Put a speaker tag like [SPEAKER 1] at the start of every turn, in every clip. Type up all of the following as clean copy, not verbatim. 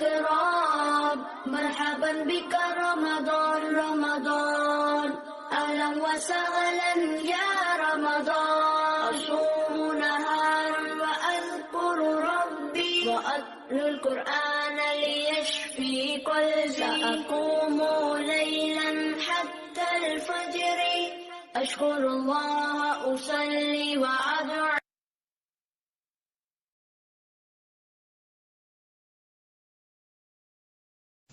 [SPEAKER 1] الإكرام مرحبا بك رمضان رمضان أهلا وسهلا يا رمضان أصوم نهارا وأذكر ربي وأتلو القرآن ليشفي قلبي سأقوم ليلا حتى الفجر أشكر الله أصلي وأدعو.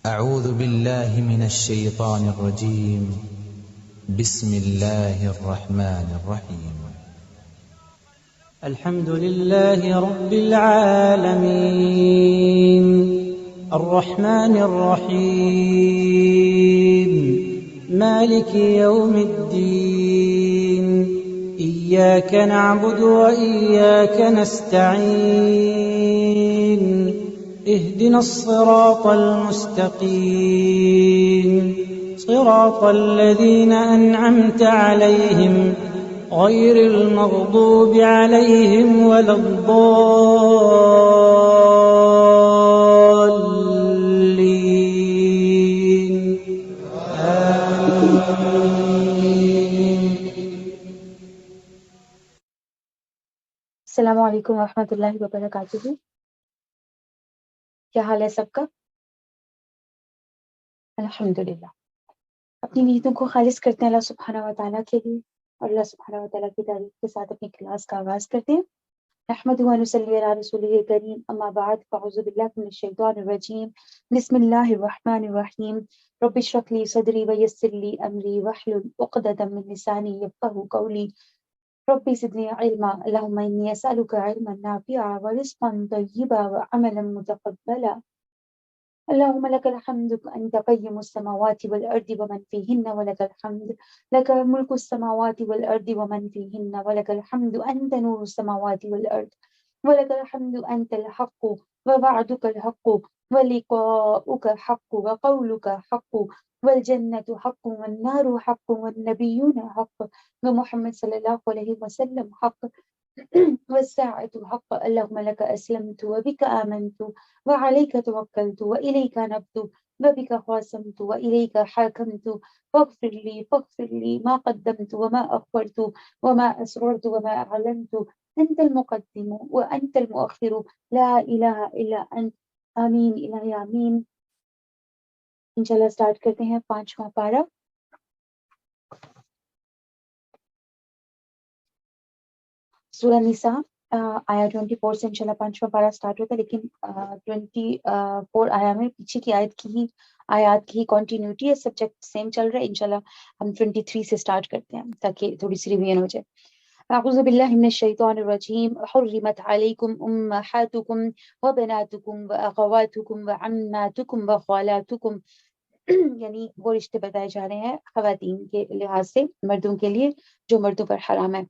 [SPEAKER 2] أعوذ بالله من الشيطان الرجيم. بسم الله الرحمن الرحيم.
[SPEAKER 3] الحمد لله رب العالمين الرحمن الرحيم مالك يوم الدين إياك نعبد وإياك نستعين اهدنا الصراط المستقيم صراط الذين أنعمت عليهم غير المغضوب عليهم ولا الضالين آمين.
[SPEAKER 4] السلام علیکم ورحمۃ اللہ وبرکاتہ. کیا حال ہے سب کا؟ الحمدللہ. اپنی نیتوں کو خالص کرتے ہیں اللہ سبحانہ و تعالیٰ کے لیے، اور اللہ سبحانہ و تعالیٰ کی تعریف کے ساتھ اپنی کلاس کا آغاز کرتے ہیں. نحمدہ و نصلی علی رسولہ الکریم، اما بعد فاعوذ باللہ من الشیطان الرجیم. بسم اللہ الرحمن الرحیم. رب اشرح لی صدری ویسر لی امری واحلل عقدۃ من لسانی یفقہوا قولی. رب زدنی علما. اللہم انی اسألک علما نافعا ورزقا طیبا وعملا متقبلا. اللهم لك الحمد أنت قيم السماوات والأرض ومن فيهن ولك الحمد لك ملك السماوات والأرض ومن فيهن ولك الحمد أنت نور السماوات والأرض ولك الحمد أنت الحق ووعدك الحق ولقاؤك حق وقولك حق والجنة حق والنار حق والنبيون حق ومحمد صلى الله عليه وسلم حق والساعة حق. اللهم لك أسلمت وبك آمنت وعليك توكلت وإليك نبت وبك خاصمت وإليك حاكمت فاغفر لي ما قدمت وما أخرت وما أسررت وما أعلنت. أنت المقدم وأنت المؤخر لا إله إلا أنت. آمين إلهي آمين. انشاءاللہ سٹارٹ کرتے ہیں 5واں پارہ. سورہ نساء آیا 24 سے انشاءاللہ 5واں پارہ سٹارٹ ہوتا ہے، لیکن 24 آیا میں پیچھے کی آیات کی کنٹینیوٹی ہے، سبجیکٹ سیم چل رہا ہے. انشاءاللہ ہم 23 سے سٹارٹ کرتے ہیں تاکہ تھوڑی سی ریویژن ہو جائے. اعوذ باللہ من الشیطان الرجیم. حرمت علیکم امہاتکم وبناتکم واخواتکم وعماتکم وخالاتکم. یعنی وہ رشتے بتائے جا رہے ہیں خواتین کے لحاظ سے مردوں کے لیے جو مردوں پر حرام ہے.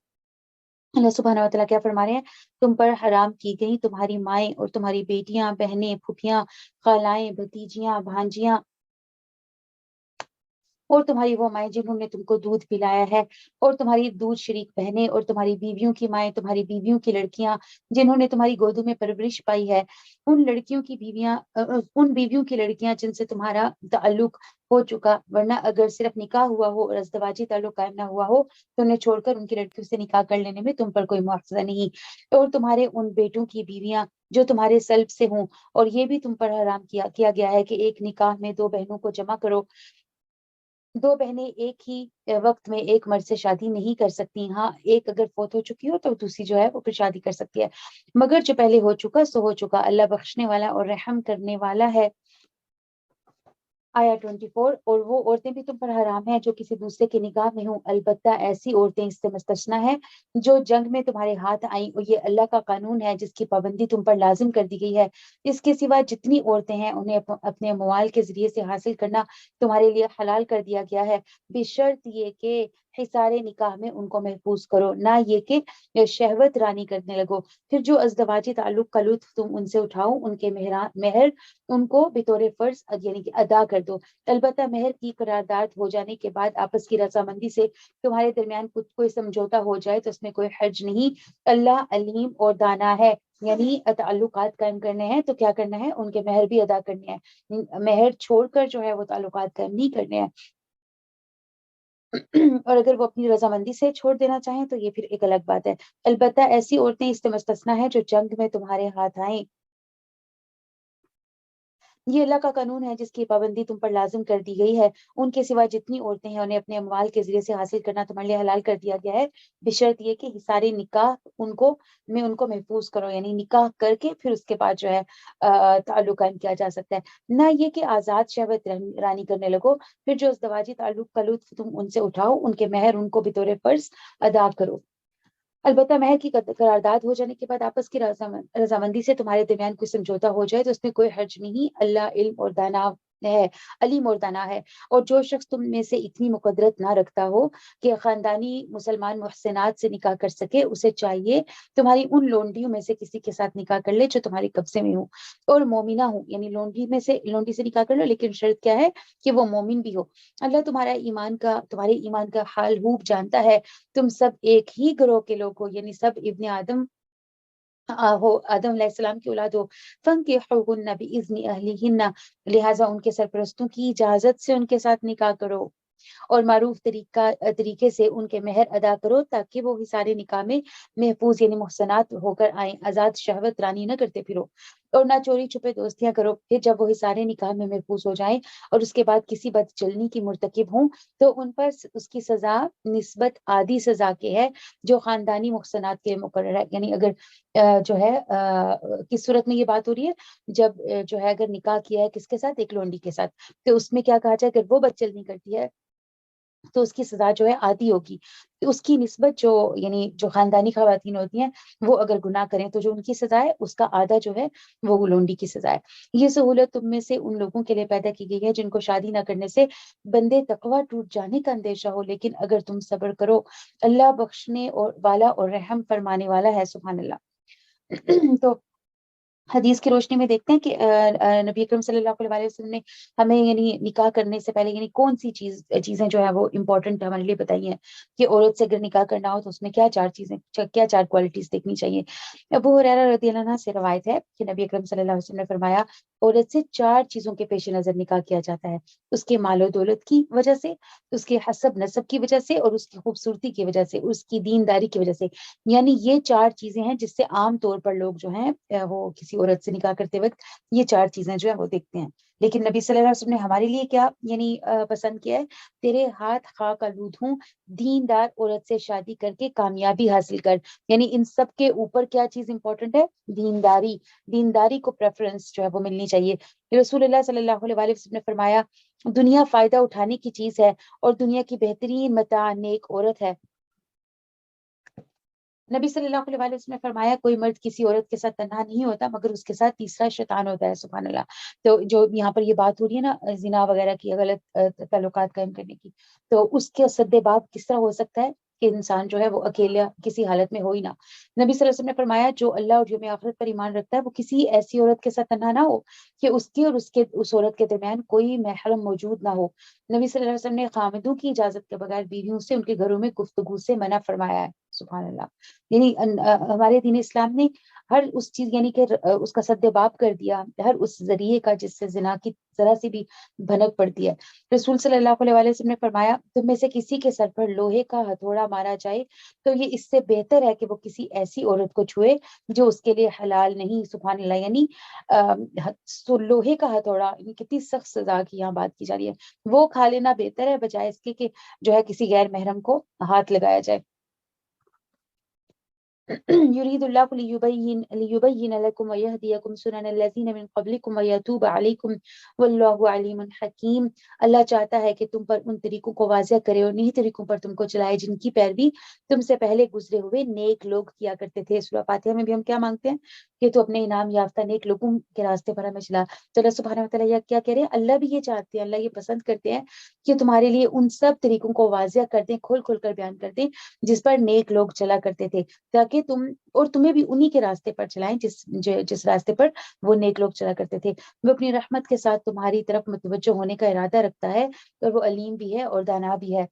[SPEAKER 4] اللہ سبحانہ و تعالیٰ کیا فرما رہے ہیں؟ تم پر حرام کی گئی تمہاری مائیں اور تمہاری بیٹیاں، بہنیں، پھوپھیاں، خالائیں، بھتیجیاں، بھانجیاں، اور تمہاری وہ مائیں جنہوں نے تم کو دودھ پلایا ہے، اور تمہاری دودھ شریک بہنیں، اور تمہاری بیویوں کی مائیں، تمہاری بیویوں کی لڑکیاں جنہوں نے تمہاری گودوں میں پرورش پائی ہے، ان بیویوں کی لڑکیاں جن سے تمہارا تعلق ہو چکا، ورنہ اگر صرف نکاح ہوا ہو اور ازدواجی تعلق قائم نہ ہوا ہو تو انہیں چھوڑ کر ان کی لڑکیوں سے نکاح کر لینے میں تم پر کوئی مواخذہ نہیں. اور تمہارے ان بیٹوں کی بیویاں جو تمہارے سلب سے ہوں، اور یہ بھی تم پر حرام کیا گیا ہے کہ ایک نکاح میں 2 بہنوں کو جمع کرو. 2 بہنیں ایک ہی وقت میں ایک مرد سے شادی نہیں کر سکتی. ہاں، ایک اگر فوت ہو چکی ہو تو دوسری جو ہے وہ پھر شادی کر سکتی ہے، مگر جو پہلے ہو چکا سو ہو چکا. اللہ بخشنے والا اور رحم کرنے والا ہے. آیا 24. اور وہ عورتیں بھی تم پر حرام ہیں جو کسی دوسرے کے نکاح میں ہوں، البتہ ایسی عورتیں اس سے مستثنیٰ ہیں جو جنگ میں تمہارے ہاتھ آئیں، اور یہ اللہ کا قانون ہے جس کی پابندی تم پر لازم کر دی گئی ہے. اس کے سوا جتنی عورتیں ہیں انہیں اپنے اموال کے ذریعے سے حاصل کرنا تمہارے لیے حلال کر دیا گیا ہے، بشرط یہ کہ حصار نکاح میں ان کو محفوظ کرو، نہ یہ کہ شہوت رانی کرنے لگو۔ پھر جو ازدواجی تعلق کا لطف تم ان سے اٹھاؤ ان کے مہر ان کو بطور فرض یعنی کہ ادا کر دو۔ البتہ مہر کی قرارداد ہو جانے کے بعد آپس کی رضامندی سے تمہارے درمیان کچھ کوئی سمجھوتا ہو جائے تو اس میں کوئی حرج نہیں، اللہ علیم اور دانا ہے۔ یعنی تعلقات قائم کرنے ہیں تو کیا کرنا ہے، ان کے مہر بھی ادا کرنے ہیں، مہر چھوڑ کر جو ہے وہ تعلقات قائم نہیں کرنے ہیں۔ اور اگر وہ اپنی رضامندی سے چھوڑ دینا چاہیں تو یہ پھر ایک الگ بات ہے۔ البتہ ایسی عورتیں اس سے مستثنیٰ ہیں جو جنگ میں تمہارے ہاتھ آئیں۔ یہ اللہ کا قانون ہے جس کی پابندی تم پر لازم کر دی گئی ہے۔ ان کے سوا جتنی عورتیں ہیں انہیں اپنے اموال کے ذریعے سے حاصل کرنا تمہارے لیے حلال کر دیا گیا ہے، بشرط یہ کہ حصار نکاح ان کو محفوظ کرو، یعنی نکاح کر کے پھر اس کے بعد جو ہے تعلق قائم کیا جا سکتا ہے، نہ یہ کہ آزاد شہوت رانی کرنے لگو۔ پھر جو ازدواجی تعلق کا لطف تم ان سے اٹھاؤ ان کے مہر ان کو بطور فرض ادا کرو۔ البتہ مہر کی قرارداد ہو جانے کے بعد آپس کی رضامندی سے تمہارے درمیان کوئی سمجھوتا ہو جائے تو اس میں کوئی حرج نہیں، اللہ علم اور دانا ہے، علیم اور دانا ہے۔ اور جو شخص تم میں سے اتنی مقدرت نہ رکھتا ہو کہ خاندانی مسلمان محسنات سے نکاح کر سکے، اسے چاہیے تمہاری ان لونڈیوں میں سے کسی کے ساتھ نکاح کر لے جو تمہارے قبضے میں ہو اور مومنہ ہو، یعنی لونڈی سے نکاح کر لو، لیکن شرط کیا ہے کہ وہ مومن بھی ہو۔ اللہ تمہارے ایمان کا حال خوب جانتا ہے۔ تم سب ایک ہی گروہ کے لوگ ہو، یعنی سب ابن آدم آدم علیہ السلام کی اولاد ہو۔ فانکحوہن بإذن اہلہن، لہٰذا ان کے سرپرستوں کی اجازت سے ان کے ساتھ نکاح کرو اور معروف طریقے سے ان کے مہر ادا کرو تاکہ وہ حصار نکاح میں محفوظ یعنی محسنات ہو کر آئیں، آزاد شہوت رانی نہ کرتے پھرو اور نہ چوری چھپے دوستیاں کرو۔ پھر جب وہ حصار نکاح میں محفوظ ہو جائیں اور اس کے بعد کسی بد چلنی کی مرتکب ہوں تو ان پر اس کی سزا نسبت عادی سزا کے ہے جو خاندانی محسنات کے مقرر ہے۔ یعنی اگر جو ہے کس صورت میں یہ بات ہو رہی ہے، جب جو ہے اگر نکاح کیا ہے کس کے ساتھ، ایک لونڈی کے ساتھ، تو اس میں کیا کہا جائے، اگر وہ بد چلنی کرتی ہے تو اس کی سزا جو ہے عادی ہوگی۔ اس کی نسبت جو خاندانی خواتین ہوتی ہیں وہ اگر گناہ کریں تو جو ان کی سزا ہے اس کا آدھا جو ہے وہ لونڈی کی سزا ہے۔ یہ سہولت تم میں سے ان لوگوں کے لیے پیدا کی گئی ہے جن کو شادی نہ کرنے سے بندے تقویٰ ٹوٹ جانے کا اندیشہ ہو، لیکن اگر تم صبر کرو اللہ بخشنے والا اور رحم فرمانے والا ہے۔ سبحان اللہ۔ تو حدیث کی روشنی میں دیکھتے ہیں کہ نبی اکرم صلی اللہ علیہ وسلم نے ہمیں یعنی نکاح کرنے سے پہلے یعنی کون سی چیزیں جو ہے وہ امپورٹنٹ ہمارے لیے بتائی ہیں کہ عورت سے اگر نکاح کرنا ہو تو اس میں کیا چار کوالٹیز دیکھنی چاہیے۔ ابو ہریرہ رضی اللہ عنہ سے روایت ہے کہ نبی اکرم صلی اللہ علیہ وسلم نے فرمایا، عورت سے 4 چیزوں کے پیش نظر نکاح کیا جاتا ہے، اس کے مال و دولت کی وجہ سے، اس کے حسب نسب کی وجہ سے، اور اس کی خوبصورتی کی وجہ سے، اس کی دینداری کی وجہ سے۔ یعنی یہ 4 چیزیں ہیں جس سے عام طور پر لوگ جو ہیں وہ کسی عورت سے نکاح کرتے وقت یہ 4 چیزیں جو ہے وہ دیکھتے ہیں۔ لیکن نبی صلی اللہ علیہ وسلم نے ہمارے لیے کیا یعنی پسند کیا ہے، تیرے ہاتھ خاک آلود ہوں، دیندار عورت سے شادی کر کے کامیابی حاصل کر۔ یعنی ان سب کے اوپر کیا چیز امپورٹنٹ ہے، دینداری کو پریفرنس جو ہے وہ ملنی چاہیے۔ رسول اللہ صلی اللہ علیہ وسلم نے فرمایا، دنیا فائدہ اٹھانے کی چیز ہے اور دنیا کی بہترین متاع نیک عورت ہے۔ نبی صلی اللہ علیہ وسلم نے فرمایا، کوئی مرد کسی عورت کے ساتھ تنہا نہیں ہوتا مگر اس کے ساتھ تیسرا شیطان ہوتا ہے۔ سبحان اللہ۔ تو جو یہاں پر یہ بات ہو رہی ہے نا زنا وغیرہ کی، غلط تعلقات قائم کرنے کی، تو اس کے سدباب کس طرح ہو سکتا ہے کہ انسان جو ہے وہ اکیلا کسی حالت میں ہو ہی نہ۔ نبی صلی اللہ علیہ وسلم نے فرمایا، جو اللہ اور یوم آخرت پر ایمان رکھتا ہے وہ کسی ایسی عورت کے ساتھ تنہا نہ ہو کہ اس کی اور اس عورت کے درمیان کوئی محرم موجود نہ ہو۔ نبی صلی اللہ علیہ وسلم نے خامدوں کی اجازت کے بغیر بیویوں سے ان کے گھروں میں گفتگو سے منع فرمایا ہے۔ سبحان اللہ۔ یعنی ہمارے دین اسلام نے ہر اس چیز یعنی کہ اس کا سدباب کر دیا، ہر اس ذریعے کا جس سے زنا کی ذرا سی بھی بھنک پڑتی ہے۔ رسول صلی اللہ علیہ وسلم نے فرمایا، تم میں سے کسی کے سر پر لوہے کا ہتھوڑا مارا جائے تو یہ اس سے بہتر ہے کہ وہ کسی ایسی عورت کو چھوئے جو اس کے لیے حلال نہیں۔ سبحان اللہ۔ یعنی لوہے کا ہتھوڑا، کتنی سخت سزا کی یہاں بات کی جا رہی ہے، وہ کھا لینا بہتر ہے بجائے اس کے کہ جو ہے کسی غیر محرم کو ہاتھ لگایا جائے۔ يريد الله ليبين لكم ويهديكم سنن الذين من قبلكم ويتوب عليكم والله عليم حكيم۔ اللہ چاہتا ہے کہ تم پر ان طریقوں کو واضح کرے اور انہی طریقوں پر تم کو چلائے جن کی پیروی تم سے پہلے گزرے ہوئے نیک لوگ کیا کرتے تھے۔ سورہ فاتحہ میں بھی ہم کیا مانگتے ہیں، کہ تو اپنے انعام یافتہ نیک لوگوں کے راستے پر ہمیں چلا۔ تو اللہ سبحانہ و تعالیٰ کیا کہہ رہے ہیں، اللہ بھی یہ چاہتے ہیں، اللہ یہ پسند کرتے ہیں کہ تمہارے لیے ان سب طریقوں کو واضح کر دیں، کھول کھول کر بیان کر دیں جس پر نیک لوگ چلا کرتے تھے، تاکہ تمہیں بھی انہی کے راستے پر چلائیں جس راستے پر وہ نیک لوگ چلا کرتے تھے۔ وہ اپنی رحمت کے ساتھ تمہاری طرف متوجہ ہونے کا ارادہ رکھتا ہے، اور وہ علیم بھی ہے اور دانا بھی ہے۔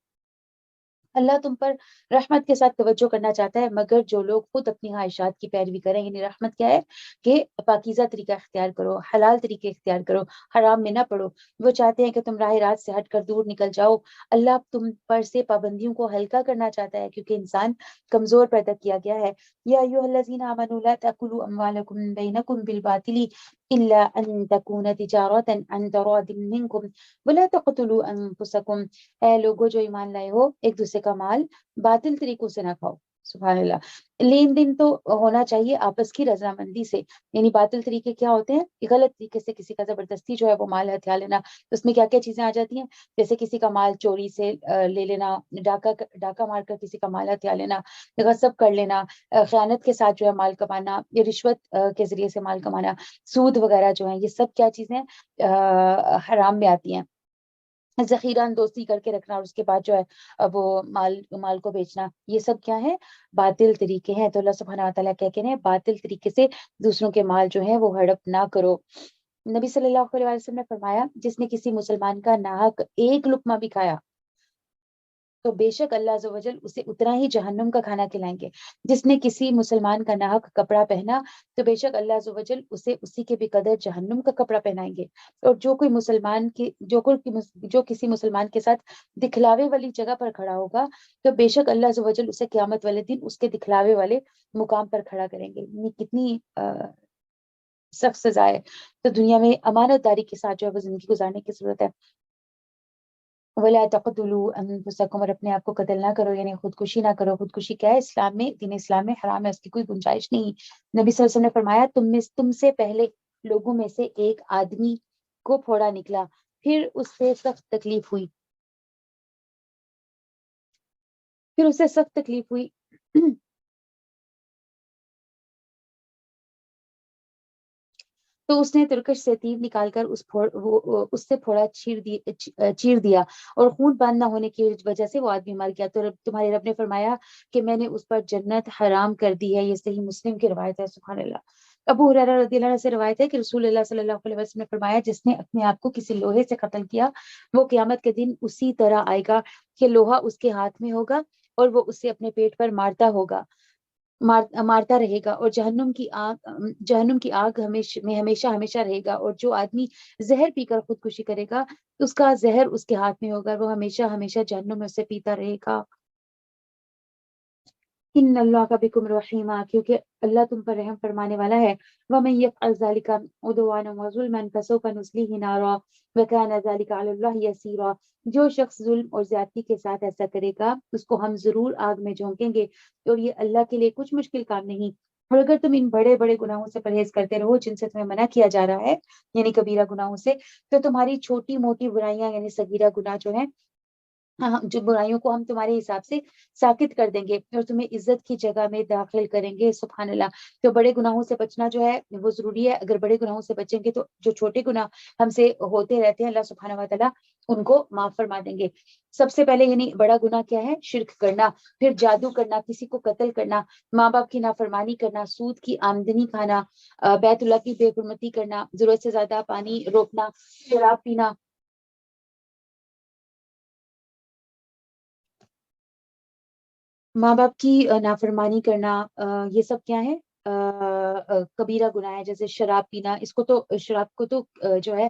[SPEAKER 4] اللہ تم پر رحمت کے ساتھ توجہ کرنا چاہتا ہے، مگر جو لوگ خود اپنی خواہشات کی پیروی کریں، یعنی رحمت کیا ہے کہ پاکیزہ طریقہ اختیار کرو، حلال طریقے اختیار کرو، حرام میں نہ پڑو۔ وہ چاہتے ہیں کہ تم راہ راست سے ہٹ کر دور نکل جاؤ۔ اللہ تم پر سے پابندیوں کو ہلکا کرنا چاہتا ہے، کیونکہ انسان کمزور پیدا کیا گیا ہے۔ یا ایھا الذین آمنوا لا تأکلوا اموالکم بینکم بالباطل الا ان تکون تجارۃ عن تراض منکم ولا تقتلوا انفسکم۔ اے لوگوں جو ایمان لائے ہو، ایک دوسرے کا مال باطل طریقوں سے نہ کھاؤ۔ سبحان اللہ۔ لین دین تو ہونا چاہیے آپس کی رضامندی سے، یعنی باطل طریقے کیا ہوتے ہیں کہ غلط طریقے سے کسی کا زبردستی جو ہے وہ مال ہتھیا لینا۔ اس میں کیا کیا چیزیں آ جاتی ہیں، جیسے کسی کا مال چوری سے لے لینا، ڈاکہ مار کر کسی کا مال ہتھیا لینا، غصب کر لینا، خیانت کے ساتھ جو ہے مال کمانا، یا رشوت کے ذریعے سے مال کمانا، سود وغیرہ جو ہیں، یہ سب کیا چیزیں حرام میں آتی ہیں۔ ذخیرہ اندوزی کر کے رکھنا اور اس کے بعد جو ہے وہ مال کو بیچنا، یہ سب کیا ہے، باطل طریقے ہیں۔ تو اللہ سبحانہ و تعالیٰ کیا کہہ رہے ہیں، باطل طریقے سے دوسروں کے مال جو ہے وہ ہڑپ نہ کرو۔ نبی صلی اللہ علیہ وسلم نے فرمایا، جس نے کسی مسلمان کا ناحق ایک لقمہ بھی کھایا تو بے شک اللہ عز و جل اسے اتنا ہی جہنم کا کھانا کھلائیں گے۔ جس نے کسی مسلمان کا ناحق کپڑا پہنا تو بے شک اللہ عز و جل اسے اسی کے بقدر جہنم کا کپڑا پہنائیں گے۔ اور جو کسی مسلمان کے ساتھ دکھلاوے والی جگہ پر کھڑا ہوگا تو بے شک اللہ عز و جل اسے قیامت والے دن اس کے دکھلاوے والے مقام پر کھڑا کریں گے۔ یہ کتنی سخت سزا ہے۔ تو دنیا میں امانت داری کے ساتھ جو ہے وہ زندگی گزارنے کی ضرورت ہے۔ وَلَا تَقْتُلُوا أَنفُسَكُمْ، اور اپنے آپ کو قتل نہ کرو، یعنی خودکشی نہ کرو۔ خودکشی کیا ہے، اسلام میں، دین اسلام میں حرام ہے، اس کی کوئی گنجائش نہیں۔ نبی صلی اللہ علیہ وسلم نے فرمایا، تم سے پہلے لوگوں میں سے ایک آدمی کو پھوڑا نکلا، پھر اس سے سخت تکلیف ہوئی تو اس نے ترکش سے تیر نکال کر اس سے پھوڑا چیر دیا، اور خون بند نہ ہونے کی وجہ سے وہ آدمی مر گیا۔ تو تمہارے رب نے فرمایا کہ میں نے اس پر جنت حرام کر دی ہے۔ یہ صحیح مسلم کی روایت ہے۔ سبحان اللہ۔ ابو ہریرہ رضی اللہ عنہ سے روایت ہے کہ رسول اللہ صلی اللہ علیہ وسلم نے فرمایا، جس نے اپنے آپ کو کسی لوہے سے قتل کیا، وہ قیامت کے دن اسی طرح آئے گا کہ لوہا اس کے ہاتھ میں ہوگا اور وہ اسے اپنے پیٹ پر مارتا رہے گا، اور جہنم کی آگ میں ہمیشہ رہے گا۔ اور جو آدمی زہر پی کر خودکشی کرے گا، اس کا زہر اس کے ہاتھ میں ہوگا، وہ ہمیشہ جہنم میں اسے پیتا رہے گا۔ ان اللہ کا بکم رحیمہ، کیونکہ اللہ تم پر رحم فرمانے والا ہے۔ ومن یفعل ذلک عدوانا وظلما فسوف نصلیہ نارا وکان ذلک علی اللہ یسیرا۔ جو شخص ظلم اور زیادتی کے ساتھ ایسا کرے گا، اس کو ہم ضرور آگ میں جھونکیں گے، اور یہ اللہ کے لیے کچھ مشکل کام نہیں۔ اور اگر تم ان بڑے بڑے گناہوں سے پرہیز کرتے رہو جن سے تمہیں منع کیا جا رہا ہے، یعنی کبیرہ گناہوں سے، تو تمہاری چھوٹی موٹی برائیاں یعنی صغیرہ گناہ جو ہیں، جو برائیوں کو ہم تمہارے حساب سے ساکت کر دیں گے اور تمہیں عزت کی جگہ میں داخل کریں گے۔ سبحان اللہ۔ تو بڑے گناہوں سے بچنا جو ہے وہ ضروری ہے۔ اگر بڑے گناہوں سے بچیں گے تو جو چھوٹے گناہ ہم سے ہوتے رہتے ہیں، اللہ سبحانہ و تعالیٰ ان کو معاف فرما دیں گے۔ سب سے پہلے یعنی بڑا گناہ کیا ہے، شرک کرنا، پھر جادو کرنا، کسی کو قتل کرنا، ماں باپ کی نافرمانی کرنا، سود کی آمدنی کھانا، بیت اللہ کی بے حرمتی کرنا، ضرورت سے زیادہ پانی روکنا، شراب پینا، ماں باپ کی نافرمانی کرنا، یہ سب کیا ہے، کبیرہ گناہ ہے۔ جیسے شراب پینا، شراب کو تو جو ہے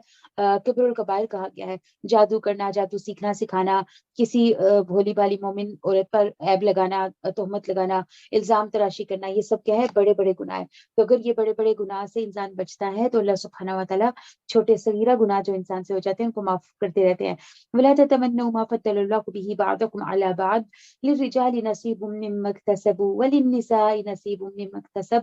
[SPEAKER 4] کبیر الکبائر کہا گیا ہے۔ جادو کرنا، جادو سیکھنا سکھانا، کسی بھولی بھالی مومن عورت پر عیب لگانا، تہمت لگانا، الزام تراشی کرنا، یہ سب کیا ہے، بڑے بڑے گناہ ہے۔ تو اگر یہ بڑے بڑے گناہ سے انسان بچتا ہے تو اللہ سبحانہ و تعالیٰ چھوٹے صغیرہ گناہ جو انسان سے ہو جاتے ہیں ان کو معاف کرتے رہتے ہیں۔ وَلَا تَتَمَنَّوْا مَا فَضَّلَ اللَّهُ بِهِ بَعْضَكُمْ عَلَى بَعْضٍ لِلرِّجَالِ نَصِيبٌ مِّمَّا اكْتَسَبُوا وَلِلنِّسَاءِ نَصِيبٌ مِّمَّا اكْتَسَبْنَ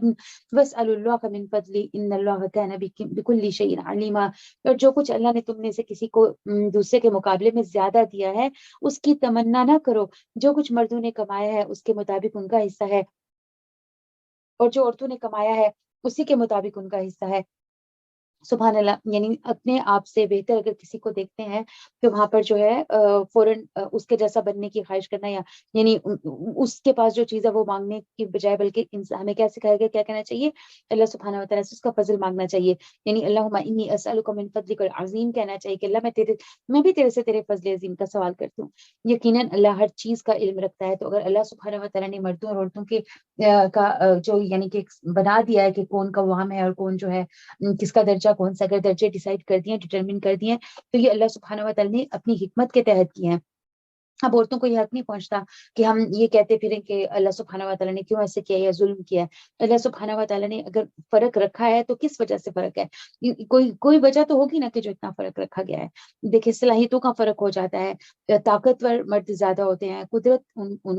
[SPEAKER 4] وَاسْأَلُوا اللَّهَ مِن فَضْلِهِ إِنَّ اللَّهَ كَانَ بِكُلِّ شَيْءٍ عَلِيمًا۔ اور جو کچھ اللہ نے تم میں سے کسی کو دوسرے کے مقابلے میں زیادہ دیا ہے، اس کی تمنا نہ کرو۔ جو کچھ مردوں نے کمایا ہے اس کے مطابق ان کا حصہ ہے، اور جو عورتوں نے کمایا ہے اسی کے مطابق ان کا حصہ ہے. سبحان اللہ. یعنی اپنے آپ سے بہتر اگر کسی کو دیکھتے ہیں تو وہاں پر جو ہے فوراً اس کے جیسا بننے کی خواہش کرنا، یا یعنی اس کے پاس جو چیز ہے وہ مانگنے کی بجائے بلکہ ہمیں کیا سکھایا گیا، کیا کہنا چاہیے، اللہ سبحانہ و تعالیٰ سے اس کا فضل مانگنا چاہیے. یعنی اللہم انی اسألک من فضلک العظیم کہنا چاہیے کہ اللہ میں بھی تیرے سے تیرے فضل عظیم کا سوال کرتی ہوں. یقیناً اللہ ہر چیز کا علم رکھتا ہے. تو اگر اللہ سبحانہ و تعالیٰ نے مردوں اور عورتوں کے جو یعنی کہ بنا دیا ہے کہ کون قوام ہے اور کون جو ہے کس کا درجہ کون سا، اگر درجے ڈیسائیڈ کر دیے، ڈٹرمن کر دیے، تو یہ اللہ سبحانہ و تعالیٰ نے اپنی حکمت کے تحت کیے ہیں. اب عورتوں کو یہ حق نہیں پہنچتا کہ ہم یہ کہتے پھریں کہ اللہ سبحانہ و تعالیٰ نے کیوں ایسے کیا یا ظلم کیا ہے. اللہ سبحانہ و تعالیٰ نے اگر فرق رکھا ہے تو کس وجہ سے فرق ہے، کوئی وجہ تو ہوگی نا کہ جو اتنا فرق رکھا گیا ہے. دیکھیں صلاحیتوں کا فرق ہو جاتا ہے، طاقتور مرد زیادہ ہوتے ہیں، قدرت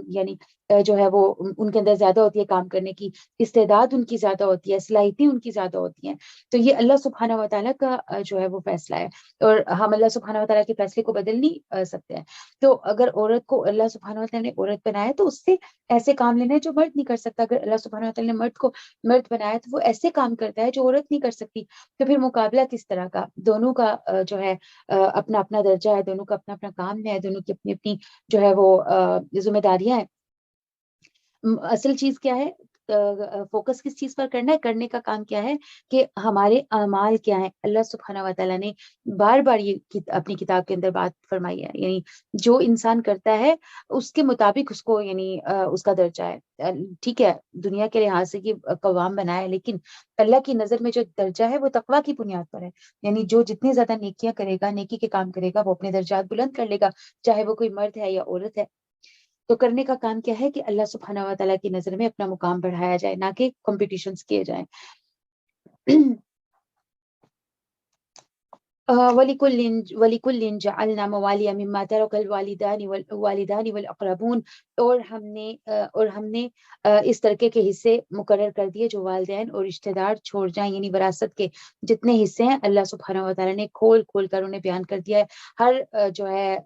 [SPEAKER 4] یعنی جو ہے وہ ان کے اندر زیادہ ہوتی ہے کام کرنے کی، استعداد ان کی زیادہ ہوتی ہے، صلاحیتیں ان کی زیادہ ہوتی ہیں. تو یہ اللہ سبحانہ و تعالیٰ کا جو ہے وہ فیصلہ ہے، اور ہم اللہ سبحانہ و تعالیٰ کے فیصلے کو بدل نہیں سکتے ہیں. تو اگر عورت کو اللہ سبحانہ و تعالیٰ نے عورت بنایا تو اس سے ایسے کام لینے جو مرد نہیں کر سکتا. اگر اللہ سبحانہ و تعالیٰ نے مرد کو مرد بنایا تو وہ ایسے کام کرتا ہے جو عورت نہیں کر سکتی. تو پھر مقابلہ کس طرح کا؟ دونوں کا جو ہے اپنا اپنا درجہ ہے، دونوں کا اپنا اپنا کام ہے، دونوں کی اپنی اپنی جو ہے وہ ذمہ داریاں ہیں. اصل چیز کیا ہے، فوکس کس چیز پر کرنا ہے، کرنے کا کام کیا ہے کہ ہمارے اعمال کیا ہیں. اللہ سبحانہ و تعالیٰ نے بار بار یہ اپنی کتاب کے اندر بات فرمائی ہے، یعنی جو انسان کرتا ہے اس کے مطابق اس کو یعنی اس کا درجہ ہے. ٹھیک ہے دنیا کے لحاظ سے یہ قوام بنایا ہے، لیکن اللہ کی نظر میں جو درجہ ہے وہ تقویٰ کی بنیاد پر ہے. یعنی جو جتنی زیادہ نیکیاں کرے گا، نیکی کے کام کرے گا، وہ اپنے درجات بلند کر لے گا، چاہے وہ کوئی مرد ہے یا عورت ہے. تو کرنے کا کام کیا ہے کہ اللہ سبحانہ و تعالیٰ کی نظر میں اپنا مقام بڑھایا جائے، نہ کہ کمپٹیشنز کیے جائیں. وَلِكُلٍّ جَعَلْنَا مَوَالِيَ مِمَّا تَرَكَ الْوَالِدَانِ وَالْأَقْرَبُونَ. اور ہم نے اس طرح کے حصے مقرر کر دیے جو والدین اور رشتہ دار چھوڑ جائیں، یعنی وراثت کے جتنے حصے ہیں اللہ سبحانہ و تعالیٰ نے کھول کھول کر انہیں بیان کر دیا ہے. ہر جو ہے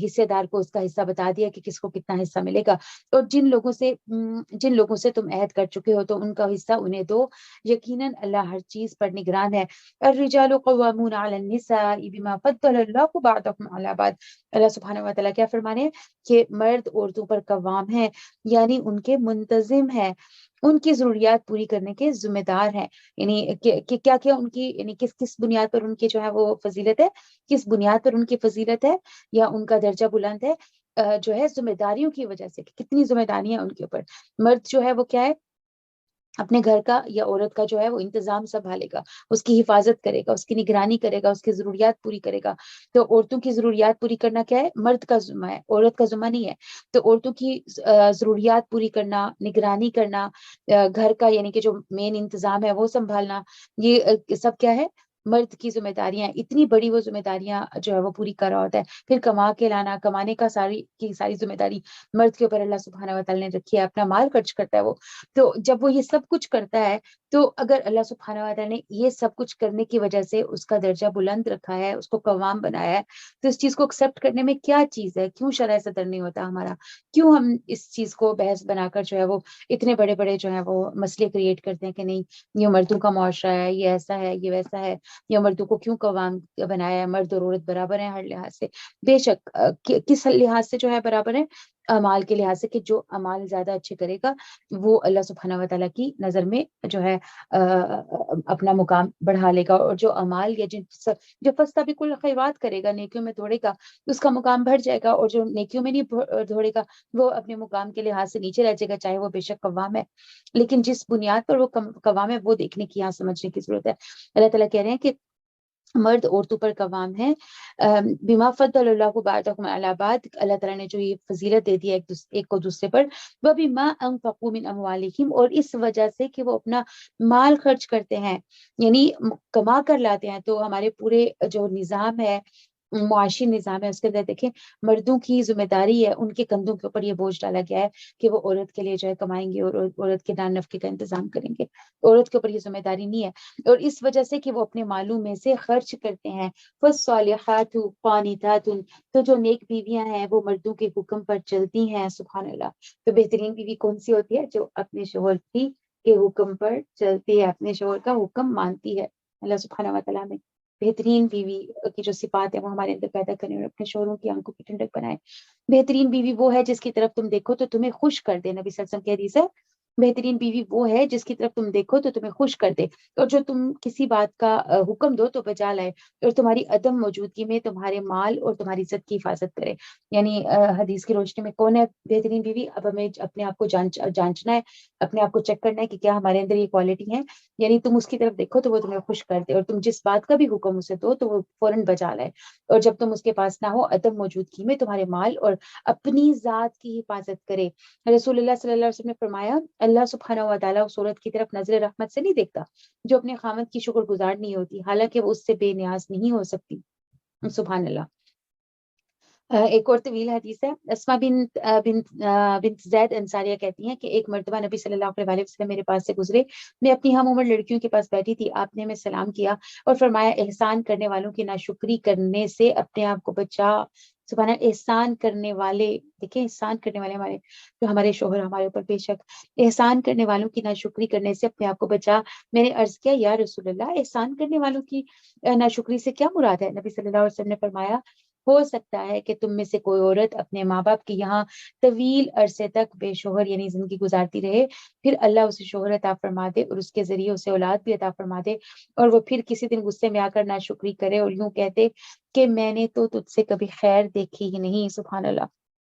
[SPEAKER 4] حصے دار کو اس کا حصہ بتا دیا کہ کس کو کتنا حصہ ملے گا. اور جن لوگوں سے تم عہد کر چکے ہو تو ان کا حصہ انہیں دو، یقیناً اللہ ہر چیز پر نگران ہے. الرجال قوامون علی النساء بما فضل اللہ بعضهم علی بعض. اللہ سبحانہ و تعالیٰ کیا فرمانے ہیں کہ مرد عورتوں پر قوام ہے، یعنی ان کے منتظم ہے، ان کی ضروریات پوری کرنے کے ذمہ دار ہیں. یعنی کیا کیا ان کی یعنی کس بنیاد پر ان کی جو ہے وہ فضیلت ہے، کس بنیاد پر ان کی فضیلت ہے یا ان کا درجہ بلند ہے، جو ہے ذمہ داریوں کی وجہ سے. کتنی ذمہ داریاں ان کے اوپر. مرد جو ہے وہ کیا ہے، اپنے گھر کا یا عورت کا جو ہے وہ انتظام سنبھالے گا، اس کی حفاظت کرے گا، اس کی نگرانی کرے گا، اس کی ضروریات پوری کرے گا. تو عورتوں کی ضروریات پوری کرنا کیا ہے، مرد کا ذمہ ہے، عورت کا ذمہ نہیں ہے. تو عورتوں کی ضروریات پوری کرنا، نگرانی کرنا، گھر کا یعنی کہ جو مین انتظام ہے وہ سنبھالنا، یہ سب کیا ہے، مرد کی ذمہ داریاں. اتنی بڑی وہ ذمہ داریاں جو ہے وہ پوری کر رہا ہوتا ہے. پھر کما کے لانا، کمانے کا ساری ذمہ داری مرد کے اوپر اللہ سبحانہ و تعالیٰ نے رکھی ہے. اپنا مال خرچ کرتا ہے وہ. تو جب وہ یہ سب کچھ کرتا ہے تو اگر اللہ سبحانہ و تعالیٰ نے یہ سب کچھ کرنے کی وجہ سے اس کا درجہ بلند رکھا ہے، اس کو قوام بنایا ہے، تو اس چیز کو ایکسیپٹ کرنے میں کیا چیز ہے؟ کیوں شرح صدر نہیں ہوتا ہمارا؟ کیوں ہم اس چیز کو بحث بنا کر جو ہے وہ اتنے بڑے بڑے جو ہے وہ مسئلے کریٹ کرتے ہیں کہ نہیں یہ مردوں کا معاشرہ ہے، یہ ایسا ہے، یہ ویسا ہے، یا مردوں کو کیوں قوام بنایا ہے؟ مرد اور عورت برابر ہیں ہر لحاظ سے. بے شک کس لحاظ سے جو ہے برابر ہے؟ اعمال کے لحاظ سے، کہ جو اعمال زیادہ اچھے کرے گا وہ اللہ سبحانہ و تعالیٰ کی نظر میں جو ہے اپنا مقام بڑھا لے گا. اور جو اعمال یا جو فاستبقوا الخیرات کرے گا، نیکیوں میں دوڑے گا، اس کا مقام بڑھ جائے گا. اور جو نیکیوں میں نہیں دوڑے گا وہ اپنے مقام کے لحاظ سے نیچے رہ جائے گا، چاہے وہ بے شک قوام ہے. لیکن جس بنیاد پر وہ قوام ہے وہ دیکھنے کی، یہاں سمجھنے کی ضرورت ہے. اللہ تعالیٰ کہہ رہے ہیں کہ مرد عورتوں پر قوام ہے. بما فضل اللہ بعضهم علی بعض. اللہ تعالیٰ نے جو یہ فضیلت دے دی ہے ایک کو دوسرے پر. وبما انفقوا من اموالہم. اور اس وجہ سے کہ وہ اپنا مال خرچ کرتے ہیں، یعنی کما کر لاتے ہیں. تو ہمارے پورے جو نظام ہے، معاشی نظام ہے، اس کے اندر دیکھیں مردوں کی ذمہ داری ہے، ان کے کندھوں کے اوپر یہ بوجھ ڈالا گیا ہے کہ وہ عورت کے لیے جو ہے کمائیں گے اور عورت کے نان نفقے کا انتظام کریں گے. عورت کے اوپر یہ ذمہ داری نہیں ہے. اور اس وجہ سے کہ وہ اپنے مالوں میں سے خرچ کرتے ہیں. فالصالحات قانتات. تو جو نیک بیویاں ہیں وہ مردوں کے حکم پر چلتی ہیں. سبحان اللہ. تو بہترین بیوی کون سی ہوتی ہے؟ جو اپنے شوہر کی کے حکم پر چلتی ہے، اپنے شوہر کا حکم مانتی ہے۔ اللہ سبحانہ و تعالیٰ میں بہترین بیوی کی جو صفات ہے وہ ہمارے اندر پیدا کریں اور اپنے شوہروں کی آنکھوں کی ٹھنڈک بنائے۔ بہترین بیوی وہ ہے جس کی طرف تم دیکھو تو تمہیں خوش کر دے، نبی صلی اللہ علیہ وسلم کی حدیث ہے، بہترین بیوی وہ ہے جس کی طرف تم دیکھو تو تمہیں خوش کر دے، اور جو تم کسی بات کا حکم دو تو بجا لائے، اور تمہاری عدم موجودگی میں تمہارے مال اور تمہاری عزت کی حفاظت کرے۔ یعنی حدیث کی روشنی میں کون ہے بہترین بیوی؟ اب ہمیں اپنے آپ کو جانچنا ہے، اپنے آپ کو چیک کرنا ہے کہ کیا ہمارے اندر یہ کوالٹی ہے۔ یعنی تم اس کی طرف دیکھو تو وہ تمہیں خوش کر دے، اور تم جس بات کا بھی حکم اسے دو تو وہ فوراً بجا لائے، اور جب تم اس کے پاس نہ ہو عدم موجودگی میں تمہارے مال اور اپنی ذات کی حفاظت کرے۔ رسول اللہ صلی اللہ علیہ وسلم نے فرمایا، اللہ سبحانہ و تعالیٰ اس عورت کی طرف نظر رحمت سے نہیں دیکھتا جو اپنے خامد کی شکر گزار نہیں ہوتی، حالانکہ وہ اس سے بے نیاز نہیں ہو سکتی۔ سبحان اللہ۔ ایک اور طویل حدیث ہے، اسما بنت زید انصاریہ کہتی ہیں کہ ایک مرتبہ نبی صلی اللہ علیہ وسلم میرے پاس سے گزرے، میں اپنی ہم عمر لڑکیوں کے پاس بیٹھی تھی، آپ نے ہمیں سلام کیا اور فرمایا، احسان کرنے والوں کی ناشکری کرنے سے اپنے آپ کو بچا۔ سبحان اللہ، احسان کرنے والے، دیکھیں احسان کرنے والے ہمارے جو ہمارے شوہر ہمارے اوپر، بے شک احسان کرنے والوں کی ناشکری کرنے سے اپنے آپ کو بچا۔ میں نے عرض کیا، یا رسول اللہ، احسان کرنے والوں کی ناشکری سے کیا مراد ہے؟ نبی صلی اللہ علیہ وسلم نے فرمایا، ہو سکتا ہے کہ تم میں سے کوئی عورت اپنے ماں باپ کے یہاں طویل عرصے تک بے شوہر یعنی زندگی گزارتی رہے، پھر اللہ اسے شوہر عطا فرما دے اور اس کے ذریعے اسے اولاد بھی عطا فرما دے، اور وہ پھر کسی دن غصے میں آ کر ناشکری کرے اور یوں کہتے کہ میں نے تو تجھ سے کبھی خیر دیکھی ہی نہیں۔ سبحان اللہ۔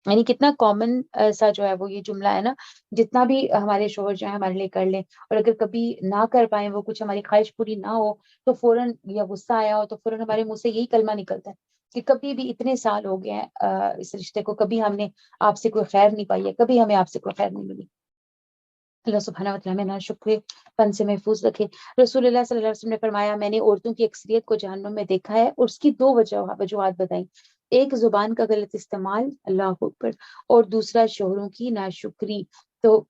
[SPEAKER 4] یعنی کتنا کامن سا جو ہے وہ یہ جملہ ہے نا، جتنا بھی ہمارے شوہر جو ہے ہمارے لیے کر لیں، اور اگر کبھی نہ کر پائیں، وہ کچھ ہماری خواہش پوری نہ ہو تو فوراً، یا غصہ آیا ہو تو فوراً ہمارے منہ سے یہی کلمہ نکلتا ہے کہ کبھی بھی، اتنے سال ہو گئے ہیں اس رشتے کو، کبھی ہم نے آپ سے کوئی خیر نہیں پائی ہے، کبھی ہمیں آپ سے کوئی خیر نہیں ملی۔ اللہ سبحانہ و تعالیٰ ہمیں شکر پن سے محفوظ رکھے۔ رسول اللہ صلی اللہ علیہ وسلم نے فرمایا، میں نے عورتوں کی اکثریت کو جہنم میں دیکھا ہے، اور اس کی دو وجوہات بتائیں، ایک زبان کا غلط استعمال، اللہ اکبر، اور دوسرا شوہروں کی ناشکری۔ تو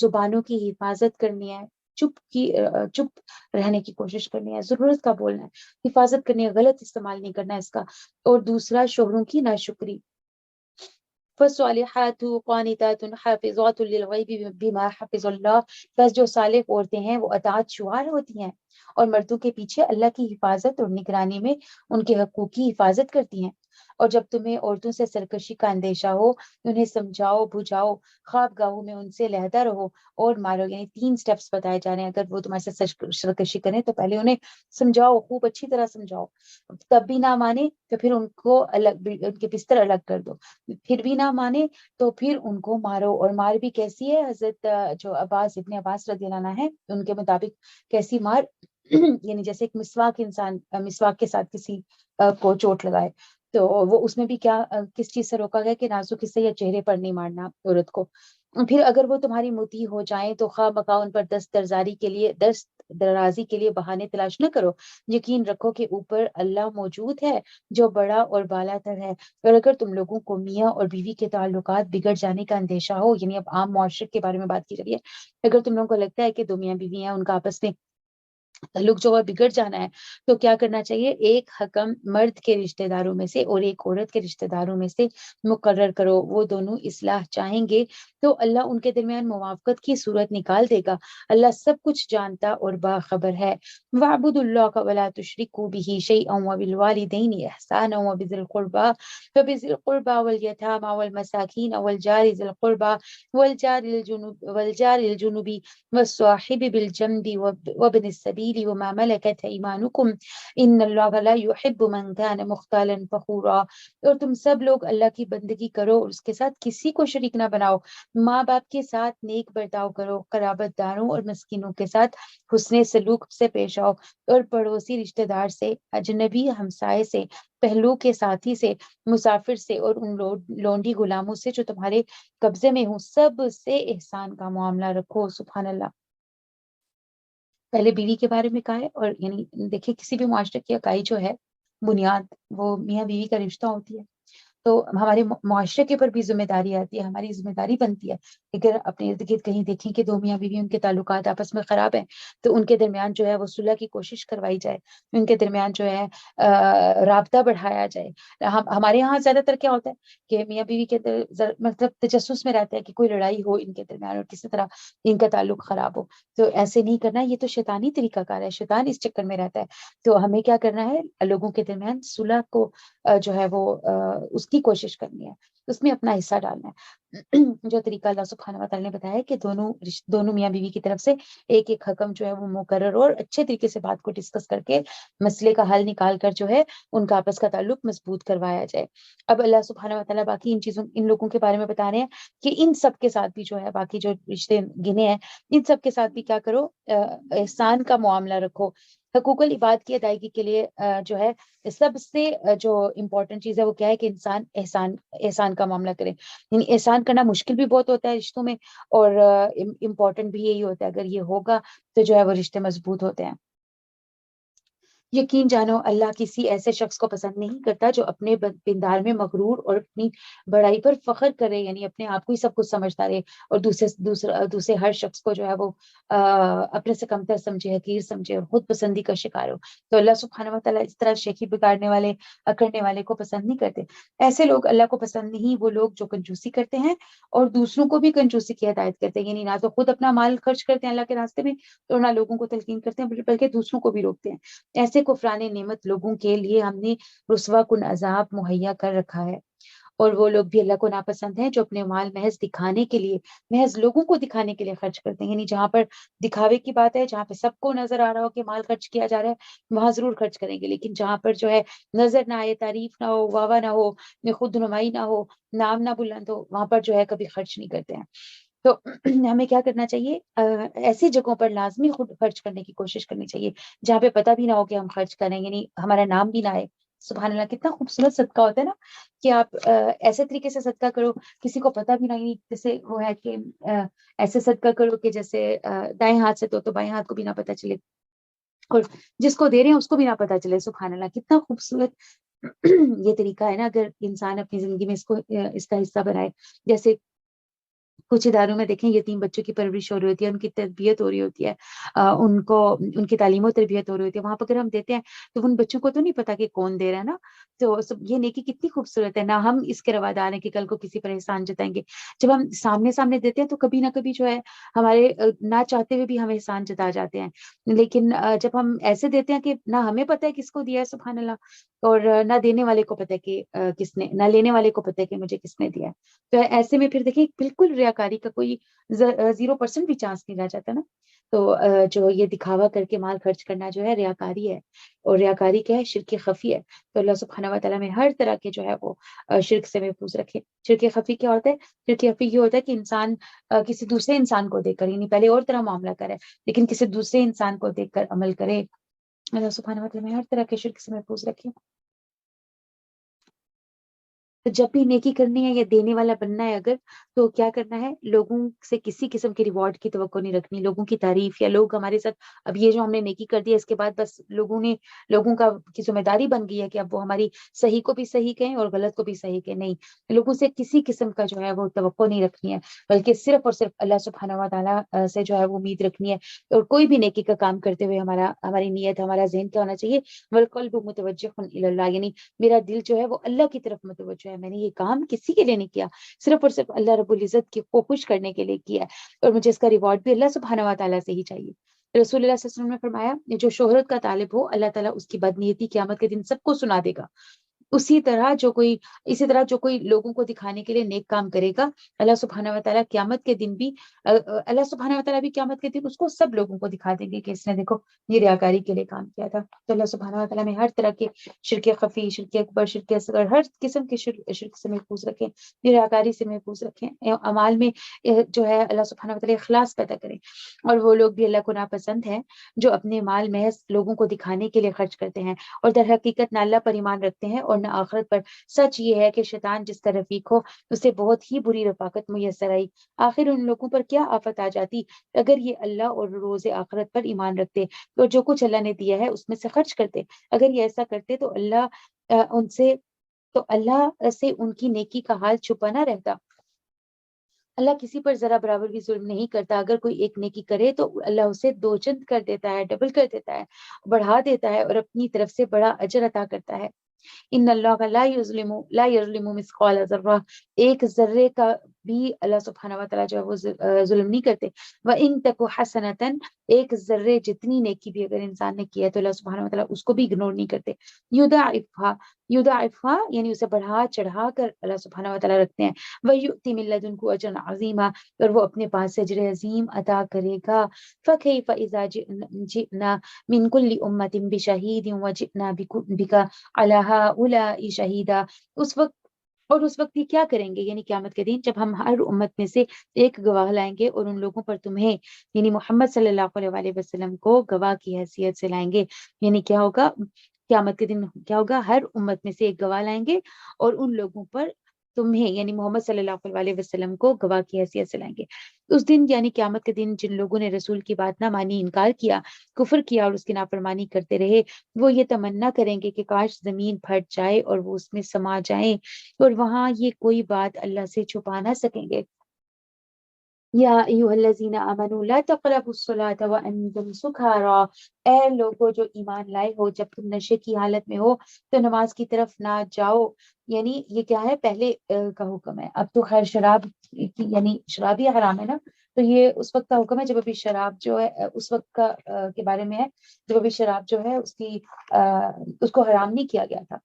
[SPEAKER 4] زبانوں کی حفاظت کرنی ہے، چپ رہنے کی کوشش کرنی ہے، ضرورت کا بولنا ہے، حفاظت کرنی ہے، غلط استعمال نہیں کرنا ہے اس کا، اور دوسرا شوہروں کی ناشکری۔ فالصالحات قانتات حافظات للغیب بما حفظ اللہ، بس جو صالح عورتیں ہیں وہ اطاعت شعار ہوتی ہیں اور مردوں کے پیچھے اللہ کی حفاظت اور نگرانی میں ان کے حقوق کی حفاظت کرتی ہیں۔ اور جب تمہیں عورتوں سے سرکشی کا اندیشہ ہو، انہیں سمجھاؤ، بجھاؤ، خواب گاہوں میں ان سے علیحدہ رہو اور مارو۔ یعنی 3 سٹیپس بتائے جا رہے ہیں، اگر وہ تمہارے سے سرکشی کریں تو پہلے انہیں سمجھاؤ، خوب اچھی طرح سمجھاؤ، تب بھی نہ مانے تو پھر ان کو الگ، ان کے بستر الگ کر دو، پھر بھی نہ مانے تو پھر ان کو مارو۔ اور مار بھی کیسی ہے؟ حضرت جو ابن عباس رضی اللہ عنہ ہے ان کے مطابق کیسی مار یعنی جیسے ایک مسواک، انسان مسواک کے ساتھ کسی کو چوٹ لگائے تو وہ اس میں بھی کیا کس چیز سے روکا گیا کہ نازک حصے یا چہرے پر نہیں مارنا عورت کو۔ پھر اگر وہ تمہاری مطیع ہو جائیں تو خواہ مخواہ ان پر دست درازی کے لیے بہانے تلاش نہ کرو، یقین رکھو کہ اوپر اللہ موجود ہے جو بڑا اور بالا تر ہے۔ اور اگر تم لوگوں کو میاں اور بیوی کے تعلقات بگڑ جانے کا اندیشہ ہو، یعنی اب عام معاشرے کے بارے میں بات کی جا رہی ہے، اگر تم لوگوں کو لگتا ہے کہ 2 میاں بیوی ہیں، ان کا آپس میں تعلق جو ہے بگڑ جانا ہے، تو کیا کرنا چاہیے؟ ایک حکم مرد کے رشتہ داروں میں سے اور ایک عورت کے رشتہ داروں میں سے مقرر کرو، وہ دونوں اصلاح چاہیں گے تو اللہ ان کے درمیان موافقت کی صورت نکال دے گا، اللہ سب کچھ جانتا اور باخبر ہے۔ وَاعْبُدُوا اللَّهَ وَلَا تُشْرِكُوا بِهِ شَيْئًا وَبِالْوَالِدَيْنِ إِحْسَانًا وَبِذِي الْقُرْبَى وَالْيَتَامَى وَالْمَسَاكِينَ وَالْجَارِ ذِي الْقُرْبَى وَالْجَارِ الْجُنُبِ وَالصَّاحِبِ بِالْجَنبِ وَابْنِ السَّبِيلِ وَمَا مَلَكَتْ أَيْمَانُكُمْ إِنَّ اللَّهَ لَا يُحِبُّ مَنْ كَانَ مُخْتَالًا فَخُورًا۔ اور تم سب لوگ اللہ کی بندگی کرو اور اس کے ساتھ کسی کو شریک نہ بناؤ، ماں باپ کے ساتھ نیک برتاؤ کرو، قرابت داروں اور مسکینوں کے ساتھ حسن سلوک سے پیش آؤ، اور پڑوسی رشتہ دار سے، اجنبی ہمسائے سے، پہلو کے ساتھی سے، مسافر سے، اور ان لونڈی غلاموں سے جو تمہارے قبضے میں ہوں، سب سے احسان کا معاملہ رکھو۔ سبحان اللہ۔ پہلے بیوی کے بارے میں کہا ہے، اور یعنی دیکھیں کسی بھی معاشرے کی اکائی جو ہے، بنیاد وہ میاں بیوی کا رشتہ ہوتی ہے، تو ہمارے معاشرے کے اوپر بھی ذمہ داری آتی ہے، ہماری ذمہ داری بنتی ہے اگر اپنے ارد گرد کہیں دیکھیں کہ دو میاں بیوی ان کے تعلقات آپس میں خراب ہیں تو ان کے درمیان جو ہے وہ صلح کی کوشش کروائی جائے، ان کے درمیان جو ہے رابطہ بڑھایا جائے۔ ہمارے یہاں زیادہ تر کیا ہوتا ہے کہ میاں بیوی کے مطلب تجسس میں رہتا ہے کہ کوئی لڑائی ہو ان کے درمیان اور کسی طرح ان کا تعلق خراب ہو، تو ایسے نہیں کرنا، یہ تو شیطانی طریقہ کار ہے، شیطان اس چکر میں رہتا ہے۔ تو ہمیں کیا کرنا ہے، لوگوں کے درمیان صلح کو جو ہے وہ اس کی کوشش کرنی ہے، اس میں اپنا حصہ ڈالنا ہے۔ جو طریقہ اللہ سبحانہ و تعالیٰ نے بتایا ہے کہ دونوں میاں بیوی کی طرف سے ایک ایک حکم جو ہے وہ مقرر اور اچھے طریقے سے بات کو ڈسکس کر کے مسئلے کا حل نکال کر جو ہے ان کا آپس کا تعلق مضبوط کروایا جائے۔ اب اللہ سبحانہ و تعالیٰ باقی ان لوگوں کے بارے میں بتا رہے ہیں کہ ان سب کے ساتھ بھی جو ہے باقی جو رشتے گنے ہیں ان سب کے ساتھ بھی کیا کرو، احسان کا معاملہ رکھو۔ حقوق العباد کی ادائیگی کے لیے جو ہے سب سے جو امپورٹنٹ چیز ہے وہ کیا ہے کہ انسان احسان کا معاملہ کرے، یعنی احسان کرنا مشکل بھی بہت ہوتا ہے رشتوں میں، اور امپورٹنٹ بھی یہی ہوتا ہے، اگر یہ ہوگا تو جو ہے وہ رشتے مضبوط ہوتے ہیں۔ یقین جانو اللہ کسی ایسے شخص کو پسند نہیں کرتا جو اپنے پندار میں مغرور اور اپنی بڑائی پر فخر کرے، یعنی اپنے آپ کو ہی سب کچھ سمجھتا رہے اور دوسرے ہر شخص کو جو ہے وہ اپنے سے کمتر سمجھے، حقیر سمجھے اور خود پسندی کا شکار ہو۔ تو اللہ سبحانہ و تعالیٰ اس طرح شیخی بگاڑنے والے، اکڑنے والے کو پسند نہیں کرتے۔ ایسے لوگ اللہ کو پسند نہیں، وہ لوگ جو کنجوسی کرتے ہیں اور دوسروں کو بھی کنجوسی کی ہدایت کرتے ہیں، یعنی نہ تو خود اپنا مال خرچ کرتے ہیں اللہ کے راستے میں اور نہ لوگوں کو تلقین کرتے ہیں بلکہ دوسروں کو بھی روکتے ہیں۔ ایسے کفران نعمت لوگوں کے لیے ہم نے رسوا کن عذاب مہیا کر رکھا ہے، اور وہ لوگ بھی اللہ کو ناپسند ہیں جو اپنے مال محض دکھانے کے لیے، محض لوگوں کو دکھانے کے لیے خرچ کرتے ہیں، یعنی جہاں پر دکھاوے کی بات ہے، جہاں پہ سب کو نظر آ رہا ہو کہ مال خرچ کیا جا رہا ہے وہاں ضرور خرچ کریں گے، لیکن جہاں پر جو ہے نظر نہ آئے، تعریف نہ ہو، واہ واہ نہ ہو، خود نمائی نہ ہو، نام نہ بلند ہو، وہاں پر جو ہے کبھی خرچ نہیں کرتے ہیں۔ تو ہمیں کیا کرنا چاہیے، ایسی جگہوں پر لازمی خود خرچ کرنے کی کوشش کرنی چاہیے جہاں پہ پتہ بھی نہ ہو کہ ہم خرچ کریں، یعنی ہمارا نام بھی نہ آئے۔ سبحان اللہ، کتنا خوبصورت صدقہ ہوتا ہے نا کہ آپ ایسے طریقے سے صدقہ کرو کسی کو پتہ بھی نہیں، جیسے وہ ہے کہ ایسے صدقہ کرو کہ جیسے دائیں ہاتھ سے تو بائیں ہاتھ کو بھی نہ پتہ چلے اور جس کو دے رہے ہیں اس کو بھی نہ پتہ چلے۔ سبحان اللہ، کتنا خوبصورت یہ طریقہ ہے نا، اگر انسان اپنی زندگی میں اس کا حصہ بنائے۔ جیسے کچھ اداروں میں دیکھیں یتیم بچوں کی پرورش ہو رہی ہوتی ہے، ان کی تربیت ہو رہی ہوتی ہے، ان کی تعلیم و تربیت ہو رہی ہوتی ہے، وہاں پر اگر ہم دیتے ہیں تو ان بچوں کو تو نہیں پتا کہ کون دے رہا ہے نا۔ تو یہ نیکی کتنی خوبصورت ہے، نہ ہم اس کے روادار ہیں کہ کل کو کسی پر احسان جتائیں گے۔ جب ہم سامنے دیتے ہیں تو کبھی نہ کبھی جو ہے ہمارے نہ چاہتے ہوئے بھی ہمیں احسان جتا جاتے ہیں، لیکن جب ہم ایسے دیتے ہیں کہ نہ ہمیں پتہ ہے کس کو دیا ہے، سبحان اللہ، اور نہ دینے والے کو پتہ ہے کہ کس نے، نہ لینے والے کو پتہ ہے کہ مجھے کس نے دیا ہے، تو ایسے میں پھر دیکھیں بالکل ریاکاری کا کوئی 0% بھی چانس نہیں رہ جاتا نا۔ تو جو یہ دکھاوا کر کے مال خرچ کرنا جو ہے ریاکاری ہے، اور ریاکاری کیا ہے، شرک خفی ہے۔ تو اللہ سبحانہ و تعالیٰ میں ہر طرح کے جو ہے وہ شرک سے محفوظ رکھے۔ شرک خفی کیا ہوتا ہے؟ شرک خفی یہ ہوتا ہے کہ انسان کسی دوسرے انسان کو دیکھ کر، یعنی پہلے اور طرح معاملہ کرے لیکن کسی دوسرے انسان کو دیکھ کر عمل کرے۔ اللہ سبحانہ و تعالیٰ میں ہر طرح کے شرک سے محفوظ رکھے۔ تو جب بھی نیکی کرنی ہے یا دینے والا بننا ہے اگر، تو کیا کرنا ہے، لوگوں سے کسی قسم کے ریوارڈ کی توقع نہیں رکھنی، لوگوں کی تعریف یا لوگ ہمارے ساتھ، اب یہ جو ہم نے نیکی کر دیا اس کے بعد بس لوگوں کی ذمہ داری بن گئی ہے کہ اب وہ ہماری صحیح کو بھی صحیح کہیں اور غلط کو بھی صحیح کہیں، نہیں، لوگوں سے کسی قسم کا جو ہے وہ توقع نہیں رکھنی ہے، بلکہ صرف اور صرف اللہ سبحانہ و تعالیٰ سے جو ہے وہ امید رکھنی ہے۔ اور کوئی بھی نیکی کا کام کرتے ہوئے ہماری نیت، ہمارا ذہن کیا ہونا چاہیے، والقلب متوجہ الی اللہ، یعنی میرا دل جو ہے وہ اللہ کی طرف متوجہ ہے، میں نے یہ کام کسی کے لیے نہیں کیا، صرف اور صرف اللہ رب العزت کو خوش کرنے کے لیے کیا ہے، اور مجھے اس کا ریوارڈ بھی اللہ سبحانہ و تعالیٰ سے ہی چاہیے۔ رسول اللہ صلی اللہ علیہ وسلم نے فرمایا جو شہرت کا طالب ہو اللہ تعالیٰ اس کی بدنیتی قیامت کے دن سب کو سنا دے گا، اسی طرح جو کوئی لوگوں کو دکھانے کے لیے نیک کام کرے گا، اللہ سبحانہ و تعالیٰ قیامت کے دن بھی اللہ سبحانہ و تعالیٰ بھی قیامت کے دن اس کو سب لوگوں کو دکھا دیں گے کہ اس نے دیکھو یہ ریاکاری کے لیے کام کیا تھا۔ تو اللہ سبحانہ و تعالیٰ میں ہر طرح کے شرک خفی، شرک اکبر، شرک اصغر، ہر قسم کے شرک سے محفوظ رکھیں، ریاکاری سے محفوظ رکھیں، اعمال میں جو ہے اللہ سبحانہ و تعالیٰ اخلاص پیدا کریں۔ اور وہ لوگ بھی اللہ کو ناپسند ہیں جو اپنے مال محض لوگوں کو دکھانے کے لیے خرچ کرتے ہیں اور در حقیقت نہ اللہ پر ایمان رکھتے ہیں اور نہ آخرت پر۔ سچ یہ ہے کہ شیطان جس کا رفیق ہو اسے بہت ہی بری رفاقت میسر آئی۔ آخر ان لوگوں پر کیا آفت آ جاتی اگر یہ اللہ اور روز آخرت پر ایمان رکھتے اور جو کچھ اللہ نے دیا ہے اس میں سے خرچ کرتے۔ اگر یہ ایسا کرتے تو اللہ سے ان کی نیکی کا حال چھپا نہ رہتا اللہ کسی پر ذرا برابر بھی ظلم نہیں کرتا. اگر کوئی ایک نیکی کرے تو اللہ اسے دو چند کر دیتا ہے، ڈبل کر دیتا ہے، بڑھا دیتا ہے اور اپنی طرف سے بڑا اجر عطا کرتا ہے. ان اللہ لا یظلم مثقال ذرہ، ایک ذرے کا بھی اللہ سبحانہ و تعالیٰ جو ہے وہ ظلم نہیں کرتے. وَإِن تَكُ حَسَنَةً، ایک ذرے جتنی نیکی بھی اگر انسان نے کیا ہے تو اللہ سبحانہ و تعالیٰ اس کو بھی اگنور نہیں کرتے. یضاعفھا یعنی اسے بڑھا چڑھا کر اللہ سبحانہ و تعالیٰ رکھتے ہیں. وَيُؤْتِ مِن لَدُنْهُ أَجْرًا عَظِيمًا، اور وہ اپنے پاس سے اجر عظیم عطا کرے گا. فَكَيْفَ إِذَا جِئْنَا مِن كُلِّ أُمَّةٍ بِشَهِيدٍ وَجِئْنَا بِكَ عَلَى هَؤُلَاءِ شَهِيدًا، اس وقت یہ کیا کریں گے، یعنی قیامت کے دن جب ہم ہر امت میں سے ایک گواہ لائیں گے اور ان لوگوں پر تمہیں یعنی محمد صلی اللہ علیہ وآلہ وسلم کو گواہ کی حیثیت سے لائیں گے. یعنی کیا ہوگا قیامت کے دن، کیا ہوگا، ہر امت میں سے ایک گواہ لائیں گے اور ان لوگوں پر تمہیں یعنی محمد صلی اللہ علیہ وسلم کو گواہ کی حیثیت سے لائیں گے. اس دن یعنی قیامت کے دن جن لوگوں نے رسول کی بات نہ مانی، انکار کیا، کفر کیا اور اس کی نافرمانی کرتے رہے، وہ یہ تمنا کریں گے کہ کاش زمین پھٹ جائے اور وہ اس میں سما جائیں اور وہاں یہ کوئی بات اللہ سے چھپا نہ سکیں گے. یا ایھا الذین آمنوا لا تقربوا الصلاۃ وانتم سکارا، اے لوگو جو ایمان لائے ہو جب تم نشے کی حالت میں ہو تو نماز کی طرف نہ جاؤ. یعنی یہ کیا ہے، پہلے کا حکم ہے. اب تو خیر شراب یعنی شراب ہی حرام ہے نا، تو یہ اس وقت کا حکم ہے جب ابھی شراب جو ہے اس وقت کا کے بارے میں ہے جب ابھی شراب جو ہے اس کو حرام نہیں کیا گیا تھا.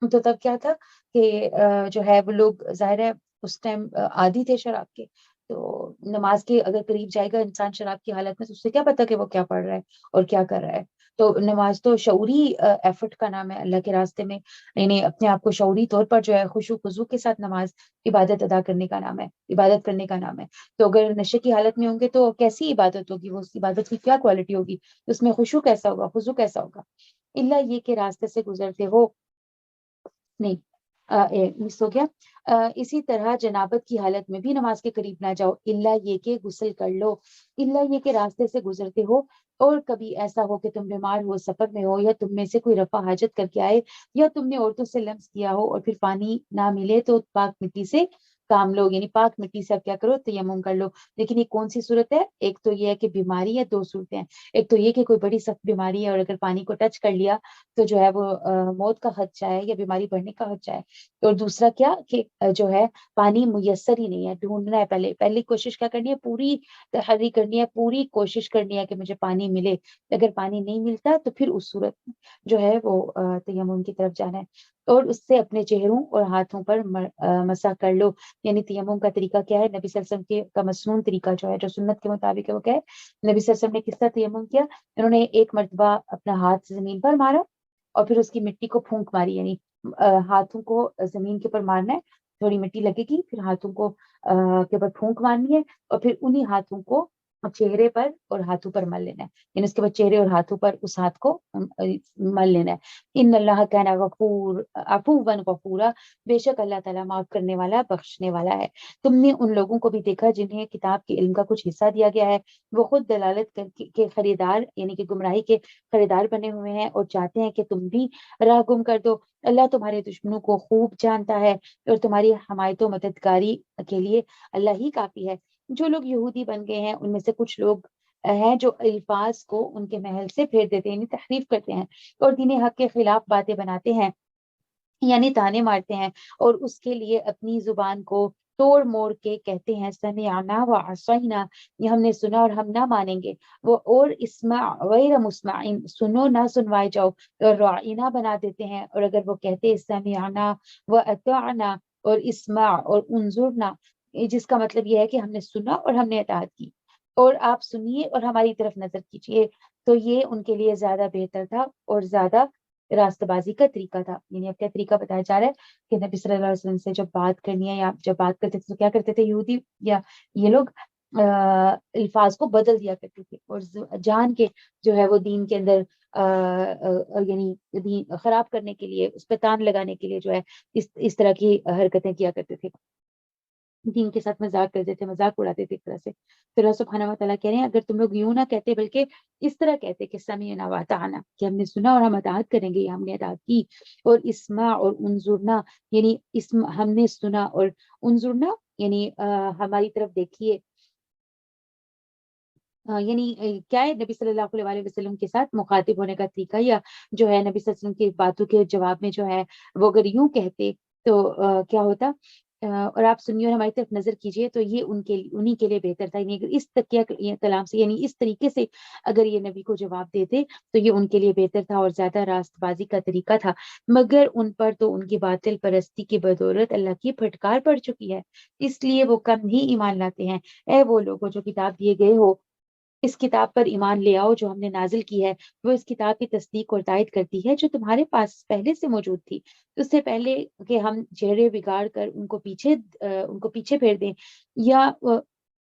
[SPEAKER 4] تو تب کیا تھا کہ جو ہے وہ لوگ ظاہر ہے اس ٹائم عادی تھے شراب کے، تو نماز کے اگر قریب جائے گا انسان شراب کی حالت میں تو اس سے کیا پتا کہ وہ کیا پڑھ رہا ہے اور کیا کر رہا ہے. تو نماز تو شعوری ایفرٹ کا نام ہے اللہ کے راستے میں، یعنی اپنے آپ کو شعوری طور پر جو ہے خشوع خضوع کے ساتھ نماز عبادت ادا کرنے کا نام ہے، عبادت کرنے کا نام ہے. تو اگر نشے کی حالت میں ہوں گے تو کیسی عبادت ہوگی، وہ اس عبادت کی کیا کوالٹی ہوگی، اس میں خشوع کیسا ہوگا، خضوع کیسا ہوگا. اللہ یہ کہ راستے سے گزرتے ہو نہیں مس ہو گیا. اسی طرح جنابت کی حالت میں بھی نماز کے قریب نہ جاؤ، اللہ یہ کہ غسل کر لو. اللہ یہ کہ راستے سے گزرتے ہو اور کبھی ایسا ہو کہ تم بیمار ہو، سفر میں ہو، یا تم میں سے کوئی رفع حاجت کر کے آئے، یا تم نے عورتوں سے لمس کیا ہو اور پھر پانی نہ ملے تو پاک مٹی سے کام لو. یعنی پاک مٹی سے اب کیا کرو، تیمم کر لو. لیکن یہ کون سی صورت ہے، ایک تو یہ ہے کہ بیماری ہے، دو صورتیں ہیں. ایک تو یہ کہ کوئی بڑی سخت بیماری ہے اور اگر پانی کو ٹچ کر لیا تو جو ہے وہ موت کا خدشہ ہے یا بیماری بڑھنے کا خدشہ ہے. اور دوسرا کیا کہ جو ہے پانی میسر ہی نہیں ہے، ڈھونڈنا ہے. پہلی کوشش کیا کرنی ہے، پوری تحری کرنی ہے، پوری کوشش کرنی ہے کہ مجھے پانی ملے. اگر پانی نہیں ملتا تو پھر اس صورت جو ہے وہ تیمم کی طرف جانا ہے اور اس سے اپنے چہروں اور ہاتھوں پر مسح کر لو. یعنی تیمم کا طریقہ کیا ہے، نبی صلی اللہ علیہ وسلم کا مسنون طریقہ جو ہے جو سنت کے مطابق ہے وہ کیا ہے. نبی صلی اللہ علیہ وسلم نے کس طرح تیمم کیا، انہوں نے ایک مرتبہ اپنا ہاتھ زمین پر مارا اور پھر اس کی مٹی کو پھونک ماری. یعنی ہاتھوں کو زمین کے اوپر مارنا ہے، تھوڑی مٹی لگے گی، پھر ہاتھوں کو کے اوپر پھونک مارنی ہے اور پھر انہی ہاتھوں کو چہرے پر اور ہاتھوں پر مل لینا ہے. یعنی اس کے بعد چہرے اور ہاتھوں پر اس ہاتھ کو مل لینا ہے. ان اللہ کان عفوا غفورا، بے شک اللہ تعالیٰ معاف کرنے والا، بخشنے والا ہے. تم نے ان لوگوں کو بھی دیکھا جنہیں کتاب کے علم کا کچھ حصہ دیا گیا ہے، وہ خود دلالت کے خریدار یعنی کہ گمراہی کے خریدار بنے ہوئے ہیں اور چاہتے ہیں کہ تم بھی راہ گم کر دو. اللہ تمہارے دشمنوں کو خوب جانتا ہے اور تمہاری حمایت و مددگاری کے لیے اللہ ہی کافی ہے. جو لوگ یہودی بن گئے ہیں ان میں سے کچھ لوگ ہیں جو الفاظ کو ان کے محل سے پھیر دیتے ہیں، یعنی تحریف کرتے ہیں اور دین حق کے خلاف باتیں بناتے ہیں، یعنی تانے مارتے ہیں اور اس کے لیے اپنی زبان کو توڑ موڑ کے کہتے ہیں سمعنا وعصینا، یہ ہم نے سنا اور ہم نہ مانیں گے. وہ اور اسمع غیر مسمع، سنو نہ سنوائے جاؤ، اور راعینا بنا دیتے ہیں. اور اگر وہ کہتے سمعنا واطعنا اور اسمع اور انظرنا، جس کا مطلب یہ ہے کہ ہم نے سنا اور ہم نے اطاعت کی اور آپ سنیے اور ہماری طرف نظر کیجیے، تو یہ ان کے لیے زیادہ بہتر تھا اور زیادہ راستہ بازی کا طریقہ تھا. یعنی اب کیا طریقہ بتایا جا رہا ہے کہ نبی صلی اللہ علیہ وسلم سے جب بات کرنی ہے یا جب بات کرتے تھے تو کیا کرتے تھے یہودی یا یہ لوگ الفاظ کو بدل دیا کرتے تھے اور جان کے جو ہے وہ دین کے اندر یعنی دین خراب کرنے کے لیے، اس پہ تان لگانے کے لیے جو ہے اس طرح کی حرکتیں کیا کرتے تھے، دین کے ساتھ مذاق کرتے تھے، مذاق اڑاتے تھے ایک طرح سے. پھر اللہ سبحانہ و تعالیٰ کہہ رہے ہیں اگر تم لوگ یوں نہ کہتے بلکہ اس طرح کہتے کہ سمعنا واطعنا، کہ ہم نے سنا اور ہم اطاعت کریں گے، ہم نے اطاعت کی. اور اسمع اور انظرنا، یعنی ہم نے سنا اور انظرنا یعنی ہماری طرف دیکھیے، یعنی کیا ہے نبی صلی اللہ علیہ وسلم کے ساتھ مخاطب ہونے کا طریقہ، یا جو ہے نبی صلی اللہ علیہ وسلم کی باتوں کے جواب میں جو ہے وہ اگر یوں کہتے تو کیا ہوتا؟ اور آپ سنیے اور ہماری طرف نظر کیجیے، تو یہ انہی کے لیے بہتر تھا، یعنی اگر اس تکیہ کلام سے، یعنی اس طریقے سے اگر یہ نبی کو جواب دیتے تو یہ ان کے لیے بہتر تھا اور زیادہ راست بازی کا طریقہ تھا، مگر ان پر تو ان کی باطل پرستی کی بدولت اللہ کی پھٹکار پڑ چکی ہے، اس لیے وہ کم ہی ایمان لاتے ہیں۔ اے وہ لوگوں جو کتاب دیے گئے ہو، اس کتاب پر ایمان لے آؤ جو ہم نے نازل کی ہے، وہ اس کتاب کی تصدیق اور تائید کرتی ہے جو تمہارے پاس پہلے سے موجود تھی، اس سے پہلے کہ ہم چہرے بگاڑ کر ان کو پیچھے پھیر دیں، یا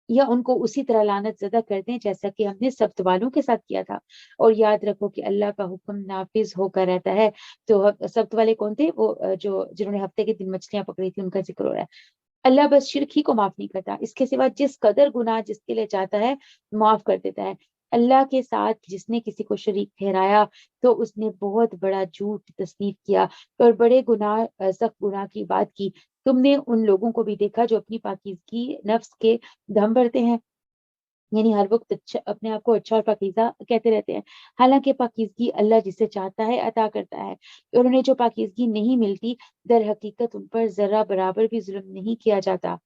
[SPEAKER 4] ان کو اسی طرح لعنت زدہ کر دیں جیسا کہ ہم نے سبت والوں کے ساتھ کیا تھا۔ اور یاد رکھو کہ اللہ کا حکم نافذ ہو کر رہتا ہے۔ تو سبت والے کون تھے؟ وہ جنہوں نے ہفتے کے دن مچھلیاں پکڑی تھی، ان کا ذکر ہو رہا ہے۔ اللہ بس شرک ہی کو معاف نہیں کرتا، اس کے سوا جس قدر گناہ جس کے لیے چاہتا ہے معاف کر دیتا ہے۔ اللہ کے ساتھ جس نے کسی کو شریک ٹھہرایا تو اس نے بہت بڑا جھوٹ تصنیف کیا اور بڑے سخت گناہ کی بات کی۔ تم نے ان لوگوں کو بھی دیکھا جو اپنی پاکیزگی نفس کے دم بھرتے ہیں، یعنی ہر وقت اپنے آپ کو اچھا اور پاکیزہ کہتے رہتے ہیں، حالانکہ پاکیزگی اللہ جسے چاہتا ہے عطا کرتا ہے، اور انہیں جو پاکیزگی نہیں ملتی در حقیقت ان پر ذرہ برابر بھی ظلم نہیں کیا جاتا۔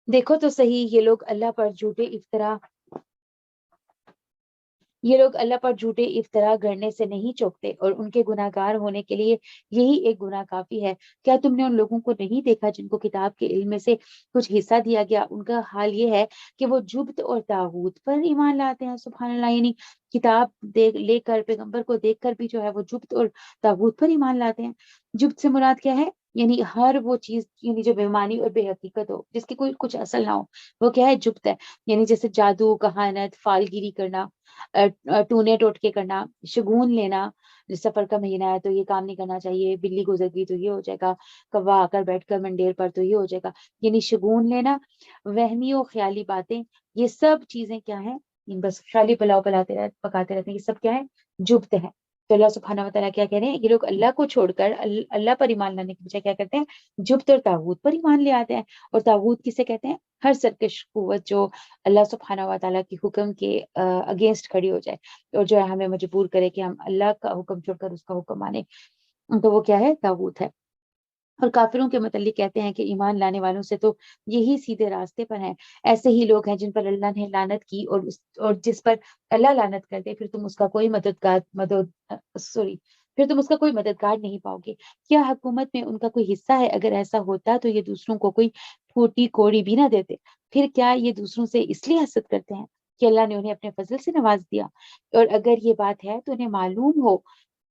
[SPEAKER 4] دیکھو تو صحیح، یہ لوگ اللہ پر جھوٹے افطرا گھڑنے سے نہیں چوکتے، اور ان کے گناہ گار ہونے کے لیے یہی ایک گناہ کافی ہے۔ کیا تم نے ان لوگوں کو نہیں دیکھا جن کو کتاب کے علم میں سے کچھ حصہ دیا گیا؟ ان کا حال یہ ہے کہ وہ جبت اور طاغوت پر ایمان لاتے ہیں۔ سبحان اللہ، یعنی کتاب لے کر پیغمبر کو دیکھ کر بھی جو ہے وہ جبت اور طاغوت پر ایمان لاتے ہیں۔ جبت سے مراد کیا ہے؟ یعنی ہر وہ چیز یعنی جو بےمانی اور بے حقیقت ہو، جس کی کوئی کچھ اصل نہ ہو، وہ کیا ہے؟ جبت ہے۔ یعنی جیسے جادو، کہانت، فالگیری کرنا، ٹونے ٹوٹکے کرنا، شگون لینا، سفر کا مہینہ ہے تو یہ کام نہیں کرنا چاہیے، بلی گزر گئی تو یہ ہو جائے گا، کوا آ کر بیٹھ کر منڈیر پر تو یہ ہو جائے گا، یعنی شگون لینا، وہمی و خیالی باتیں، یہ سب چیزیں کیا ہیں؟ بس خیالی پلاؤ پکاتے رہتے ہیں، یہ سب کیا ہے؟ جبت ہے۔ تو اللہ سبحانہ و تعالیٰ کیا کہہ رہے ہیں؟ یہ لوگ اللہ کو چھوڑ کر اللہ پر ایمان لانے کے بجائے کیا کرتے ہیں؟ جبت اور طاغوت پر ایمان لے آتے ہیں۔ اور طاغوت کسے کہتے ہیں؟ ہر سرکش قوت جو اللہ سبحانہ و تعالیٰ کی حکم کے اگینسٹ کھڑی ہو جائے اور جو ہے ہمیں مجبور کرے کہ ہم اللہ کا حکم چھوڑ کر اس کا حکم مانیں، تو وہ کیا ہے؟ طاغوت ہے۔ اور کافروں کے متعلق کہتے ہیں کہ ایمان لانے والوں سے تو یہی سیدھے راستے پر ہیں، ایسے ہی لوگ ہیں جن پر اللہ نے لعنت کی، اور جس پر اللہ لعنت کر دے پھر تم اس کا کوئی مددگار نہیں پاؤ گے۔ کیا حکومت میں ان کا کوئی حصہ ہے؟ اگر ایسا ہوتا تو یہ دوسروں کو کوئی پھوٹی کوڑی بھی نہ دیتے۔ پھر کیا یہ دوسروں سے اس لیے حسد کرتے ہیں کہ اللہ نے انہیں اپنے فضل سے نواز دیا؟ اور اگر یہ بات ہے تو انہیں معلوم ہو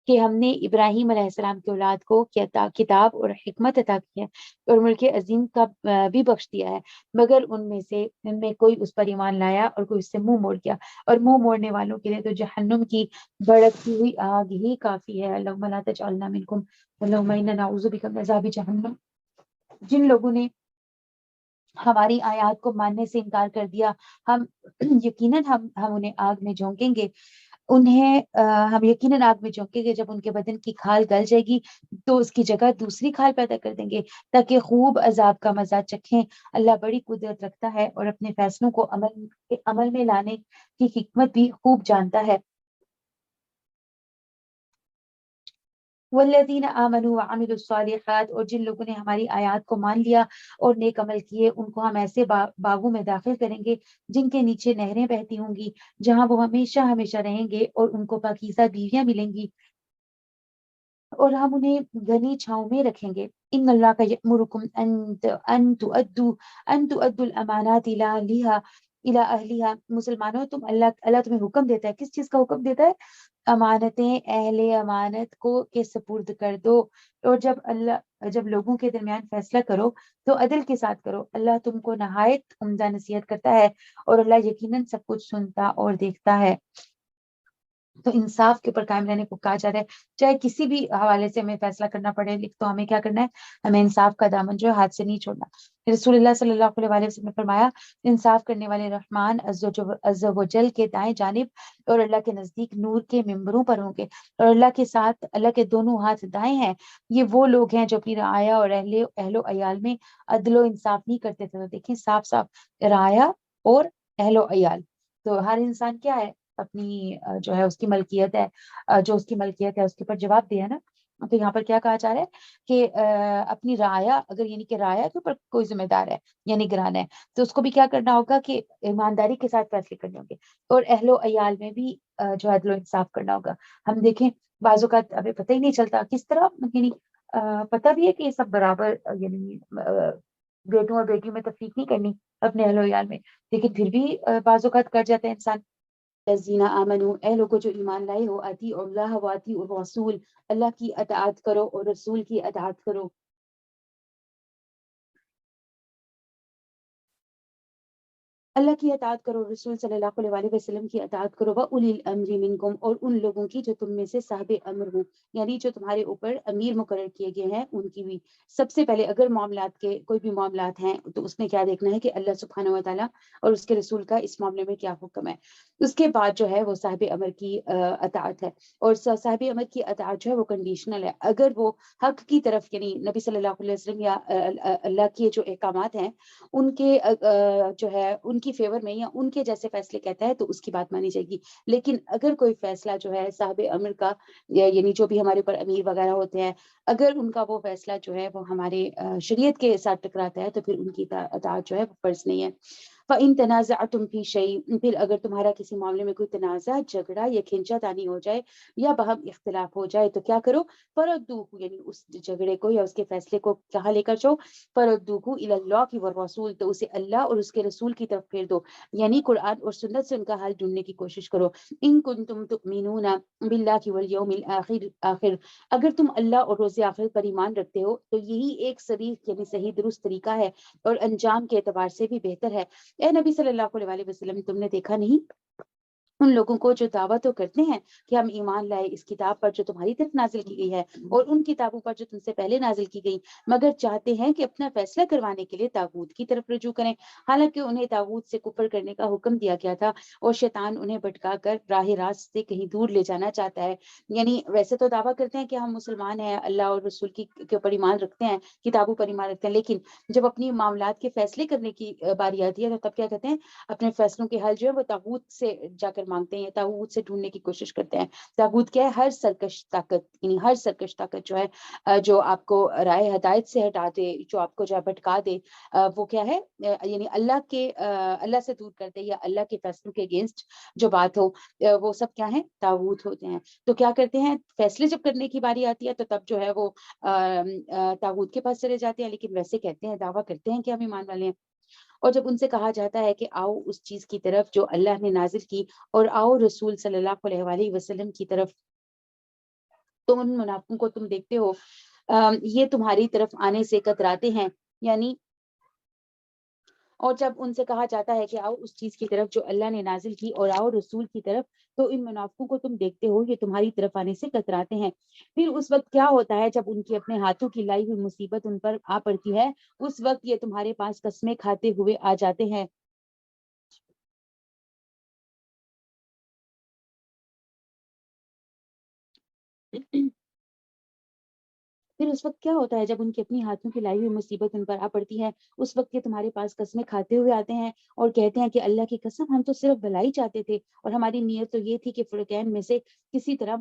[SPEAKER 4] کہ ہم نے ابراہیم علیہ السلام کی اولاد کو کتاب اور حکمت عطا کی ہے اور ملک عظیم کا بھی بخش دیا ہے، مگر ان میں کوئی اس پر ایمان لایا اور کوئی اس سے منہ موڑ گیا، اور منہ موڑنے والوں کے لیے تو جہنم کی بھڑکتی ہوئی آگ ہی کافی ہے۔ اللہم لا تجعلنا منکم، اللہم انا نعوذ بک من عذاب جہنم۔ جن لوگوں نے ہماری آیات کو ماننے سے انکار کر دیا، ہم یقیناً ہم انہیں آگ میں جھونکیں گے، ہم یقیناً آگ میں جھونکیں گے۔ جب ان کے بدن کی کھال گل جائے گی تو اس کی جگہ دوسری کھال پیدا کر دیں گے تاکہ خوب عذاب کا مزہ چکھیں۔ اللہ بڑی قدرت رکھتا ہے اور اپنے فیصلوں کو عمل میں لانے کی حکمت بھی خوب جانتا ہے۔ والذین آمنوا وعملوا الصالحات، اور جن لوگوں نے ہماری آیات کو مان لیا اور نیک عمل کیے، ان کو ہم ایسے باغوں میں داخل کریں گے جن کے نیچے نہریں بہتی ہوں گی، جہاں وہ ہمیشہ ہمیشہ رہیں گے، اور ان کو پاکیزہ بیویاں ملیں گی اور ہم انہیں گھنی چھاؤں میں رکھیں گے۔ ان اللہ کا یأمرکم ان تؤدوا الامانات الی اہلیہا۔ مسلمانوں، اللہ تمہیں حکم دیتا ہے، کس چیز کا حکم دیتا ہے؟ امانتیں اہل امانت کو کے سپرد کر دو، اور جب لوگوں کے درمیان فیصلہ کرو تو عدل کے ساتھ کرو۔ اللہ تم کو نہایت عمدہ نصیحت کرتا ہے، اور اللہ یقیناً سب کچھ سنتا اور دیکھتا ہے۔ تو انصاف کے اوپر قائم رہنے کو کہا جا رہا ہے. چاہے کسی بھی حوالے سے ہمیں فیصلہ کرنا پڑے تو ہمیں کیا کرنا ہے, ہمیں انصاف کا دامن جو ہے ہاتھ سے نہیں چھوڑنا. رسول اللہ صلی اللہ علیہ وسلم نے فرمایا, انصاف کرنے والے رحمان عز و جل کے دائیں جانب اور اللہ کے نزدیک نور کے ممبروں پر ہوں گے, اور اللہ کے ساتھ اللہ کے دونوں ہاتھ دائیں ہیں. یہ وہ لوگ ہیں جو اپنی رعایا اور اہل و عیال میں عدل و انصاف نہیں کرتے تھے. تو دیکھیں صاف صاف رعایا اور اہل و عیال, تو ہر انسان کیا ہے, اپنی جو ہے اس کی ملکیت ہے, جو اس کی ملکیت ہے اس کے اوپر جواب دیا نا. تو یہاں پر کیا کہا جا رہا ہے کہ اپنی رعایا, اگر یعنی کہ رعایا کے اوپر کوئی ذمہ دار ہے یا نگران ہے, تو اس کو بھی کیا کرنا ہوگا کہ ایمانداری کے ساتھ فیصلے کرنے ہوں گے, اور اہل و عیال میں بھی جو عدل و انصاف کرنا ہوگا. ہم دیکھیں بعض اوقات ابھی پتہ ہی نہیں چلتا کس طرح, یعنی پتہ بھی ہے کہ یہ سب برابر, یعنی بیٹوں اور بیٹیوں میں تفریق نہیں کرنی اپنے اہل و عیال میں, لیکن پھر بھی بعض اوقات کر جاتا ہے انسان. الذین آمنوا, اے لوگوں جو ایمان لائے ہو, اطیعوا اللہ و اطیعوا الرسول, اللہ کی اطاعت کرو اور رسول کی اطاعت کرو. اللہ کی اطاعت کرو, رسول صلی اللہ علیہ وسلم کی اطاعت کرو. وَأُولِي الْأَمْرِ مِنْكُمْ, اور ان لوگوں کی جو تم میں سے صاحب امر ہوں, یعنی جو تمہارے اوپر امیر مقرر کیے گئے ہیں ان کی بھی. سب سے پہلے اگر معاملات کے کوئی بھی معاملات ہیں تو اس میں کیا دیکھنا ہے کہ اللہ سبحانہ و تعالیٰ اور اس کے رسول کا اس معاملے میں کیا حکم ہے. اس کے بعد جو ہے وہ صاحب امر کی اطاعت ہے, اور صاحب امر کی اطاعت جو ہے وہ کنڈیشنل ہے. اگر وہ حق کی طرف, یعنی نبی صلی اللہ علیہ وسلم یا اللہ کے جو احکامات ہیں ان کے جو ہے ان کی فیور میں یا ان کے جیسے فیصلے کہتا ہے تو اس کی بات مانی جائے گی. لیکن اگر کوئی فیصلہ جو ہے صاحب امر کا, یعنی جو بھی ہمارے اوپر امیر وغیرہ ہوتے ہیں, اگر ان کا وہ فیصلہ جو ہے وہ ہمارے شریعت کے ساتھ ٹکراتا ہے تو پھر ان کی اطاعت جو ہے وہ فرض نہیں ہے. فَإِن تَنَازَعْتُمْ فِي شَيْءٍ, پھر اگر تمہارا کسی معاملے میں کوئی تنازع, جھگڑا یا کھینچا تانی ہو جائے یا باہم اختلاف ہو جائے تو کیا کرو, فَرَدُّوهُ, یعنی اس جھگڑے کو یا اس کے فیصلے کو کہاں لے کر جاؤ, فَرَدُّوهُ إِلَى اللَّهِ وَالرَّسُولِ, تو اسے اللہ اور اس کے رسول کی طرف پھیر دو, یعنی قرآن اور سنت سے ان کا حل ڈھونڈنے کی کوشش کرو. ان کنتم تؤمنون باللہ والیوم الآخر, اگر تم اللہ اور روز آخر پر ایمان رکھتے ہو تو یہی ایک صریح یعنی صحیح درست طریقہ ہے اور انجام کے اعتبار سے بھی بہتر ہے. اے نبی صلی اللہ علیہ وسلم, تم نے دیکھا نہیں ان لوگوں کو جو دعویٰ تو کرتے ہیں کہ ہم ایمان لائے اس کتاب پر جو تمہاری طرف نازل کی گئی ہے اور ان کتابوں پر جو تم سے پہلے نازل کی گئی, مگر چاہتے ہیں کہ اپنا فیصلہ کروانے کے لیے طاغوت کی طرف رجوع کریں, حالانکہ انہیں طاغوت سے کفر کرنے کا حکم دیا گیا تھا اور شیطان انہیں بھٹکا کر راہ راست سے کہیں دور لے جانا چاہتا ہے. یعنی ویسے تو دعویٰ کرتے ہیں کہ ہم مسلمان ہیں, اللہ اور رسول کے اوپر ایمان رکھتے ہیں, کتابوں پر ایمان رکھتے ہیں, لیکن جب اپنی معاملات کے فیصلے کرنے کی باری آتی ہے تو تب کیا کہتے ہیں, اپنے فیصلوں کے حل جو ہے وہ طاغوت سے جا کر مانگتے ہیں, طاغوت سے ڈھونڈنے کی کوشش کرتے ہیں. طاغوت کیا ہے, ہر سرکش طاقت, یعنی ہر سرکش طاقت جو ہے جو آپ کو رائے ہدایت سے ہٹا دے, جو آپ کو جو ہے بھٹکا دے, وہ کیا ہے, یعنی اللہ سے دور کر دے یا اللہ کے فیصلوں کے اگینسٹ جو بات ہو, وہ سب کیا ہے, طاغوت ہوتے ہیں. تو کیا کرتے ہیں, فیصلے جب کرنے کی باری آتی ہے تو تب جو ہے وہ طاغوت کے پاس چلے جاتے ہیں, لیکن ویسے کہتے ہیں, دعویٰ کرتے ہیں کہ ہم ایمان والے ہیں. اور جب ان سے کہا جاتا ہے کہ آؤ اس چیز کی طرف جو اللہ نے نازل کی, اور آؤ رسول صلی اللہ علیہ وسلم کی طرف, تو ان منافقوں کو تم دیکھتے ہو یہ تمہاری طرف آنے سے کتراتے ہیں, یعنی اور جب ان سے کہا جاتا ہے کہ آؤ اس چیز کی طرف جو اللہ نے نازل کی اور آؤ رسول کی طرف, تو ان منافقوں کو تم دیکھتے ہو یہ تمہاری طرف آنے سے کتراتے ہیں. پھر اس وقت کیا ہوتا ہے, جب ان کی اپنے ہاتھوں کی لائی ہوئی مصیبت ان پر آ پڑتی ہے, اس وقت یہ تمہارے پاس قسمیں کھاتے ہوئے آ جاتے ہیں. پھر اس وقت کیا ہوتا ہے, جب ان کی اپنی ہاتھوں کی لائی ہوئی مصیبت ان پر آ پڑتی ہے, اس وقت یہ تمہارے پاس قسمیں کھاتے ہوئے آتے ہیں اور کہتے ہیں کہ اللہ کی قسم ہم تو صرف بھلائی چاہتے تھے, اور ہماری نیت تو یہ تھی کہ فرقین میں سے کسی طرح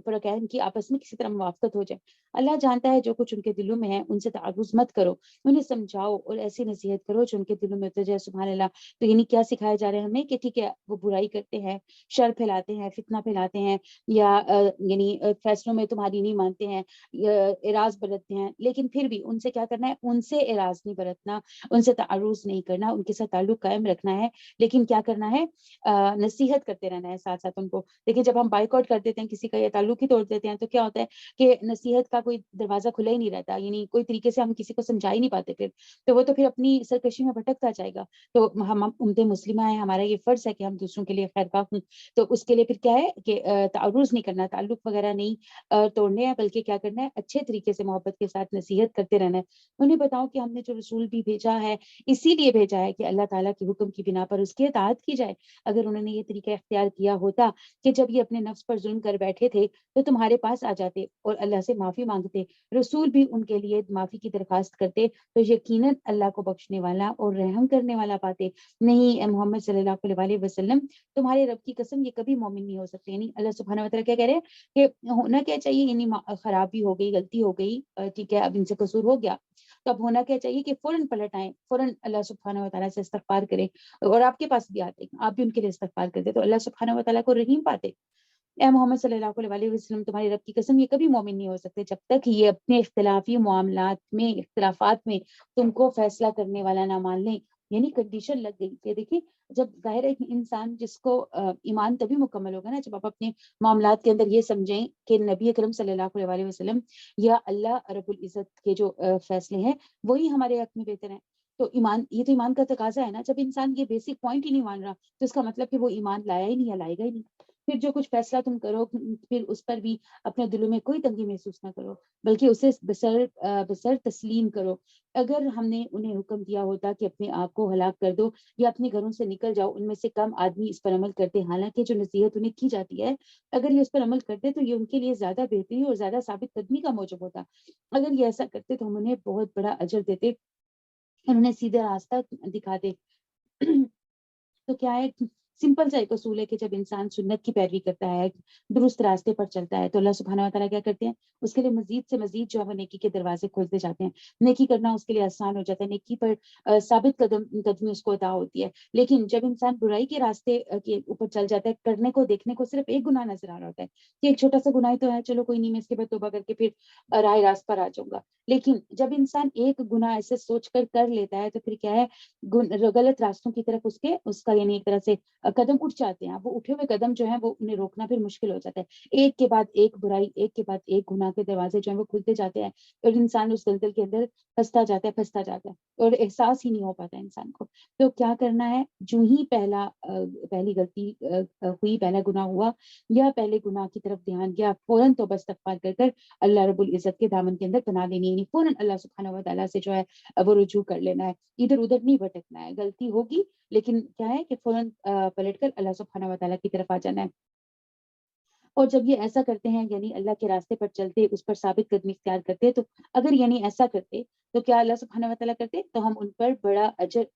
[SPEAKER 4] فرقین کی آپس میں کسی طرح موافقت ہو جائے. اللہ جانتا ہے جو کچھ ان کے دلوں میں ہے, ان سے تعرض مت کرو, انہیں سمجھاؤ اور ایسی نصیحت کرو جو ان کے دلوں میں اتر جائے. سبحان اللہ. تو یعنی کیا سکھایا جا رہا ہے ہمیں کہ ٹھیک ہے وہ برائی کرتے ہیں, شر پھیلاتے ہیں, فتنہ پھیلاتے ہیں, یا یعنی فیصلوں میں تمہاری نہیں مانتے ہیں, اعراض برتتے ہیں، لیکن پھر بھی ان سے کیا کرنا ہے، ان سے اعراض نہیں برتنا، ان سے تعرض نہیں کرنا، ان کے ساتھ تعلق قائم رکھنا ہے، لیکن کیا کرنا ہے، نصیحت کرتے رہنا ہے ساتھ ساتھ ان کو۔ دیکھیں جب ہم بائیک آؤٹ کر دیتے ہیں کسی کا یا تعلق ہی توڑ دیتے ہیں تو کیا ہوتا ہے کہ نصیحت کا کوئی دروازہ کھلا ہی نہیں رہتا، یعنی کوئی طریقے سے ہم کسی کو سمجھا ہی نہیں پاتے، پھر وہ تو پھر اپنی سرکشی میں بھٹکتا جائے گا۔ تو ہم امت مسلمہ ہیں، ہمارا یہ فرض ہے کہ ہم دوسروں کے لیے خیر خواہ ہوں، تو اس کے لیے پھر کیا ہے کہ تعرض نہیں کرنا، تعلق وغیرہ نہیں توڑنے ہیں، بلکہ کیا کرنا ہے، اچھے طریقے سے محبت کے ساتھ نصیحت کرتے رہنا ہے۔ انہیں بتاؤ کہ ہم نے جو رسول بھی بھیجا ہے اسی لیے بھیجا ہے کہ اللہ تعالیٰ کے حکم کی بنا پر اس کی اطاعت کی جائے۔ اگر انہوں نے یہ طریقہ اختیار کیا ہوتا کہ جب یہ اپنے نفس پر ظلم کر بیٹھے تھے تو تمہارے پاس آ جاتے اور اللہ سے معافی مانگتے، رسول بھی ان کے لیے معافی کی درخواست کرتے، تو یقیناً اللہ کو بخشنے والا اور رحم کرنے والا پاتے۔ نہیں اے محمد صلی اللہ علیہ وسلم، تمہارے رب کی قسم یہ کبھی مومن نہیں ہو سکتے۔ یعنی اللہ سبحانہ و تعالیٰ کیا کہہ رہے ہیں کہ ہونا کیا چاہیے، یعنی خرابی ہو گئی، غلطی ہو گئی، ٹھیک ہے، اب ان سے قصور ہو گیا، تو اب ہونا کیا چاہیے کہ فوراً پلٹ آئیں، فوراً اللہ سبحانہ و تعالیٰ سے استغفار کریں، اور آپ کے پاس بھی آتے آپ بھی ان کے لیے استغفار کرتے تو اللہ سبحانہ و تعالیٰ کو رحیم پاتے۔ اے محمد صلی اللہ علیہ وسلم، تمہاری رب کی قسم یہ کبھی مومن نہیں ہو سکتے جب تک یہ اپنے اختلافی معاملات میں، اختلافات میں تم کو فیصلہ کرنے والا نہ مان لیں۔ یعنی کنڈیشن لگ گئی کہ دیکھیں جب ظاہر ہے انسان جس کو ایمان تبھی مکمل ہوگا نا جب آپ اپنے معاملات کے اندر یہ سمجھیں کہ نبی اکرم صلی اللہ علیہ وسلم یا اللہ رب العزت کے جو فیصلے ہیں وہی ہمارے حق میں بہتر ہیں۔ تو ایمان، یہ تو ایمان کا تقاضا ہے نا، جب انسان یہ بیسک پوائنٹ ہی نہیں مان رہا تو اس کا مطلب کہ وہ ایمان لایا ہی نہیں یا لائے گا ہی نہیں۔ پھر جو کچھ فیصلہ تم کرو پھر اس پر بھی اپنے دلوں میں کوئی تنگی محسوس نہ کرو، بلکہ اسے بسر تسلیم کرو۔ اگر ہم نے انہیں حکم دیا ہوتا کہ اپنے آپ کو ہلاک کر دو یا اپنے گھروں سے نکل جاؤ، ان میں سے کم آدمی اس پر عمل کرتے، حالانکہ جو نصیحت انہیں کی جاتی ہے اگر یہ اس پر عمل کرتے تو یہ ان کے لیے زیادہ بہتری اور زیادہ ثابت قدمی کا موجب ہوتا۔ اگر یہ ایسا کرتے تو ہم انہیں بہت بڑا اجر دیتے، انہیں سیدھا راستہ دکھاتے۔ تو کیا ہے، سمپل سا ایک اصول ہے کہ جب انسان سنت کی پیروی کرتا ہے، درست راستے پر چلتا ہے، تو اللہ سبحانہ و تعالیٰ کیا کرتے ہیں، اس کے لیے مزید سے مزید جو ہے وہ نیکی کے دروازے کھولتے جاتے ہیں، نیکی کرنا اس کے لیے آسان ہو جاتا ہے، نیکی پر ثابت قدمی اس کو عطا ہوتی ہے۔ لیکن جب انسان برائی کے راستے کے اوپر چل جاتا ہے، کرنے کو دیکھنے کو صرف ایک گناہ نظر آ رہا ہوتا ہے کہ ایک چھوٹا سا گناہ تو ہے، چلو کوئی نہیں، میں اس کے بعد توبہ کر کے پھر راہ راست پر آ جاؤں گا۔ لیکن جب انسان ایک گناہ ایسے سوچ کر لیتا ہے تو پھر کیا ہے، غلط راستوں کی طرف اس کا یعنی ایک طرح سے قدم اٹھ جاتے ہیں، وہ اٹھے ہوئے قدم جو ہیں وہ انہیں روکنا پھر مشکل ہو جاتا ہے۔ ایک کے بعد ایک برائی، ایک کے بعد ایک گناہ کے دروازے جو ہیں وہ کھلتے جاتے ہیں اور انسان اس دلدل کے اندر پھنستا جاتا ہے اور احساس ہی نہیں ہو پاتا انسان کو۔ تو کیا کرنا ہے، جو ہی پہلی غلطی ہوئی، پہلا گناہ ہوا یا پہلے گناہ کی طرف دھیان گیا، فوراً توبہ استغفار کر اللہ رب العزت کے دامن کے اندر پناہ لینی، یعنی فوراً اللہ سبحانہ و تعالیٰ سے جو ہے وہ رجوع کر لینا ہے، ادھر ادھر نہیں بھٹکنا ہے۔ غلطی ہوگی لیکن کیا ہے کہ فوراً پلٹ کر اللہ سبحانہ و تعالیٰ کی طرف آ جانا ہے۔ اور جب یہ ایسا کرتے ہیں یعنی اللہ کے راستے پر چلتے، اس پر ثابت قدمی اختیار کرتے، تو اگر یعنی ایسا کرتے تو کیا اللہ سبحانہ و تعالیٰ کرتے تو ہم ان پر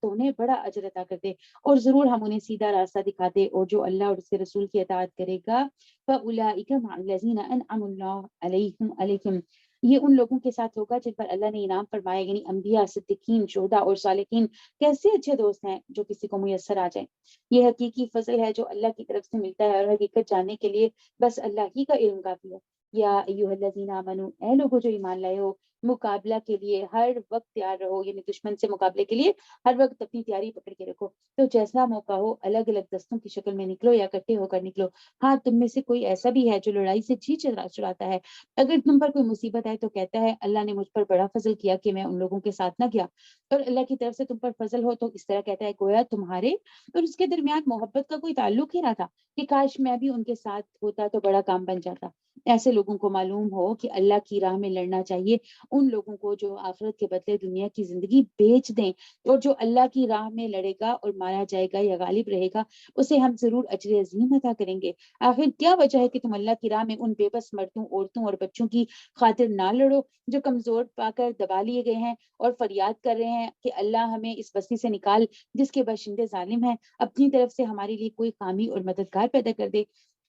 [SPEAKER 4] انہیں بڑا اجر عطا کرتے اور ضرور ہم انہیں سیدھا راستہ دکھاتے۔ اور جو اللہ اور اس کے رسول کی اطاعت کرے گا فَأُولَٰئِكَ مَعَ الَّذِينَ أَنْعَمَ اللَّهُ عَلَيْهِمْ، یہ ان لوگوں کے ساتھ ہوگا جن پر اللہ نے انعام فرمایا، یعنی انبیاء، صدیقین، شہداء اور صالحین۔ کیسے اچھے دوست ہیں جو کسی کو میسر آ جائیں۔ یہ حقیقی فضل ہے جو اللہ کی طرف سے ملتا ہے، اور حقیقت جاننے کے لیے بس اللہ ہی کا علم کافی ہے۔ یا ایھا الذین آمنوا، اے لوگوں جو ایمان لائے ہو، مقابلہ کے لیے ہر وقت تیار رہو، یعنی دشمن سے مقابلے کے لیے ہر وقت اپنی تیاری پکڑ کے رکھو۔ تو جیسا موقع ہو الگ الگ دستوں کی شکل میں نکلو یا اکٹھے ہو کر نکلو۔ ہاں، تم میں سے کوئی ایسا بھی ہے جو لڑائی سے جی چراتا ہے، اگر تم پر کوئی مصیبت آئے تو کہتا ہے اللہ نے مجھ پر بڑا فضل کیا کہ میں ان لوگوں کے ساتھ نہ گیا، اور اللہ کی طرف سے تم پر فضل ہو تو اس طرح کہتا ہے گویا تمہارے اور اس کے درمیان محبت کا کوئی تعلق ہی نہ تھا، کہ کاش میں بھی ان کے ساتھ ہوتا تو بڑا کام بن جاتا۔ ایسے لوگوں کو معلوم ہو کہ اللہ کی راہ میں لڑنا چاہیے، ان لوگوں کو جو آخرت کے بدلے دنیا کی زندگی بیچ دیں، اور جو اللہ کی راہ میں لڑے گا اور مارا جائے گا یا غالب رہے گا اسے ہم ضرور اجر عظیم عطا کریں گے۔ آخر کیا وجہ ہے کہ تم اللہ کی راہ میں ان بے بس مردوں، عورتوں اور بچوں کی خاطر نہ لڑو جو کمزور پا کر دبا لیے گئے ہیں اور فریاد کر رہے ہیں کہ اللہ ہمیں اس بستی سے نکال جس کے باشندے ظالم ہیں، اپنی طرف سے ہمارے لیے کوئی حامی اور مددگار پیدا کر دے۔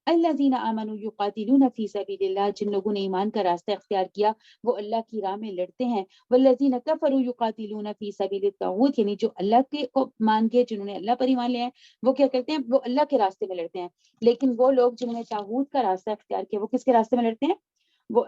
[SPEAKER 4] الذین آمنوا یقاتلون فی سبیل اللہ، جن لوگوں نے ایمان کا راستہ اختیار کیا وہ اللہ کی راہ میں لڑتے ہیں۔ والذین کفروا یقاتلون فی سبیل الطاغوت، یعنی جو اللہ کے کو مان کے، جنہوں نے اللہ پر ایمان لیا ہے وہ کیا کرتے ہیں، وہ اللہ کے راستے میں لڑتے ہیں۔ لیکن وہ لوگ جنہوں نے طاغوت کا راستہ اختیار کیا وہ کس کے راستے میں لڑتے ہیں، وہ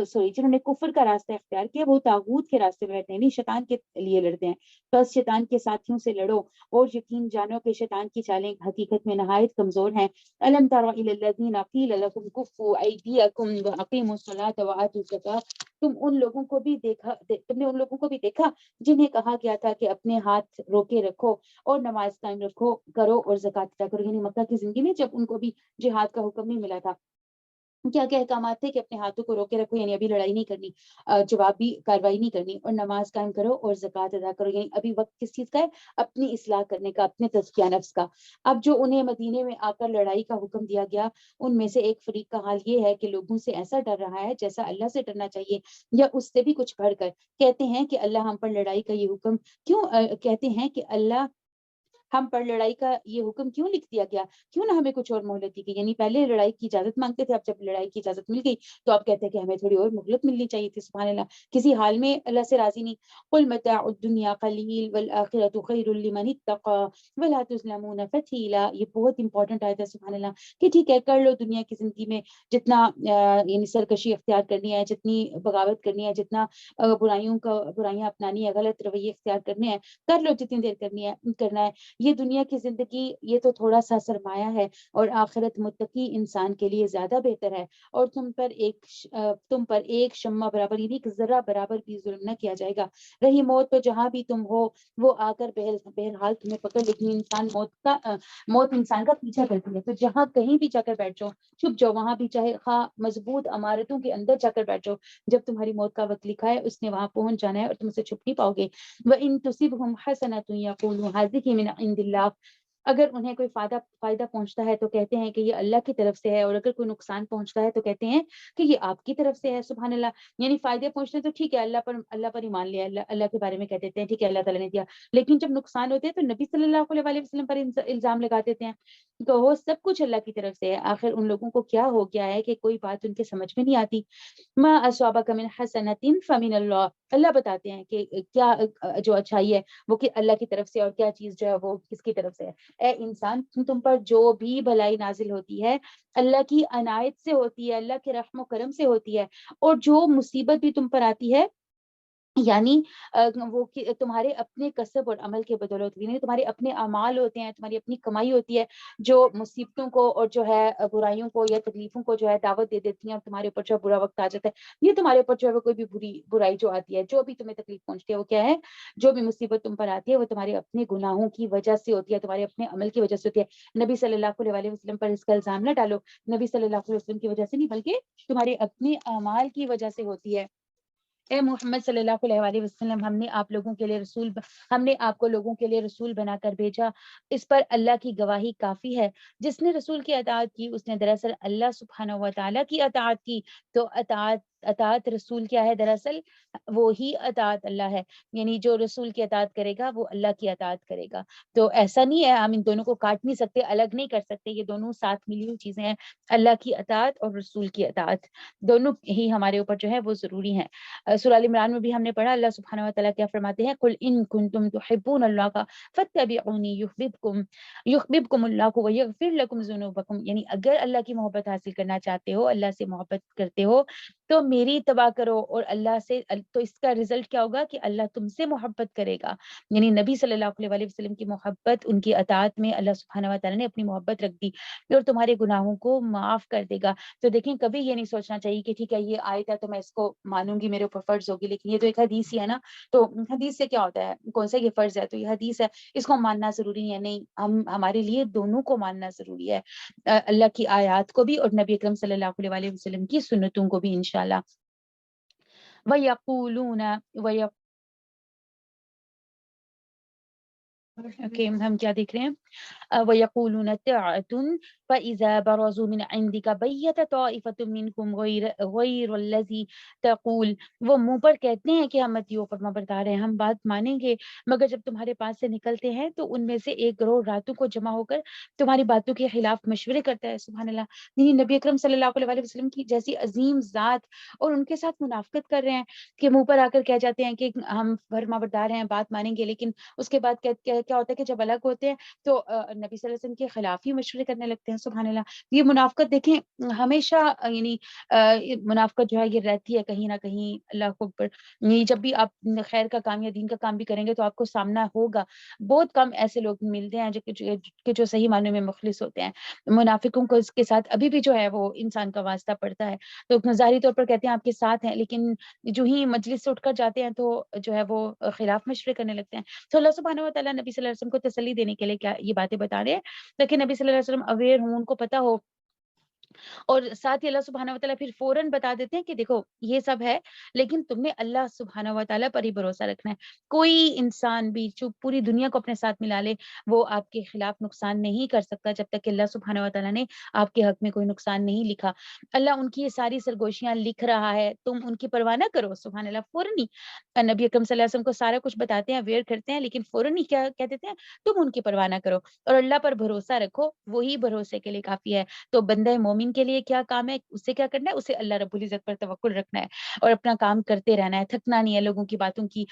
[SPEAKER 4] سوری جنہوں نے کفر کا راستہ اختیار کیا وہ طاغوت کے راستے میں لڑتے ہیں، نہیں شیطان کے لیے لڑتے ہیں، بس شیطان کے ساتھیوں سے لڑو اور یقین جانو کہ شیطان کی چالیں حقیقت میں نہایت کمزور ہیں۔ الم تر الی الذین قیل لکم کفوا ایدیکم واقیموا الصلاۃ وآتوا الزکاۃ، تم نے ان لوگوں کو بھی دیکھا جنہیں کہا گیا تھا کہ اپنے ہاتھ روکے رکھو اور نماز قائم رکھو کرو اور زکوٰۃ ادا کرو، یعنی مکہ کی زندگی میں جب ان کو بھی جہاد کا حکم نہیں ملا تھا، کیا کیا احکامات تھے کہ اپنے ہاتھوں کو روکے رکھو، یعنی ابھی لڑائی نہیں کرنی، جوابی کاروائی نہیں کرنی، اور نماز قائم کرو اور زکوٰۃ ادا کرو، یعنی ابھی وقت کس چیز کا ہے؟ اپنی اصلاح کرنے کا، اپنے تزکیہ نفس کا۔ اب جو انہیں مدینے میں آ کر لڑائی کا حکم دیا گیا ان میں سے ایک فریق کا حال یہ ہے کہ لوگوں سے ایسا ڈر رہا ہے جیسا اللہ سے ڈرنا چاہیے یا اس سے بھی کچھ بڑھ کر، کہتے ہیں کہ اللہ ہم پر لڑائی کا یہ حکم کیوں کہتے ہیں کہ اللہ ہم پر لڑائی کا یہ حکم کیوں لکھ دیا گیا، کیوں نہ ہمیں کچھ اور مہلت دی گئی، یعنی پہلے لڑائی کی اجازت مانگتے تھے، اب جب لڑائی کی اجازت مل گئی تو آپ کہتے ہیں کہ ہمیں تھوڑی اور مہلت ملنی چاہیے تھی۔ سبحان اللہ، کسی حال میں اللہ سے راضی نہیں۔ قل متاع الدنیا قلیل والآخرۃ خیر لمن اتقى ولا تظلمون فتیلا، یہ بہت امپورٹنٹ آیت ہے۔ سبحان اللہ، کہ ٹھیک ہے کر لو دنیا کی زندگی میں جتنا یعنی سرکشی اختیار کرنی ہے، جتنی بغاوت کرنی ہے، جتنا برائیاں اپنانی ہے، غلط رویے اختیار کرنے ہیں، کر لو جتنی دیر کرنا ہے۔ یہ دنیا کی زندگی یہ تو تھوڑا سا سرمایہ ہے اور آخرت متقی انسان کے لیے زیادہ بہتر ہے، اور تم پر ایک شمع برابر یعنی ایک ذرہ برابر بھی ظلم نہ کیا جائے گا۔ رہی موت تو جہاں بھی تم ہو وہ آ کر بہرحال تمہیں پکڑ، لیکن موت انسان کا پیچھا کرتی ہے، تو جہاں کہیں بھی جا کر بیٹھ جاؤ، چھپ جاؤ وہاں بھی، چاہے خواہ مضبوط عمارتوں کے اندر جا کر بیٹھ جاؤ، جب تمہاری موت کا وقت لکھا ہے اس نے وہاں پہنچ جانا ہے اور تم اسے چھپ نہیں پاؤ گے۔ وَإِن تُصِبْهُمْ حَسَنَةٌ يَقُولُوا هَٰذِهِ مِنْ عِندِ اللَّهِ، اگر انہیں کوئی فائدہ پہنچتا ہے تو کہتے ہیں کہ یہ اللہ کی طرف سے ہے، اور اگر کوئی نقصان پہنچتا ہے تو کہتے ہیں کہ یہ آپ کی طرف سے ہے۔ سبحان اللہ، یعنی فائدے پہنچتے ہیں تو ٹھیک ہے اللہ پر ایمان لیا، اللہ کے بارے میں کہہ دیتے ہیں ٹھیک ہے اللہ تعالیٰ نے دیا، لیکن جب نقصان ہوتے ہیں تو نبی صلی اللہ علیہ وسلم پر الزام لگا دیتے ہیں کہ وہ سب کچھ اللہ کی طرف سے ہے۔ آخر ان لوگوں کو کیا ہو گیا ہے کہ کوئی بات ان کے سمجھ میں نہیں آتی۔ ما اصابک من حسنۃ فمن اللہ، اللہ بتاتے ہیں کہ کیا جو اچھائی ہے وہ کہ اللہ کی طرف سے، اور کیا چیز جو ہے وہ کس کی طرف سے ہے۔ اے انسان، تم پر جو بھی بھلائی نازل ہوتی ہے اللہ کی عنایت سے ہوتی ہے، اللہ کے رحم و کرم سے ہوتی ہے، اور جو مصیبت بھی تم پر آتی ہے یعنی وہ تمہارے اپنے کسب اور عمل کے بدولت، یعنی تمہارے اپنے اعمال ہوتے ہیں، تمہاری اپنی کمائی ہوتی ہے جو مصیبتوں کو اور جو ہے برائیوں کو یا تکلیفوں کو جو ہے دعوت دے دیتی ہیں، اور تمہارے اوپر جو برا وقت آ جاتا ہے، یہ تمہارے اوپر جو ہے وہ کوئی بھی برائی جو آتی ہے، جو بھی تمہیں تکلیف پہنچتی ہے وہ کیا ہے، جو بھی مصیبت تم پر آتی ہے وہ تمہارے اپنے گناہوں کی وجہ سے ہوتی ہے، تمہارے اپنے عمل کی وجہ سے ہوتی ہے۔ نبی صلی اللہ علیہ وسلم پر اس کا الزام نہ ڈالو، نبی صلی اللہ علیہ وسلم کی وجہ سے نہیں بلکہ تمہارے اپنے اعمال کی وجہ سے ہوتی ہے۔ اے محمد صلی اللہ علیہ وسلم، ہم نے آپ کو لوگوں کے لیے رسول بنا کر بھیجا، اس پر اللہ کی گواہی کافی ہے۔ جس نے رسول کی اطاعت کی اس نے دراصل اللہ سبحانہ و تعالیٰ کی اطاعت کی، تو اطاعت رسول کیا ہے؟ دراصل وہی اطاعت اللہ ہے، یعنی جو رسول کی اطاعت کرے گا وہ اللہ کی اطاعت کرے گا۔ تو ایسا نہیں ہے، ہم ان دونوں کو کاٹ نہیں سکتے، الگ نہیں کر سکتے، یہ دونوں ساتھ ملی ہوئی چیزیں ہیں، اللہ کی اطاعت اور رسول کی اطاعت دونوں ہی ہمارے اوپر جو ہے وہ ضروری ہیں۔ سورہ ال عمران میں بھی ہم نے پڑھا اللہ سبحانہ و تعالیٰ کیا فرماتے ہیں، قل ان کنتم تحبون اللہ فاتبعونی یحببکم اللہ ویغفر لکم ذنوبکم، یعنی اگر اللہ کی محبت حاصل کرنا چاہتے ہو، اللہ سے محبت کرتے ہو تو میری اتباع کرو، اور اللہ سے، تو اس کا رزلٹ کیا ہوگا کہ اللہ تم سے محبت کرے گا، یعنی نبی صلی اللہ علیہ وسلم کی محبت، ان کی اطاعت میں اللہ سبحانہ و تعالیٰ نے اپنی محبت رکھ دی اور تمہارے گناہوں کو معاف کر دے گا۔ تو دیکھیں کبھی یہ نہیں سوچنا چاہیے کہ ٹھیک ہے یہ آیت ہے تو میں اس کو مانوں گی، میرے اوپر فرض ہوگی، لیکن یہ تو ایک حدیث ہی ہے نا، تو حدیث سے کیا ہوتا ہے، کون سا یہ فرض ہے، تو یہ حدیث ہے اس کو ماننا ضروری ہے؟ نہیں، ہمارے لیے دونوں کو ماننا ضروری ہے، اللہ کی آیات کو بھی اور نبی اکرم صلی اللہ علیہ وسلم کی سنتوں کو بھی انشاءاللہ۔ وَيَقُولُونَ اوکے ہم کیا دیکھ رہے ہیں، وَيَقُولُونَ طَاعَةٌ فَإِذَا بَرَزُوا مِنْ عِنْدِكَ بَيَّتَ طَائِفَةٌ مِّنْهُمْ غَيْرَ الَّذِي تَقُولُ، وہ منہ پر کہتے ہیں کہ ہم اطیع و فرما بردار ہیں، ہم بات مانیں گے، مگر جب تمہارے پاس سے نکلتے ہیں تو ان میں سے ایک گروہ راتوں کو جمع ہو کر تمہاری باتوں کے خلاف مشورے کرتا ہے۔ سبحان اللہ، یعنی نبی اکرم صلی اللہ علیہ وسلم کی جیسی عظیم ذات اور ان کے ساتھ منافقت کر رہے ہیں کہ منہ پر آ کر کہہ جاتے ہیں کہ ہم فرما بردار ہیں، بات مانیں گے، لیکن اس کے بعد کیا ہوتا ہے کہ جب الگ ہوتے ہیں تو نبی صلی اللہ علیہ وسلم کے خلاف ہی مشورے کرنے لگتے ہیں. سبحان اللہ. یہ منافقت دیکھیں ہمیشہ یعنی منافقت جو ہے یہ رہتی ہے کہیں نہ کہیں. اللہ کو جب بھی آپ خیر کا کام یا دین کا کام بھی کریں گے تو آپ کو سامنا ہوگا. بہت کم ایسے لوگ ملتے ہیں جو صحیح معنی میں مخلص ہوتے ہیں. منافقوں کو اس کے ساتھ ابھی بھی جو ہے وہ انسان کا واسطہ پڑتا ہے. تو ظاہری طور پر کہتے ہیں آپ کے ساتھ ہیں، لیکن جو ہی مجلس سے اٹھ کر جاتے ہیں تو جو ہے وہ خلاف مشورے کرنے لگتے ہیں. تو اللہ سبحانہ و تعالیٰ نبی صلی اللہ علیہ وسلم کو تسلی دینے کے لیے کیا یہ باتیں بتا رہے ہیں تاکہ نبی صلی اللہ علیہ وسلم اویئر ہوں، ان کو پتا ہو. اور ساتھ ہی اللہ سبحانہ و تعالیٰ پھر فوراً بتا دیتے ہیں کہ دیکھو یہ سب ہے لیکن تم نے اللہ سبحانہ و تعالیٰ پر ہی بھروسہ رکھنا ہے. کوئی انسان بھی جو پوری دنیا کو اپنے ساتھ ملا لے وہ آپ کے خلاف نقصان نہیں کر سکتا جب تک کہ اللہ سبحانہ و تعالیٰ نے آپ کے حق میں کوئی نقصان نہیں لکھا. اللہ ان کی یہ ساری سرگوشیاں لکھ رہا ہے، تم ان کی پرواہ نہ کرو. سبحان اللہ. فوراً ہی نبی اکرم صلی اللہ علیہ وسلم کو سارا کچھ بتاتے ہیں، اویئر کرتے ہیں، لیکن فوراً ہی کیا کہہ دیتے ہیں، تم ان کی پرواہ نہ کرو اور اللہ پر بھروسہ رکھو، وہی بھروسے کے لیے کافی ہے. تو بندہ مومن کے لیے کیا کام ہے، اسے کیا کرنا ہے، اسے اللہ رب العزت پر توکل رکھنا ہے اور اپنا کام کرتے رہنا ہے. تھکنا نہیں ہے، لوگوں کی باتوں کی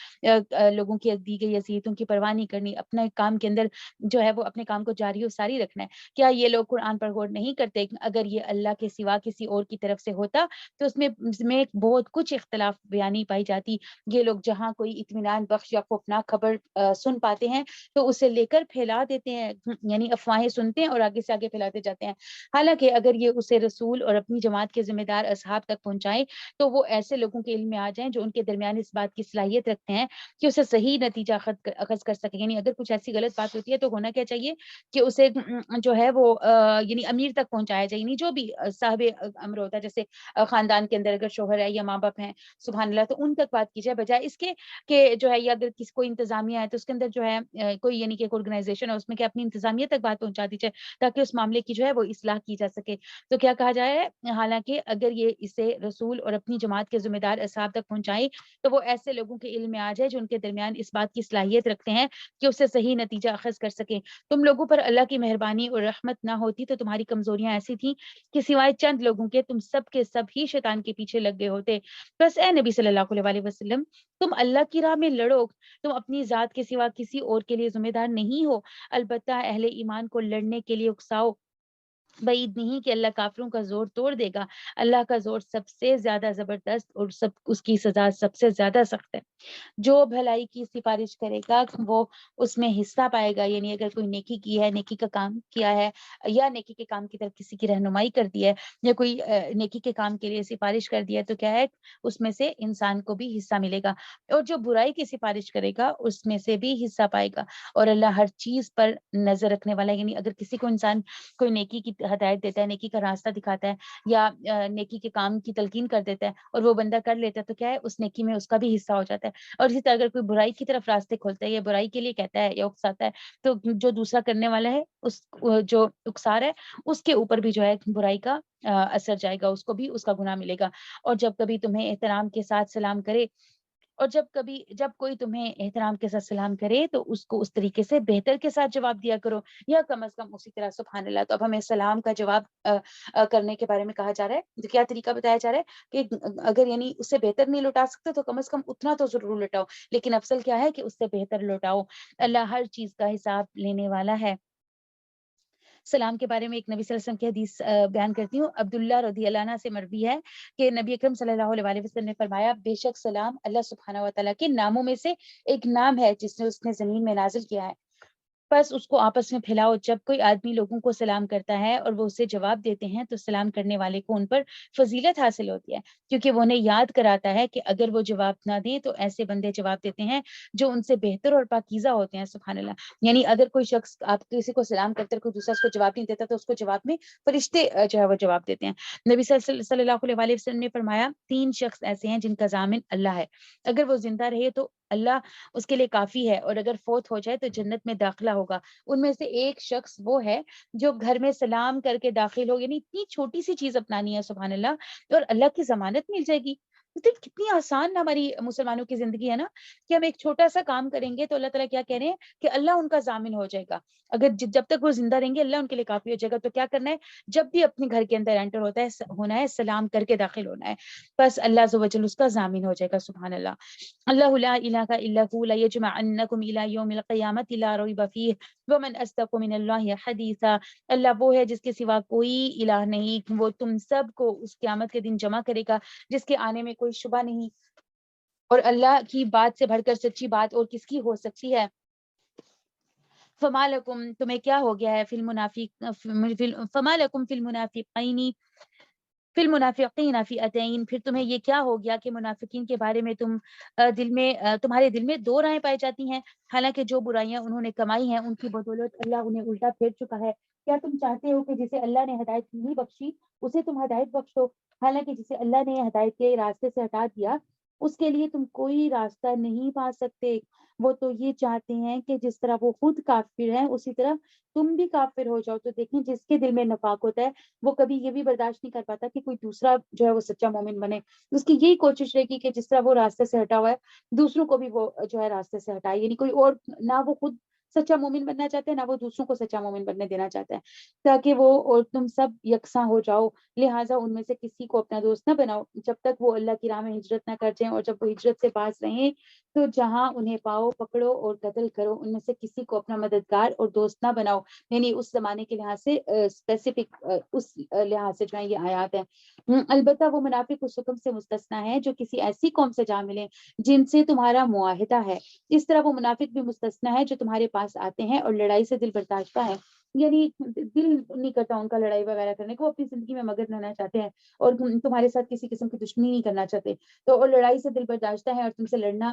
[SPEAKER 4] لوگوں کی دی گئی اذیتوں کی پرواہ نہیں کرنی. اپنے کام کے اندر جو ہے وہ اپنے کام کو جاری و ساری رکھنا ہے. کیا یہ لوگ قرآن پر غور نہیں کرتے؟ اگر یہ اللہ کے سوا کسی اور کی طرف سے ہوتا تو اس میں بہت کچھ اختلاف بیانی پائی جاتی. یہ لوگ جہاں کوئی اطمینان بخش یا خوفناک خبر سن پاتے ہیں تو اسے لے کر پھیلا دیتے ہیں، یعنی افواہیں سنتے ہیں اور آگے سے آگے پھیلاتے جاتے ہیں. حالانکہ اگر یہ اسے رسول اور اپنی جماعت کے ذمہ دار اصحاب تک پہنچائیں تو وہ ایسے لوگوں کے علم میں آ جائیں جو ان کے درمیان اس بات کی صلاحیت رکھتے ہیں کہ اسے صحیح نتیجہ اخذ کر سکیں. یعنی اگر کچھ ایسی غلط بات ہوتی ہے تو ہونا کیا چاہیے کہ اسے جو ہے وہ یعنی امیر تک پہنچایا جائے. یعنی جو بھی صاحب امر ہوتا ہے، جیسے خاندان کے اندر اگر شوہر ہے یا ماں باپ ہیں سبحان اللہ، تو ان تک بات کی جائے بجائے اس کے کہ جو ہے یا اگر کسی کوئی انتظامیہ ہے تو اس کے اندر جو ہے کوئی یعنی کہ ایک آرگنائزیشن ہے اس میں کہ اپنی انتظامیہ تک بات پہنچا دی جائے تاکہ اس معاملے کی جو ہے وہ اصلاح کی جا سکے. تو کیا کہا جائے، حالانکہ اگر یہ اسے رسول اور اپنی جماعت کے ذمہ دار اصحاب تک پہنچائیں تو وہ ایسے لوگوں کے علم میں آ جائے جو ان کے درمیان اس بات کی صلاحیت رکھتے ہیں کہ اسے صحیح نتیجہ اخذ کر سکیں. تم لوگوں پر اللہ کی مہربانی اور رحمت نہ ہوتی تو تمہاری کمزوریاں ایسی تھیں کہ سوائے چند لوگوں کے تم سب کے سب ہی شیطان کے پیچھے لگ گئے ہوتے. بس اے نبی صلی اللہ علیہ وسلم، تم اللہ کی راہ میں لڑو، تم اپنی ذات کے سوا کسی اور کے لیے ذمہ دار نہیں ہو. البتہ اہل ایمان کو لڑنے کے لیے اکساؤ. بعید نہیں کہ اللہ کافروں کا زور توڑ دے گا. اللہ کا زور سب سے زیادہ زبردست اور اس کی سزا سب سے زیادہ سخت ہے. جو بھلائی کی سفارش کرے گا وہ اس میں حصہ پائے گا. یعنی اگر کوئی نیکی کی ہے، نیکی کا کام کیا ہے یا نیکی کے کام کی طرف کسی کی رہنمائی کر دی ہے یا کوئی نیکی کے کام کے لیے سفارش کر دی ہے تو کیا ہے، اس میں سے انسان کو بھی حصہ ملے گا. اور جو برائی کی سفارش کرے گا اس میں سے بھی حصہ پائے گا. اور اللہ ہر چیز پر نظر رکھنے والا ہے. یعنی اگر کسی کو انسان کوئی نیکی کی ہدایت دیتا ہے، نیکی کا راستہ دکھاتا ہے یا نیکی کے کام کی تلقین کر دیتا ہے اور وہ بندہ کر لیتا ہے تو کیا ہے، اس نیکی میں اس کا بھی حصہ ہو جاتا ہے. اور اسی طرح اگر کوئی برائی کی طرف راستے کھولتا ہے یا برائی کے لیے کہتا ہے یا اکساتا ہے تو جو دوسرا کرنے والا ہے، اس جو اکسا رہا ہے اس کے اوپر بھی جو ہے برائی کا اثر جائے گا، اس کو بھی اس کا گناہ ملے گا. اور جب کبھی تمہیں احترام کے ساتھ سلام کرے اور جب کوئی تمہیں احترام کے ساتھ سلام کرے تو اس کو اس طریقے سے بہتر کے ساتھ جواب دیا کرو یا کم از کم اسی طرح. سبحان اللہ. تو اب ہمیں سلام کا جواب کرنے کے بارے میں کہا جا رہا ہے. کیا طریقہ بتایا جا رہا ہے کہ اگر یعنی اس سے بہتر نہیں لوٹا سکتے تو کم از کم اتنا تو ضرور لوٹاؤ، لیکن افضل کیا ہے کہ اس سے بہتر لوٹاؤ. اللہ ہر چیز کا حساب لینے والا ہے. سلام کے بارے میں ایک نبی صلی اللہ علیہ وسلم کی حدیث بیان کرتی ہوں. عبداللہ رضی اللہ عنہ سے مروی ہے کہ نبی اکرم صلی اللہ علیہ وسلم نے فرمایا، بے شک سلام اللہ سبحانہ و تعالیٰ کے ناموں میں سے ایک نام ہے جس نے اس نے زمین میں نازل کیا ہے، بس اس کو آپس میں پھیلاؤ. جب کوئی آدمی لوگوں کو سلام کرتا ہے اور وہ اسے جواب دیتے ہیں تو سلام کرنے والے کو ان پر فضیلت حاصل ہوتی ہے، کیونکہ وہ انہیں یاد کراتا ہے کہ اگر وہ جواب نہ دیں تو ایسے بندے جواب دیتے ہیں جو ان سے بہتر اور پاکیزہ ہوتے ہیں. سبحان اللہ. یعنی اگر کوئی شخص آپ کسی کو سلام کرتے کوئی دوسرا اس کو جواب نہیں دیتا تو اس کو جواب میں فرشتے جو ہے وہ جواب دیتے ہیں. نبی صلی اللہ علیہ وسلم نے فرمایا، 3 شخص ایسے ہیں جن کا ضامن اللہ ہے. اگر وہ زندہ رہے تو اللہ اس کے لیے کافی ہے، اور اگر فوت ہو جائے تو جنت میں داخلہ ہوگا. ان میں سے ایک شخص وہ ہے جو گھر میں سلام کر کے داخل ہو. یعنی اتنی چھوٹی سی چیز اپنانی ہے سبحان اللہ، اور اللہ کی ضمانت مل جائے گی. کتنی آسان ہماری مسلمانوں کی زندگی ہے نا، کہ ہم ایک چھوٹا سا کام کریں گے تو اللہ تعالیٰ کیا کہہ رہے ہیں کہ اللہ ان کا ضامن ہو جائے گا، اگر جب تک وہ زندہ رہیں گے اللہ ان کے لیے کافی ہو جائے گا. تو کیا کرنا ہے، جب بھی اپنے گھر کے اندر انٹر ہونا ہے سلام کر کے داخل ہونا ہے، بس اللہ عز و جل اس کا ضامن ہو جائے گا. سبحان اللہ. اللہ لا الہ الا هو لا یجمعنکم الی یوم القیامۃ لا ریب فیہ ومن اصدق من اللہ حدیثا. اللہ وہ ہے جس کے سوا کوئی الہ نہیں، وہ تم سب کو اس قیامت کے دن جمع کرے گا جس کے آنے میں کوئی شبہ نہیں، اور اللہ کی بات سے بڑھ کر سچی بات اور کس کی ہو سکتی ہے. فما لکم تمہیں کیا ہو گیا ہے، فما لکم فی المنافقین فئتین، پھر تمہیں یہ کیا ہو گیا کہ منافقین کے بارے میں تمہارے دل میں دو رائے پائی جاتی ہیں، حالانکہ جو برائیاں انہوں نے کمائی ہیں ان کی بدولت اللہ انہیں الٹا پھیر چکا ہے. کیا تم چاہتے ہو کہ جسے اللہ نے ہدایت نہیں بخشی اسے تم ہدایت بخشو، حالانکہ جسے اللہ نے ہدایت کے راستے سے ہٹا دیا اس کے لیے تم کوئی راستہ نہیں پا سکتے. وہ تو یہ چاہتے ہیں کہ جس طرح وہ خود کافر ہیں اسی طرح تم بھی کافر ہو جاؤ. تو دیکھیں جس کے دل میں نفاق ہوتا ہے وہ کبھی یہ بھی برداشت نہیں کر پاتا کہ کوئی دوسرا جو ہے وہ سچا مومن بنے. اس کی یہی کوشش رہے گی کہ جس طرح وہ راستے سے ہٹا ہوا ہے دوسروں کو بھی وہ جو ہے راستے سے ہٹائے. یعنی کوئی اور نہ وہ خود سچا مومن بننا چاہتے ہیں نہ وہ دوسروں کو سچا مومن بننے دینا چاہتا ہے، تاکہ وہ اور تم سب یکساں ہو جاؤ. لہٰذا ان میں سے کسی کو اپنا دوست نہ بناؤ جب تک وہ اللہ کی راہ میں ہجرت نہ کر جائیں، اور جب وہ ہجرت سے باز رہیں تو جہاں انہیں پاؤ پکڑو اور قتل کرو. ان میں سے کسی کو اپنا مددگار اور دوست نہ بناؤ. یعنی اس زمانے کے لحاظ سے اسپیسیفک اس لحاظ سے جو ہے یہ آیات ہیں. البتہ وہ منافق اس حکم سے مستثنا ہے جو کسی ایسی قوم سے جا ملے جن سے تمہارا معاہدہ ہے، اس طرح وہ منافق بھی مستثنا ہے جو تمہارے پاس آتے ہیں اور لڑائی سے دل برداشتہ ہے. یعنی دل نہیں کرتا ان کا لڑائی وغیرہ کرنے کو، اپنی زندگی میں مگن رہنا چاہتے ہیں اور تمہارے ساتھ کسی قسم کی دشمنی نہیں کرنا چاہتے. تو اور لڑائی سے دل برداشتہ ہے اور تم سے لڑنا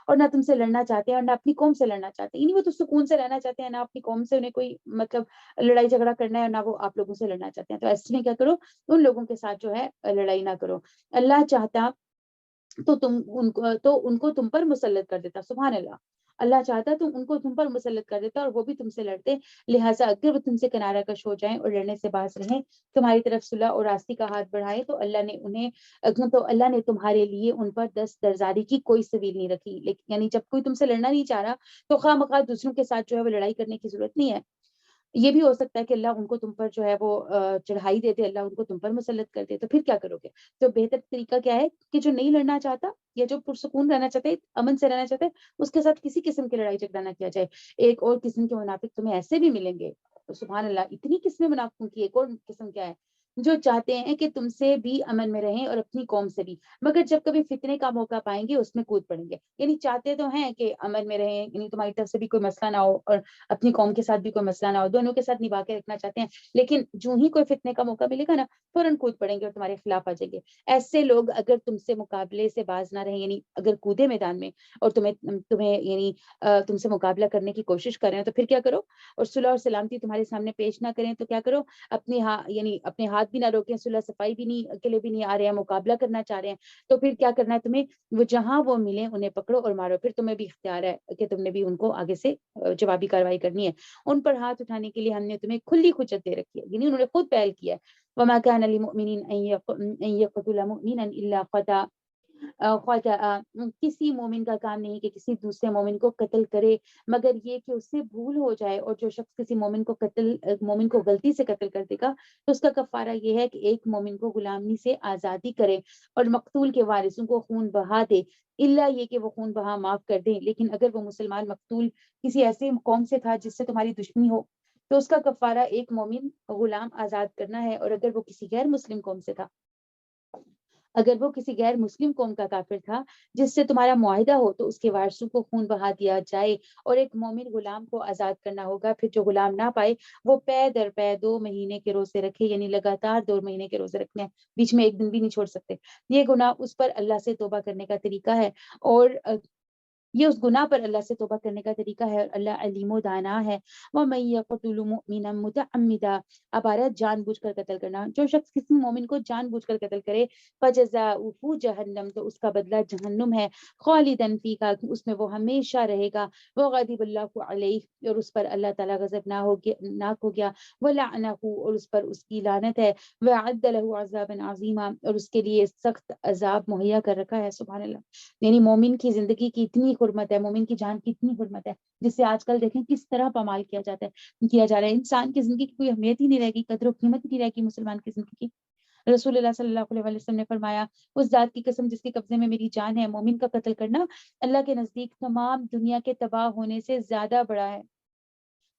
[SPEAKER 4] اور نہ تم سے لڑنا چاہتے ہیں اور نہ اپنی قوم سے لڑنا چاہتے ہیں. یعنی وہ تو سکون سے رہنا چاہتے ہیں، نہ اپنی قوم سے انہیں کوئی مطلب لڑائی جھگڑا کرنا ہے اور نہ وہ آپ لوگوں سے لڑنا چاہتے ہیں. تو ایسے میں کیا کرو، ان لوگوں کے ساتھ جو ہے لڑائی نہ کرو. اللہ چاہتا تو ان کو تم پر مسلط کر دیتا. سبحان اللہ. اللہ چاہتا تو ان کو تم پر مسلط کر دیتا اور وہ بھی تم سے لڑتے. لہٰذا اگر وہ تم سے کنارہ کش ہو جائیں اور لڑنے سے باز رہیں، تمہاری طرف صلح اور راستی کا ہاتھ بڑھائے تو اللہ نے تمہارے لیے ان پر دست درزاری کی کوئی سبیل نہیں رکھی. لیکن یعنی جب کوئی تم سے لڑنا نہیں چاہ رہا تو خواہ مخواہ دوسروں کے ساتھ جو ہے وہ لڑائی کرنے کی ضرورت نہیں ہے. یہ بھی ہو سکتا ہے کہ اللہ ان کو تم پر جو ہے وہ چڑھائی دے دے، اللہ ان کو تم پر مسلط کر دے. تو پھر کیا کرو گے؟ تو بہتر طریقہ کیا ہے کہ جو نہیں لڑنا چاہتا یا جو پرسکون رہنا چاہتے امن سے رہنا چاہتے اس کے ساتھ کسی قسم کی لڑائی جھگڑا نہ کیا جائے. ایک اور قسم کے منافق تمہیں ایسے بھی ملیں گے. سبحان اللہ. اتنی قسمیں منافقوں کی. ایک اور قسم کیا ہے، جو چاہتے ہیں کہ تم سے بھی امن میں رہیں اور اپنی قوم سے بھی، مگر جب کبھی فتنے کا موقع پائیں گے اس میں کود پڑیں گے. یعنی چاہتے تو ہیں کہ امن میں رہیں، یعنی تمہاری طرف سے بھی کوئی مسئلہ نہ ہو اور اپنی قوم کے ساتھ بھی کوئی مسئلہ نہ ہو، دونوں کے ساتھ نبھا کے رکھنا چاہتے ہیں، لیکن جو ہی کوئی فتنے کا موقع ملے گا نا فوراً کود پڑیں گے اور تمہارے خلاف آ جائیں گے. ایسے لوگ اگر تم سے مقابلے سے باز نہ رہیں، یعنی اگر کودے میدان میں اور تمہیں یعنی تم سے مقابلہ کرنے کی کوشش کر رہے ہیں تو پھر کیا کرو، اور صلح اور سلامتی تمہارے سامنے پیش نہ کریں تو کیا کرو، یعنی اپنے ہاتھ بھی نہ روکیں، صلح صفائی بھی نہیں کے لیے بھی نہیں آ رہے ہیں، مقابلہ کرنا چاہ رہے ہیں تو پھر کیا کرنا ہے تمہیں، وہ جہاں وہ ملیں انہیں پکڑو اور مارو. پھر تمہیں بھی اختیار ہے کہ تم نے بھی ان کو آگے سے جوابی کارروائی کرنی ہے. ان پر ہاتھ اٹھانے کے لیے ہم نے تمہیں کھلی حجت دے رکھی ہے، یعنی انہوں نے خود پہل کیا ہے. وما كان لمؤمن ان يقتل مؤمنا الا خطأ. کسی مومن کا کام نہیں کہ کسی دوسرے مومن کو قتل کرے مگر یہ کہ اس سے بھول ہو جائے. اور جو شخص کسی مومن کو غلطی سے قتل کر دے گا تو اس کا کفارہ یہ ہے کہ ایک مومن کو غلامی سے آزادی کرے اور مقتول کے وارثوں کو خون بہا دے، الا یہ کہ وہ خون بہا معاف کر دیں. لیکن اگر وہ مسلمان مقتول کسی ایسے قوم سے تھا جس سے تمہاری دشمنی ہو تو اس کا کفارہ ایک مومن غلام آزاد کرنا ہے. اور اگر وہ کسی غیر مسلم قوم سے تھا، اگر وہ کسی غیر مسلم قوم کا کافر تھا جس سے تمہارا معاہدہ ہو تو اس کے وارثوں کو خون بہا دیا جائے اور ایک مومن غلام کو آزاد کرنا ہوگا. پھر جو غلام نہ پائے وہ پے در پے 2 مہینے کے روزے رکھے، یعنی لگاتار 2 مہینے کے روزے رکھنے ہیں، بیچ میں ایک دن بھی نہیں چھوڑ سکتے. یہ گناہ اس پر اللہ سے توبہ کرنے کا طریقہ ہے. اور یہ اس گناہ پر اللہ سے توبہ کرنے کا طریقہ ہے، اور اللہ علیم و دانا ہے۔ وَمَن يَقْتُلْ مُؤْمِنًا مُتَعَمِّدًا، اب آ رہا ہے جان بوجھ کر قتل کرنا، جو شخص کسی مومن کو جان بوجھ کر قتل کرے فَجَزَاؤُهُ جہنم، تو اس کا بدلہ جہنم ہے، خالداً فیہا، اس میں وہ ہمیشہ رہے گا، وغضب اللہ علیہ، اور اس پر اللہ تعالیٰ غضبناک ہو گیا، ولعنہ، اور اس پر اس کی لعنت ہے، وَأَعَدَّ لَهُ عَذَابًا عَظِیمًا، اور اس کے لیے سخت عذاب مہیا کر رکھا ہے۔ سبحان اللہ، یعنی مومن کی زندگی کی اتنی حرمت ہے، مومن کی جان کی اتنی حرمت ہے، جس سے آج کل دیکھیں کس طرح پامال کیا جاتا ہے، کیا جا رہا ہے۔ انسان کی زندگی کی کوئی اہمیت ہی نہیں رہے گی، قدر و قیمت ہی نہیں رہے گی مسلمان کی زندگی کی۔ رسول اللہ صلی اللہ علیہ وسلم نے فرمایا، اس ذات کی قسم جس کے قبضے میں میری جان ہے، مومن کا قتل کرنا اللہ کے نزدیک تمام دنیا کے تباہ ہونے سے زیادہ بڑا ہے۔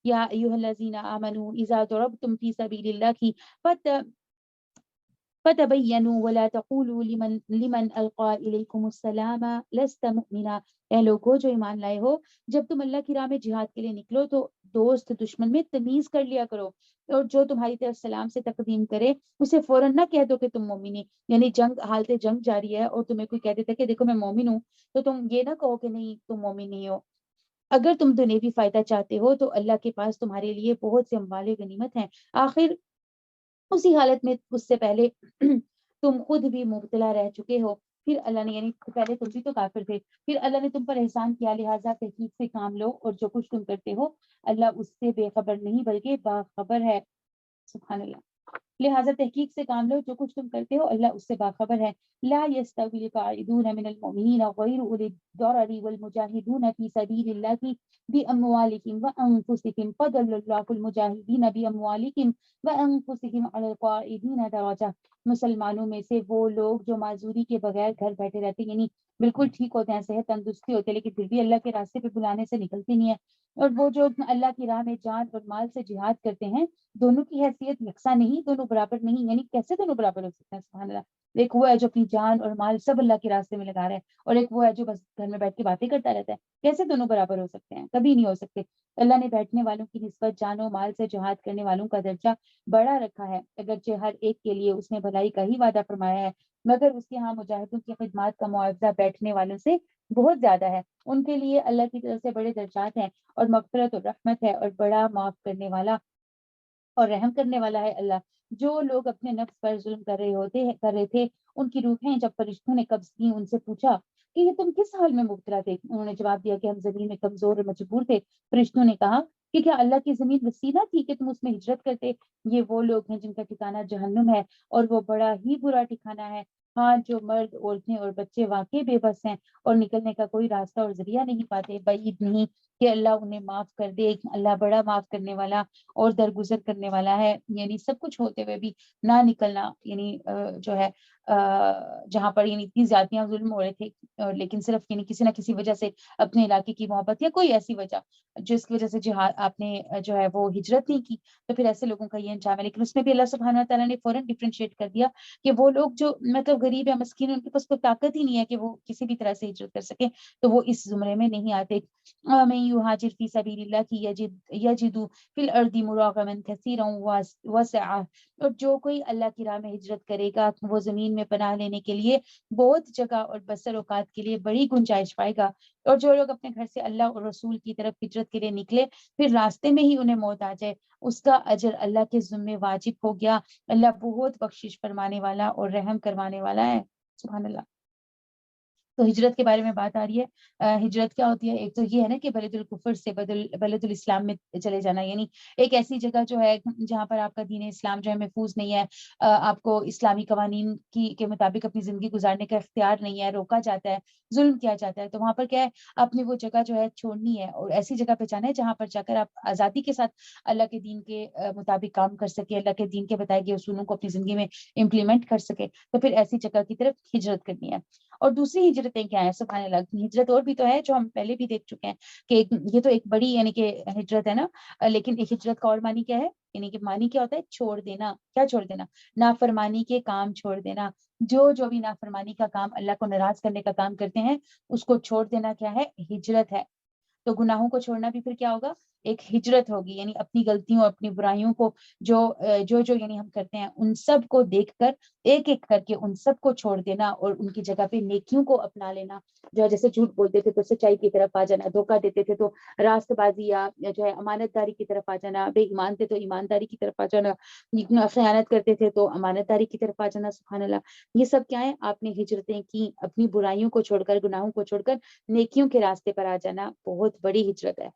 [SPEAKER 4] یا ایھا الذین آمنوا اذا ضربتم فی سبیل اللہ کی فتبینوا ولا تقولوا لمن القى الیکم السلام لست مؤمنا، اے لوگو جو ایمان لائے ہو، جب تم اللہ کی راہ میں جہاد کے لیے نکلو تو دوست دشمن میں تمیز کر لیا کرو، اور جو تمہاری طرف سلام سے تقدیم کرے اسے فوراً نہ کہہ دو کہ تم مومن، یعنی حالت جنگ جاری ہے اور تمہیں کوئی کہہ دیتا ہے کہ دیکھو میں مومن ہوں، تو تم یہ نہ کہو کہ نہیں تم مومن نہیں ہو۔ اگر تم دنیوی فائدہ چاہتے ہو تو اللہ کے پاس تمہارے لیے بہت سے اموال غنیمت ہیں، آخر اسی حالت میں اس سے پہلے تم خود بھی مبتلا رہ چکے ہو، پھر اللہ نے، یعنی پہلے تم بھی تو کافر تھے، پھر اللہ نے تم پر احسان کیا، لہٰذا تحقیق سے کام لو، اور جو کچھ تم کرتے ہو اللہ اس سے بے خبر نہیں بلکہ باخبر ہے۔ سبحان اللہ، لہٰذا تحقیق سے کام لو، جو کچھ تم کرتے ہو اللہ اس سے باخبر ہے۔ لا يستوي القاعدون من المؤمنین غیر اولی الضرر والمجاہدون فی سبیل اللہ باموالہم وانفسہم فضل اللہ المجاہدین باموالہم وانفسہم علی القاعدین درجہ، مسلمانوں میں سے وہ لوگ جو معذوری کے بغیر گھر بیٹھے رہتے، یعنی بالکل ٹھیک ہوتے ہیں، صحت تندرستی ہوتے ہیں، لیکن پھر بھی اللہ کے راستے پہ بلانے سے نکلتے نہیں ہیں، اور وہ جو اللہ کی راہ میں جان اور مال سے جہاد کرتے ہیں، دونوں کی حیثیت یکساں نہیں، دونوں برابر نہیں، یعنی کیسے دونوں برابر ہو سکتے ہیں؟ سبحان اللہ، ایک وہ ہے جو اپنی جان اور مال سب اللہ کے راستے میں لگا رہا ہے، اور ایک وہ ہے جو بس گھر میں بیٹھ کے باتیں کرتا رہتا ہے، کیسے دونوں برابر ہو سکتے ہیں؟ کبھی نہیں ہو سکتے۔ اللہ نے بیٹھنے والوں کی نسبت جان و مال سے جہاد کرنے والوں کا درجہ بڑا رکھا ہے، اگرچہ ہر ایک کے لیے اس نے بھلائی کا ہی وعدہ فرمایا ہے، مگر اس کے ہاں مجاہدوں کی خدمات کا معاوضہ بیٹھنے والوں سے بہت زیادہ ہے، ان کے لیے اللہ کی طرف سے بڑے درجات ہیں، اور مغفرت اور رحمت ہے، اور بڑا معاف کرنے والا اور رحم کرنے والا ہے اللہ۔ جو لوگ اپنے نفس پر ظلم کر رہے تھے، ان کی روحیں جب فرشتوں نے قبض کی، ان سے پوچھا کہ یہ تم کس حال میں مبتلا تھے؟ انہوں نے جواب دیا کہ ہم زمین میں کمزور اور مجبور تھے۔ فرشتوں نے کہا کہ کیا اللہ کی زمین وسیع نہ تھی کہ تم اس میں ہجرت کرتے؟ یہ وہ لوگ ہیں جن کا ٹھکانہ جہنم ہے، اور وہ بڑا ہی برا ٹھکانہ ہے۔ ہاں، جو مرد، عورتیں اور بچے واقعی بے بس ہیں اور نکلنے کا کوئی راستہ اور ذریعہ نہیں پاتے، بعید نہیں کہ اللہ انہیں معاف کر دے، اللہ بڑا معاف کرنے والا اور درگزر کرنے والا ہے، یعنی سب کچھ ہوتے ہوئے بھی نہ نکلنا، یعنی جو ہے جہاں پر یعنی اتنی زیادتیاں ظلم ہو رہے تھے، لیکن صرف یعنی کسی نہ کسی وجہ سے اپنے علاقے کی محبت یا کوئی ایسی وجہ جس کی وجہ سے جہاد آپ نے جو ہے وہ ہجرت نہیں کی، تو پھر ایسے لوگوں کا یہ انجام ہے۔ لیکن اس میں بھی اللہ سبحانہ تعالیٰ نے فوراً ڈفرینشیٹ کر دیا کہ وہ لوگ جو مطلب غریب یا مسکین، ان کے پاس کوئی طاقت ہی نہیں ہے کہ وہ کسی بھی طرح سے ہجرت کر سکے، تو وہ اس زمرے میں نہیں آتے۔ وَمَن يُهَاجِرْ فِي سَبِيلِ اللَّهِ يَجِدْ فِي الْأَرْضِ مُرَاغَمًا كَثِيرًا وَسَعًا، اور جو کوئی اللہ کی راہ میں ہجرت کرے گا وہ زمین میں پناہ لینے کے لیے بہت جگہ اور بسر اوقات کے لیے بڑی گنجائش پائے گا، اور جو لوگ اپنے گھر سے اللہ اور رسول کی طرف ہجرت کے لیے نکلے پھر راستے میں ہی انہیں موت آ جائے، اس کا اجر اللہ کے ذمے واجب ہو گیا، اللہ بہت بخشش فرمانے والا اور رحم کروانے والا ہے۔ سبحان اللہ۔ تو ہجرت کے بارے میں بات آ رہی ہے۔ ہجرت کیا ہوتی ہے؟ ایک تو یہ ہے نا کہ بلد الکفر سے بلد الاسلام میں چلے جانا، یعنی ایک ایسی جگہ جو ہے جہاں پر آپ کا دین اسلام جو ہے محفوظ نہیں ہے، آپ کو اسلامی قوانین کے مطابق اپنی زندگی گزارنے کا اختیار نہیں ہے، روکا جاتا ہے، ظلم کیا جاتا ہے، تو وہاں پر کیا ہے، آپ نے وہ جگہ جو ہے چھوڑنی ہے اور ایسی جگہ پہ جانا ہے جہاں پر جا کر آپ آزادی کے ساتھ اللہ کے دین کے مطابق کام کر سکے، اللہ کے دین کے بتائے گئے اصولوں کو اپنی زندگی میں امپلیمنٹ کر سکے، تو پھر ایسی جگہ کی طرف ہجرت کرنی ہے۔ اور دوسری ہجرتیں کیا ہیں؟ سبحان اللہ، ہجرت اور بھی تو ہے جو ہم پہلے بھی دیکھ چکے ہیں کہ یہ تو ایک بڑی یعنی کہ ہجرت ہے نا، لیکن ایک ہجرت کا اور معنی کیا ہے؟ یعنی کہ معنی کیا ہوتا ہے؟ چھوڑ دینا۔ کیا چھوڑ دینا؟ نافرمانی کے کام چھوڑ دینا۔ جو بھی نافرمانی کا کام، اللہ کو ناراض کرنے کا کام کرتے ہیں، اس کو چھوڑ دینا کیا ہے؟ ہجرت ہے۔ تو گناہوں کو چھوڑنا بھی پھر کیا ہوگا؟ ایک ہجرت ہوگی، یعنی اپنی غلطیوں اپنی برائیوں کو جو یعنی ہم کرتے ہیں ان سب کو دیکھ کر ایک ایک کر کے ان سب کو چھوڑ دینا اور ان کی جگہ پہ نیکیوں کو اپنا لینا. جو ہے جیسے جھوٹ بولتے تھے تو سچائی کی طرف آ جانا، دھوکہ دیتے تھے تو راست بازی یا جو ہے امانت داری کی طرف آ جانا، بے ایمان تھے تو ایمانداری کی طرف آ جانا، خیانت کرتے تھے تو امانت داری کی طرف آ جانا. سبحان اللہ. یہ سب کیا ہے؟ آپ نے ہجرتیں کی، اپنی برائیوں کو چھوڑ کر گناہوں کو چھوڑ کر نیکیوں کے راستے پر آ جانا بہت بڑی ہجرت ہے.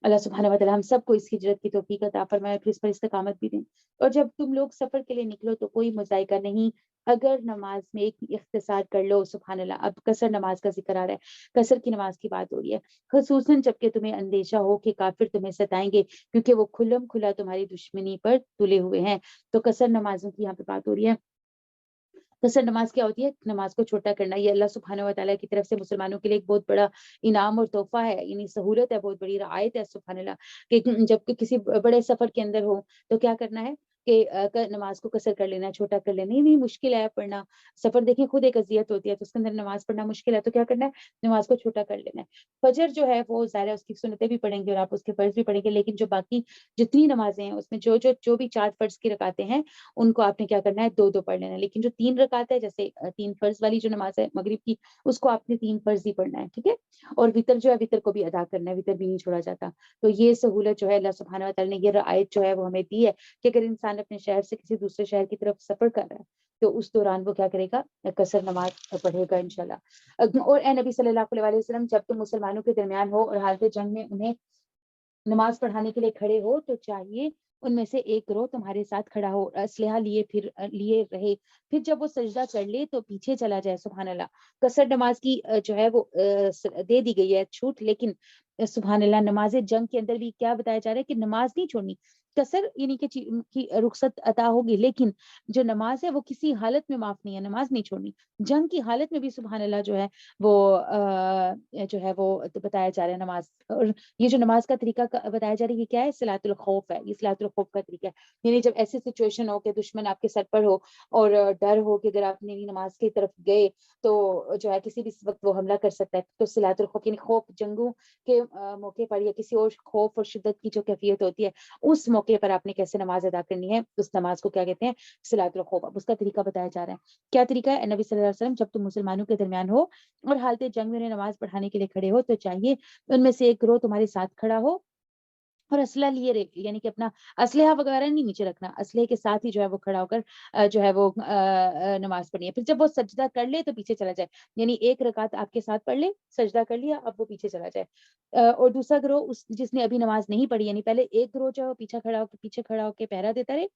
[SPEAKER 4] اللہ سبحانہ و تعالی ہم سب کو اس ہجرت کی توفیق عطا فرمائے، پھر اس پر استقامت بھی دیں. اور جب تم لوگ سفر کے لیے نکلو تو کوئی مذائقہ نہیں، اگر نماز میں ایک اختصار کر لو. سبحان اللہ. اب قصر نماز کا ذکر آ رہا ہے، قصر کی نماز کی بات ہو رہی ہے، خصوصاً جب کہ تمہیں اندیشہ ہو کہ کافر تمہیں ستائیں گے کیونکہ وہ کھلم کھلا تمہاری دشمنی پر تلے ہوئے ہیں. تو قصر نمازوں کی یہاں پہ بات ہو رہی ہے. قصر نماز کیا ہوتی ہے؟ نماز کو چھوٹا کرنا. یہ اللہ سبحانہ و تعالیٰ کی طرف سے مسلمانوں کے لیے ایک بہت بڑا انعام اور تحفہ ہے، یعنی سہولت ہے، بہت بڑی رعایت ہے. سبحان اللہ. کہ جب کسی بڑے سفر کے اندر ہو تو کیا کرنا ہے کہ نماز کو قصر کر لینا، چھوٹا کر لینا. نہیں مشکل ہے پڑھنا، سفر دیکھیں خود ایک اذیت ہوتی ہے تو اس کے اندر نماز پڑھنا مشکل ہے، تو کیا کرنا ہے؟ نماز کو چھوٹا کر لینا ہے. فجر جو ہے وہ ظاہر ہے اس کی سنتیں بھی پڑھیں گے اور آپ اس کے فرض بھی پڑھیں گے، لیکن جو باقی جتنی نمازیں ہیں اس میں جو بھی 4 فرض کی رکعتیں ہیں ان کو آپ نے کیا کرنا ہے؟ 2 پڑھ لینا ہے. لیکن جو 3 رکعت ہے، جیسے 3 فرض والی جو نماز ہے مغرب کی، اس کو آپ نے 3 فرض ہی پڑھنا ہے. ٹھیک ہے. اور وتر جو ہے وتر کو بھی ادا کرنا ہے، وتر بھی نہیں چھوڑا جاتا. تو یہ سہولت جو ہے اللہ سبحانہ و تعالی نے یہ رعایت جو ہے وہ ہمیں دی ہے کہ اگر انسان اپنے شہر سے کسی دوسرے شہر کی طرف سفر کر رہا ہے تو اس دوران وہ کیا کرے گا؟ قصر نماز پڑھے گا انشاءاللہ. اور اے نبی صلی اللہ علیہ وسلم، جب تم مسلمانوں کے درمیان ہو اور حالت جنگ میں انہیں نماز پڑھانے کے لیے کھڑے ہو تو چاہیے ان میں سے ایک گروہ تمہارے ساتھ کھڑا ہو، اسلحہ لیے رہے، پھر جب وہ سجدہ کر لے تو پیچھے چلا جائے. سبحان اللہ. قصر نماز کی جو ہے وہ دے دی گئی ہے چھوٹ، لیکن سبحان اللہ نماز جنگ کے اندر بھی کیا بتایا جا رہا ہے کہ نماز نہیں چھوڑنی. قصر یعنی کہ کی رخصت عطا ہوگی، لیکن جو نماز ہے وہ کسی حالت میں معاف نہیں ہے، نماز نہیں چھوڑنی. جنگ کی حالت میں بھی سبحان اللہ جو ہے وہ بتایا جا رہا ہے نماز. اور یہ جو نماز کا طریقہ بتایا جا رہا ہے یہ کیا ہے؟ صلاۃ الخوف ہے. یہ صلاۃ الخوف کا طریقہ ہے، یعنی جب ایسی سچویشن ہو کہ دشمن آپ کے سر پر ہو اور ڈر ہو کہ اگر آپ نے نماز کی طرف گئے تو جو ہے کسی بھی وقت وہ حملہ کر سکتا ہے. تو صلاۃ الخوف یعنی خوف جنگوں کے موقع پر یا کسی اور خوف اور شدت کی جو کیفیت ہوتی ہے اس موقع پر آپ نے کیسے نماز ادا کرنی ہے، اس نماز کو کیا کہتے ہیں؟ صلاۃ الخوف. اب اس کا طریقہ بتایا جا رہا ہے. کیا طریقہ ہے؟ نبی صلی اللہ علیہ وسلم، جب تم مسلمانوں کے درمیان ہو اور حالت جنگ میں نماز پڑھانے کے لیے کھڑے ہو تو چاہیے ان میں سے ایک گروہ تمہارے ساتھ کھڑا ہو اور اسلحہ لیے رہے، یعنی کہ اپنا اسلحہ وغیرہ نہیں نیچے رکھنا، اسلحے کے ساتھ ہی جو ہے وہ کھڑا ہو کر جو ہے وہ نماز پڑھنی ہے. پھر جب وہ سجدہ کر لے تو پیچھے چلا جائے، یعنی ایک رکعت آپ کے ساتھ پڑھ لے، سجدہ کر لیا، اب وہ پیچھے چلا جائے. اور دوسرا گروہ جس نے ابھی نماز نہیں پڑھی، یعنی پہلے ایک گروہ جو ہے وہ پیچھے کھڑا ہو کے پہرا دیتا رہے.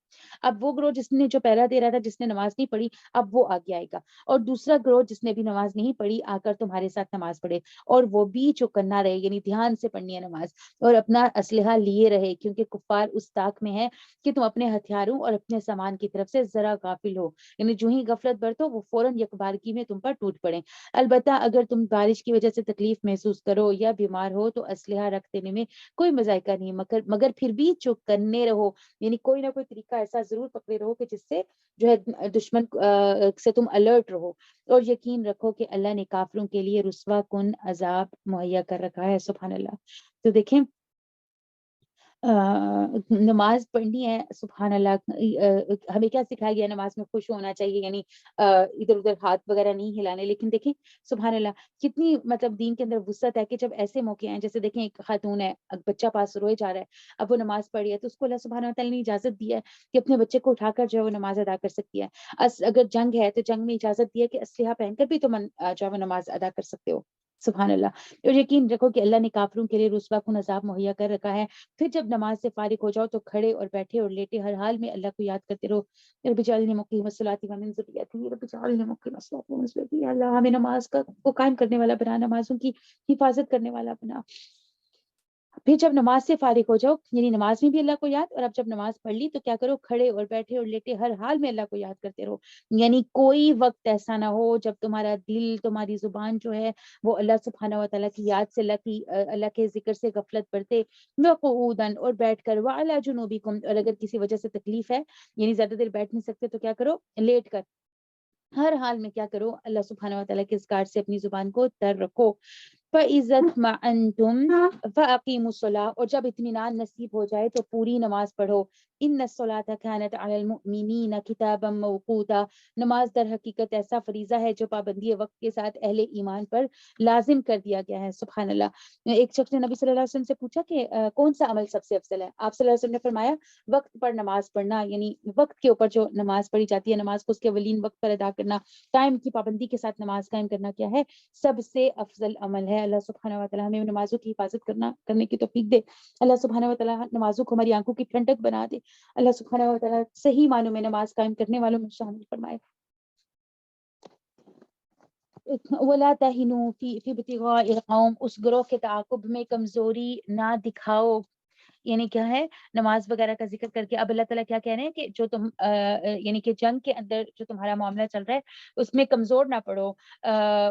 [SPEAKER 4] اب وہ گروہ جس نے جو پہرا دے رہا تھا، جس نے نماز نہیں پڑھی، اب وہ آگے آئے گا. اور دوسرا گروہ جس نے ابھی نماز نہیں پڑھی آ کر تمہارے ساتھ نماز پڑھے، اور وہ بھی چوکنا رہے، یعنی دھیان سے پڑھنی ہے نماز اور اپنا اسلحہ لیے رہے، کیونکہ کفار اس طاق میں ہے کہ تم اپنے ہتھیاروں اور اپنے سامان کی طرف سے ذرا غافل ہو، یعنی جو ہی غفلت برتو وہ فوراً یکبارگی میں تم پر ٹوٹ پڑے. البتہ اگر تم بارش کی وجہ سے تکلیف محسوس کرو یا بیمار ہو تو اسلحہ رکھ دینے میں کوئی مذائقہ نہیں، مگر پھر بھی چوکنے رہو، یعنی کوئی نہ کوئی طریقہ ایسا ضرور پکڑے رہو کہ جس سے جو ہے دشمن سے تم الرٹ رہو. اور یقین رکھو کہ اللہ نے کافروں کے لیے رسوا کن عذاب مہیا کر رکھا ہے. سبحان اللہ. تو دیکھیں نماز پڑھنی ہے. سبحان اللہ. ہمیں کیا سکھایا گیا؟ نماز میں خوش ہونا چاہیے، یعنی ادھر ادھر ہاتھ وغیرہ نہیں ہلانے. لیکن دیکھیں سبحان اللہ کتنی مطلب دین کے اندر وسعت ہے کہ جب ایسے موقع ہیں، جیسے دیکھیں ایک خاتون ہے، بچہ پاس روئے جا رہا ہے، اب وہ نماز پڑھی ہے تو اس کو اللہ سبحانہ و تعالیٰ نے اجازت دی ہے کہ اپنے بچے کو اٹھا کر جو ہے وہ نماز ادا کر سکتی ہے. اگر جنگ ہے تو جنگ میں اجازت دی ہے کہ اسلحہ پہن کر بھی تم جو ہے وہ نماز ادا کر سکتے ہو. سبحان اللہ. اور یقین رکھو کہ اللہ نے کافروں کے لیے رسوا کن عذاب مہیا کر رکھا ہے. پھر جب نماز سے فارغ ہو جاؤ تو کھڑے اور بیٹھے اور لیٹے ہر حال میں اللہ کو یاد کرتے رہو. رب اجعلنی مقیم الصلاۃ ومن ذریتی رب اجعلنی مقیم الصلاۃ ومن ذریتی. اللہ ہمیں نماز کو قائم کرنے والا بنا، نمازوں کی حفاظت کرنے والا بنا. پھر جب نماز سے فارغ ہو جاؤ، یعنی نماز میں بھی اللہ کو یاد، اور اب جب نماز پڑھ لی تو کیا کرو؟ کھڑے اور بیٹھے اور لیٹے ہر حال میں اللہ کو یاد کرتے رہو. یعنی کوئی وقت ایسا نہ ہو جب تمہارا دل، تمہاری زبان جو ہے وہ اللہ سبحانہ و تعالیٰ کی یاد سے، اللہ کے ذکر سے غفلت برتے. وقعودن، اور بیٹھ کر، وعلی جنوبکم، اور اگر کسی وجہ سے تکلیف ہے یعنی زیادہ دیر بیٹھ نہیں سکتے تو کیا کرو؟ لیٹ کر. ہر حال میں کیا کرو؟ اللہ سبحانہ و تعالیٰ کے اذکار سے اپنی زبان کو تر رکھو. فَإِذَا اطْمَأَنْتُمْ فَأَقِیمُوا الصَّلَاةَ، اور جب اطمینان نصیب ہو جائے تو پوری نماز پڑھو. إِنَّ الصَّلَاةَ كَانَتْ عَلَى الْمُؤْمِنِينَ كِتَابًا مَوْقُوتًا، نماز در حقیقت ایسا فریضہ ہے جو پابندی وقت کے ساتھ اہل ایمان پر لازم کر دیا گیا ہے. سبحان اللہ. ایک شخص نے نبی صلی اللہ علیہ وسلم سے پوچھا کہ کون سا عمل سب سے افضل ہے؟ آپ صلی اللہ علیہ وسلم نے فرمایا وقت پر نماز پڑھنا، یعنی وقت کے اوپر جو نماز پڑھی جاتی ہے، نماز کو اس کے اولین وقت پر ادا کرنا، ٹائم کی پابندی کے ساتھ نماز قائم کرنا کیا ہے؟ سب سے افضل عمل ہے. اللہ سبحانہ و تعالیٰ ہمیں نمازوں کی حفاظت کرنے کی توفیق دے. اللہ سبحانہ و تعالیٰ نمازوں کو ہماری آنکھوں کی ٹھنڈک بنا دے. اللہ سبحانہ و تعالیٰ صحیح معنوں میں نماز قائم کرنے والوں میں شامل فرمائے. وَلَا تَهِنُوا فِي ابْتِغَاءِ الْقَوْمِ، اس گروہ کے تعاقب میں کمزوری نہ دکھاؤ. یعنی کیا ہے؟ نماز وغیرہ کا ذکر کر کے اب اللہ تعالیٰ کیا کہہ رہے ہیں کہ جو تم یعنی کہ جنگ کے اندر جو تمہارا معاملہ چل رہا ہے اس میں کمزور نہ پڑو،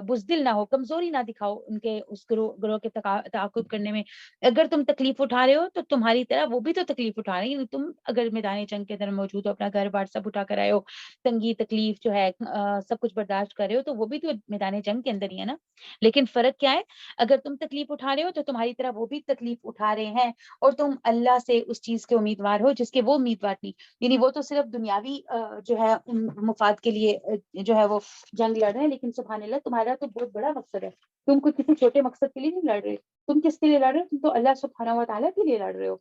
[SPEAKER 4] بزدل نہ ہو، کمزوری نہ دکھاؤ ان کے اس گروہ کے تعاقب کرنے میں. اگر تم تکلیف اٹھا رہے ہو تو تمہاری طرح وہ بھی تو تکلیف اٹھا رہے ہیں. تم اگر میدان جنگ کے اندر موجود ہو، اپنا گھر بار سب اٹھا کر آئے ہو، تنگی تکلیف جو ہے سب کچھ برداشت کر رہے ہو، تو وہ بھی تو میدان جنگ کے اندر ہی ہے نا. لیکن فرق کیا ہے؟ اگر تم تکلیف اٹھا رہے ہو تو تمہاری طرح وہ بھی تکلیف اٹھا رہے ہیں، اور تم اللہ سے اس چیز کے امیدوار ہو جس کے وہ امیدوار نہیں. یعنی وہ تو صرف دنیاوی جو ہے مفاد کے لیے جو ہے وہ جنگ لڑ رہے ہیں، لیکن سبحان اللہ تمہارا تو بہت بڑا مقصد ہے. تم کوئی کسی چھوٹے مقصد کے لیے نہیں لڑ رہے. تم کس کے لیے لڑ رہے ہو؟ تم تو اللہ سبحانہ و تعالیٰ کے لیے لڑ رہے ہو.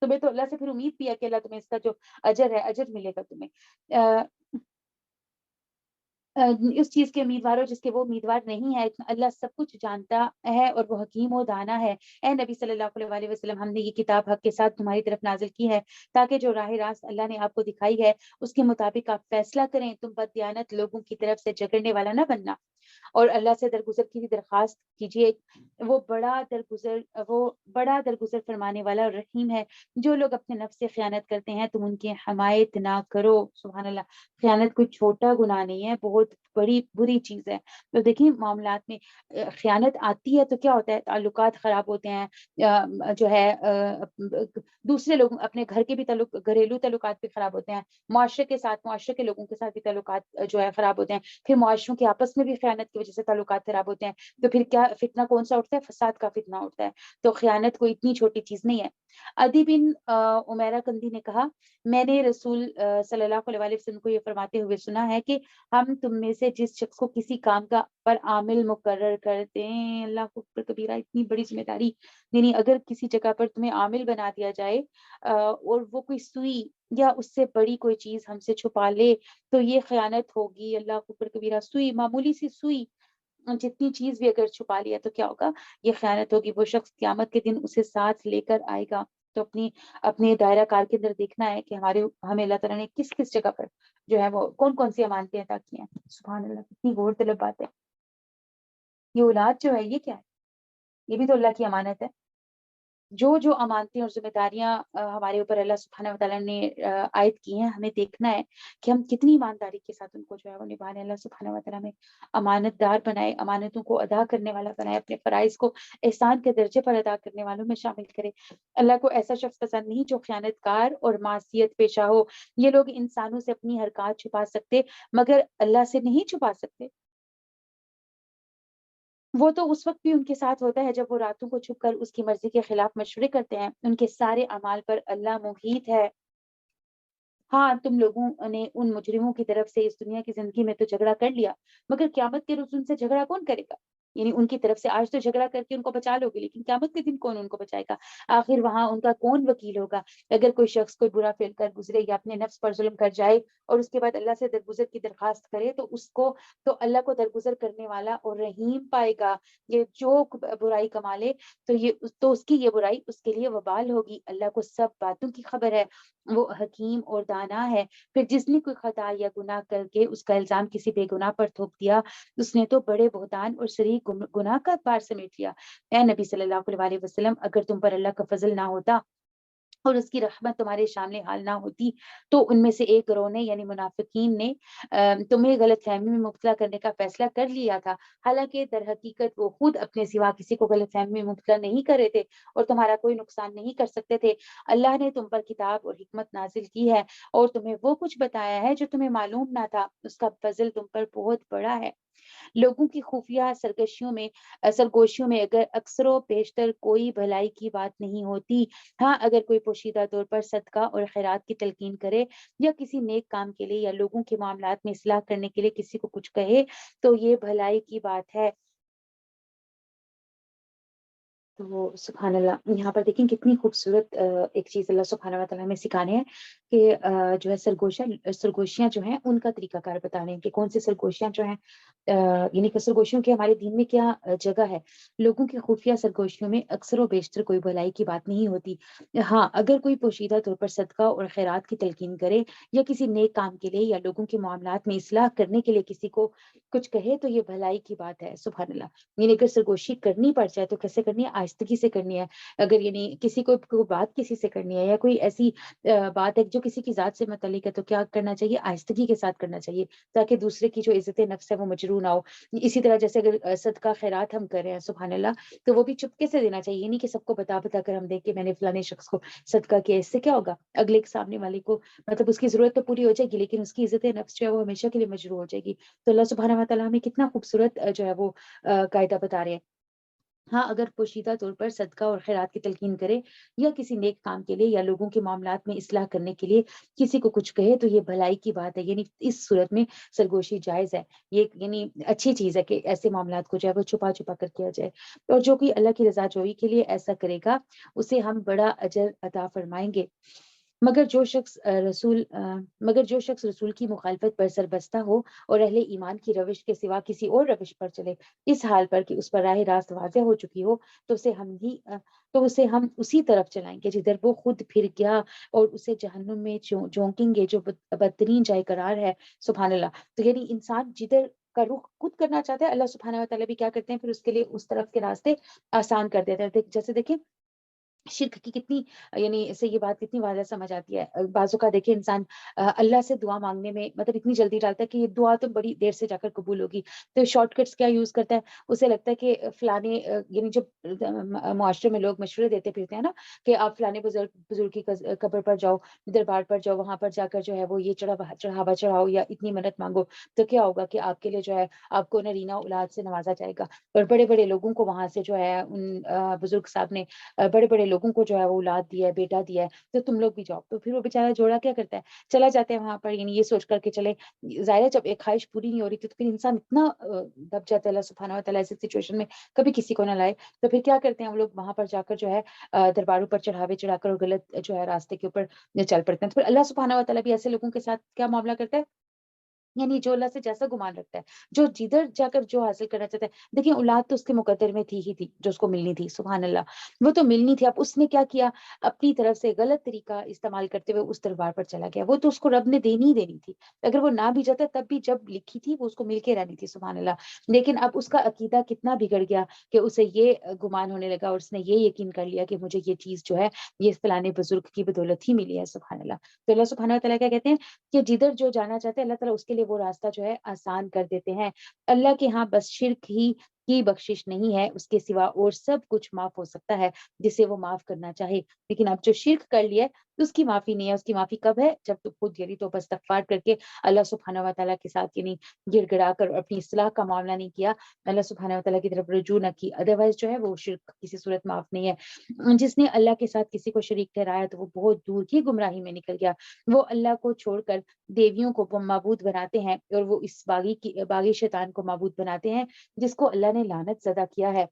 [SPEAKER 4] تمہیں تو اللہ سے پھر امید بھی ہے کہ اللہ تمہیں اس کا جو اجر ہے اجر ملے گا تمہیں. اس چیز کے امیدوار ہو جس کے وہ امیدوار نہیں ہے. اللہ سب کچھ جانتا ہے اور وہ حکیم و دانا ہے. اے نبی صلی اللہ علیہ وسلم، ہم نے یہ کتاب حق کے ساتھ تمہاری طرف نازل کی ہے تاکہ جو راہ راست اللہ نے آپ کو دکھائی ہے اس کے مطابق آپ فیصلہ کریں. تم بددیانت لوگوں کی طرف سے جھگڑنے والا نہ بننا، اور اللہ سے درگزر کی درخواست کیجیے. وہ بڑا درگزر فرمانے والا اور رحیم ہے. جو لوگ اپنے نفس سے خیانت کرتے ہیں تم ان کی حمایت نہ کرو. سبحان اللہ. خیانت کوئی چھوٹا گناہ نہیں ہے، بہت بڑی بری چیز ہے. تو دیکھیں معاملات میں خیانت آتی ہے تو کیا ہوتا ہے؟ تعلقات خراب ہوتے ہیں، جو ہے دوسرے لوگ اپنے گھر کے بھی گھریلو تعلقات بھی خراب ہوتے ہیں، معاشرے کے لوگوں کے ساتھ بھی تعلقات جو ہے خراب ہوتے ہیں. پھر معاشروں کے آپس میں بھی خیانت کی وجہ سے تعلقات خراب ہوتے ہیں. تو پھر کیا فتنہ کون سا اٹھتا ہے؟ فساد کا فتنہ اٹھتا ہے. تو خیانت کوئی اتنی چھوٹی چیز نہیں ہے. عدی بن عمیرہ کندی نے کہا میں نے رسول صلی اللہ علیہ وسلم کو یہ فرماتے ہوئے سنا ہے کہ ہم تم میں سے جس شخص کو کسی کام کا پر عامل مقرر کر دیں، اللہ اکبر کبیرہ، اتنی بڑی ذمہ داری. یعنی اگر کسی جگہ پر تمہیں عامل بنا دیا جائے اور وہ کوئی سوئی یا اس سے بڑی کوئی چیز ہم سے چھپا لے تو یہ خیانت ہوگی. اللہ اکبر کبیرہ. سوئی، معمولی سی سوئی، جتنی چیز بھی اگر چھپا لیا تو کیا ہوگا؟ یہ خیانت ہوگی. وہ شخص قیامت کے دن اسے ساتھ لے کر آئے گا. تو اپنے دائرہ کار کے اندر دیکھنا ہے کہ ہمیں اللہ تعالیٰ نے کس کس جگہ پر جو ہے وہ کون کون سی امانتیں عطا کی ہیں. سبحان اللہ، کتنی غور طلب بات ہے. یہ اولاد جو ہے یہ کیا ہے؟ یہ بھی تو اللہ کی امانت ہے. جو امانتیں اور ذمہ داریاں ہمارے اوپر اللہ سبحانہ و تعالیٰ نے عائد کی ہیں، ہمیں دیکھنا ہے کہ ہم کتنی ایمانداری کے ساتھ ان کو جو ہے وہ نبھانے. اللہ سبحانہ و تعالیٰ میں امانت دار بنائے، امانتوں کو ادا کرنے والا بنائے، اپنے فرائض کو احسان کے درجے پر ادا کرنے والوں میں شامل کرے. اللہ کو ایسا شخص پسند نہیں جو خیانت کار اور معصیت پیشہ ہو. یہ لوگ انسانوں سے اپنی حرکات چھپا سکتے مگر اللہ سے نہیں چھپا سکتے. وہ تو اس وقت بھی ان کے ساتھ ہوتا ہے جب وہ راتوں کو چھپ کر اس کی مرضی کے خلاف مشورے کرتے ہیں. ان کے سارے اعمال پر اللہ محیط ہے. ہاں، تم لوگوں نے ان مجرموں کی طرف سے اس دنیا کی زندگی میں تو جھگڑا کر لیا، مگر قیامت کے روز ان سے جھگڑا کون کرے گا؟ یعنی ان کی طرف سے آج تو جھگڑا کر کے ان کو بچا لو گے، لیکن قیامت کے دن کون ان کو بچائے گا؟ آخر وہاں ان کا کون وکیل ہوگا؟ اگر کوئی شخص کوئی برا فعل کر گزرے یا اپنے نفس پر ظلم کر جائے اور اس کے بعد اللہ سے درگزر کی درخواست کرے تو اس کو تو اللہ کو درگزر کرنے والا اور رحیم پائے گا. یہ جو برائی کما لے تو اس کی یہ برائی اس کے لیے وبال ہوگی. اللہ کو سب باتوں کی خبر ہے، وہ حکیم اور دانا ہے. پھر جس نے کوئی خطا یا گناہ کر کے اس کا الزام کسی بے گناہ پر تھوپ دیا، اس نے تو بڑے بہتان اور صریح گناہ کا بار سمیٹ لیا. اے نبی صلی اللہ علیہ وسلم، اگر تم پر اللہ کا فضل نہ ہوتا اور اس کی رحمت تمہارے شامل حال نہ ہوتی تو ان میں سے ایک گروہ نے یعنی منافقین نے تمہیں غلط فہمی میں مبتلا کرنے کا فیصلہ کر لیا تھا، حالانکہ در حقیقت وہ خود اپنے سوا کسی کو غلط فہمی میں مبتلا نہیں کر رہے تھے اور تمہارا کوئی نقصان نہیں کر سکتے تھے. اللہ نے تم پر کتاب اور حکمت نازل کی ہے اور تمہیں وہ کچھ بتایا ہے جو تمہیں معلوم نہ تھا. اس کا فضل تم پر بہت بڑا ہے. لوگوں کی خفیہ سرگوشیوں میں اگر اکثر و بیشتر کوئی بھلائی کی بات نہیں ہوتی، ہاں اگر کوئی پوشیدہ طور پر صدقہ اور خیرات کی تلقین کرے یا کسی نیک کام کے لیے یا لوگوں کے معاملات میں اصلاح کرنے کے لیے کسی کو کچھ کہے تو یہ بھلائی کی بات ہے۔ تو سبحان اللہ، یہاں پر دیکھیں کتنی خوبصورت ایک چیز اللہ سبحانہ و تعالیٰ ہمیں سکھانے ہیں کہ جو ہے سرگوشیاں جو ہیں ان کا طریقہ کار بتا رہے ہیں کہ کون سی سرگوشیاں جو ہیں، یعنی کہ سرگوشیوں کی ہمارے دین میں کیا جگہ ہے۔ لوگوں کی خفیہ سرگوشیوں میں اکثر و بیشتر کوئی بھلائی کی بات نہیں ہوتی، ہاں اگر کوئی پوشیدہ طور پر صدقہ اور خیرات کی تلقین کرے یا کسی نیک کام کے لیے یا لوگوں کے معاملات میں اصلاح کرنے کے لیے کسی کو کچھ کہے تو یہ بھلائی کی بات ہے۔ سبحان اللہ، یعنی اگر سرگوشی کرنی پڑ جائے تو کیسے کرنی ہے؟ آہستگی سے کرنی ہے۔ اگر یعنی کسی کو کوئی بات کسی سے کرنی ہے یا کوئی ایسی بات ہے جو کسی کی ذات سے متعلق ہے تو کیا کرنا چاہیے؟ آہستگی کے ساتھ کرنا چاہیے تاکہ دوسرے کی جو عزت نفس ہے وہ مجروح نہ ہو۔ اسی طرح جیسے اگر صدقہ خیرات ہم کر رہے ہیں سبحان اللہ، تو وہ بھی چپکے سے دینا چاہیے، نہیں کہ سب کو بتا کر ہم دیں کہ میں نے فلانے شخص کو صدقہ کیا۔ اس سے کیا ہوگا؟ اگلے کے سامنے والے کو مطلب اس کی ضرورت تو پوری ہو جائے گی لیکن اس کی عزت نفس جو ہے وہ ہمیشہ کے لیے مجروح ہو جائے گی۔ تو اللہ سبحانہ و تعالیٰ ہمیں کتنا خوبصورت جو ہے وہ قاعدہ بتا رہے ہیں۔ ہاں اگر پوشیدہ طور پر صدقہ اور خیرات کی تلقین کرے یا کسی نیک کام کے لیے یا لوگوں کے معاملات میں اصلاح کرنے کے لیے کسی کو کچھ کہے تو یہ بھلائی کی بات ہے، یعنی اس صورت میں سرگوشی جائز ہے۔ یہ یعنی اچھی چیز ہے کہ ایسے معاملات کو جو ہے وہ چھپا چھپا کر کیا جائے، اور جو کوئی اللہ کی رضا جوئی کے لیے ایسا کرے گا اسے ہم بڑا اجر عطا فرمائیں گے۔ مگر جو شخص رسول کی مخالفت پر سربستہ ہو اور اہل ایمان کی روش کے سوا کسی اور روش پر چلے، اس حال پر کہ اس پر راہ راست واضح ہو چکی ہو، تو اسے ہم اسی طرف چلائیں گے جدھر وہ خود پھر گیا، اور اسے جہنم میں جھونکیں گے جو بدترین جائے قرار ہے۔ سبحان اللہ، تو یعنی انسان جدھر کا رخ خود کرنا چاہتا ہے اللہ سبحانہ و تعالیٰ بھی کیا کرتے ہیں پھر اس کے لیے اس طرف کے راستے آسان کر دیتے ہیں۔ جیسے دیکھیں شرک کی کتنی یعنی اس سے یہ بات کتنی واضح سمجھ آتی ہے۔ بعضوں کا دیکھیں انسان اللہ سے دعا مانگنے میں مطلب اتنی جلدی ڈالتا ہے کہ یہ دعا تو بڑی دیر سے جا کر قبول ہوگی، تو شارٹ کٹس کیا یوز کرتا ہے؟ اسے لگتا ہے کہ فلانے یعنی جب معاشرے میں لوگ مشورے دیتے پھرتے ہیں نا کہ آپ فلانے بزرگ کی قبر پر جاؤ، دربار پر جاؤ، وہاں پر جا کر جو ہے وہ یہ چڑھاوا چڑھاؤ یا اتنی منت مانگو، تو کیا ہوگا کہ آپ کے لیے جو ہے آپ کو نرینہ اولاد سے نوازا جائے گا، اور بڑے بڑے لوگوں کو وہاں سے جو ہے ان بزرگ صاحب نے بڑے بڑے لوگوں کو جو ہے وہ اولاد دیا ہے، بیٹا دیا ہے، تو تم لوگ بھی جاؤ۔ تو پھر وہ بیچارہ جوڑا کیا کرتا ہے؟ چلا جاتا ہے وہاں پر، یعنی یہ سوچ کر کے چلے، ظاہر ہے جب ایک خواہش پوری نہیں ہو رہی تھی تو پھر انسان اتنا دب جاتا ہے اللہ سبحانہ و تعالیٰ ایسی سچویشن میں کبھی کسی کو نہ لائے، تو پھر کیا کرتے ہیں ہم لوگ وہاں پر جا کر جو ہے درباروں پر چڑھاوے چڑھا کر اور غلط جو ہے راستے کے اوپر چل پڑتے ہیں۔ تو پھر اللہ سبحانہ و تعالیٰ بھی ایسے لوگوں کے ساتھ کیا معاملہ کرتا ہے؟ یعنی جو اللہ سے جیسا گمان رکھتا ہے، جو جدھر جا کر جو حاصل کرنا چاہتا ہے، دیکھیں اولاد تو اس کے مقدر میں تھی ہی تھی جو اس کو ملنی تھی، سبحان اللہ وہ تو ملنی تھی۔ اب اس نے کیا کیا؟ اپنی طرف سے غلط طریقہ استعمال کرتے ہوئے اس دربار پر چلا گیا، وہ تو اس کو رب نے دینی ہی دینی تھی، اگر وہ نہ بھی جاتا تب بھی جب لکھی تھی وہ اس کو مل کے رہنی تھی، سبحان اللہ۔ لیکن اب اس کا عقیدہ کتنا بگڑ گیا کہ اسے یہ گمان ہونے لگا اور اس نے یہ یقین کر لیا کہ مجھے یہ چیز جو ہے یہ فلانے بزرگ کی بدولت ہی ملی ہے، سبحان اللہ۔ تو اللہ سبحانہ و تعالیٰ کیا کہتے ہیں کہ جدھر جو جانا چاہتے ہیں اللہ تعالیٰ اس کے لیے وہ راستہ جو ہے آسان کر دیتے ہیں۔ اللہ کے ہاں بس شرک ہی کی بخشش نہیں ہے، اس کے سوا اور سب کچھ معاف ہو سکتا ہے جسے وہ معاف کرنا چاہے، لیکن اب جو شرک کر لیا ہے اس کی معافی نہیں ہے۔ اس کی معافی کب ہے؟ جب تو خود یعنی توبہ استغفار کر کے اللہ سبحانہ و تعالیٰ کے ساتھ یعنی گڑ گڑا کر اپنی اصلاح کا معاملہ نہیں کیا، اللہ سبحانہ و تعالیٰ کی طرف رجوع نہ کی، ادروائز جو ہے وہ شرک کسی صورت معاف نہیں ہے۔ جس نے اللہ کے ساتھ کسی کو شریک ٹھہرایا تو وہ بہت دور کی گمراہی میں نکل گیا۔ وہ اللہ کو چھوڑ کر دیویوں کو معبود بناتے ہیں، اور وہ اس باغی شیطان کو معبود بناتے ہیں جس کو اللہ نے لعنت زدہ کیا ہے۔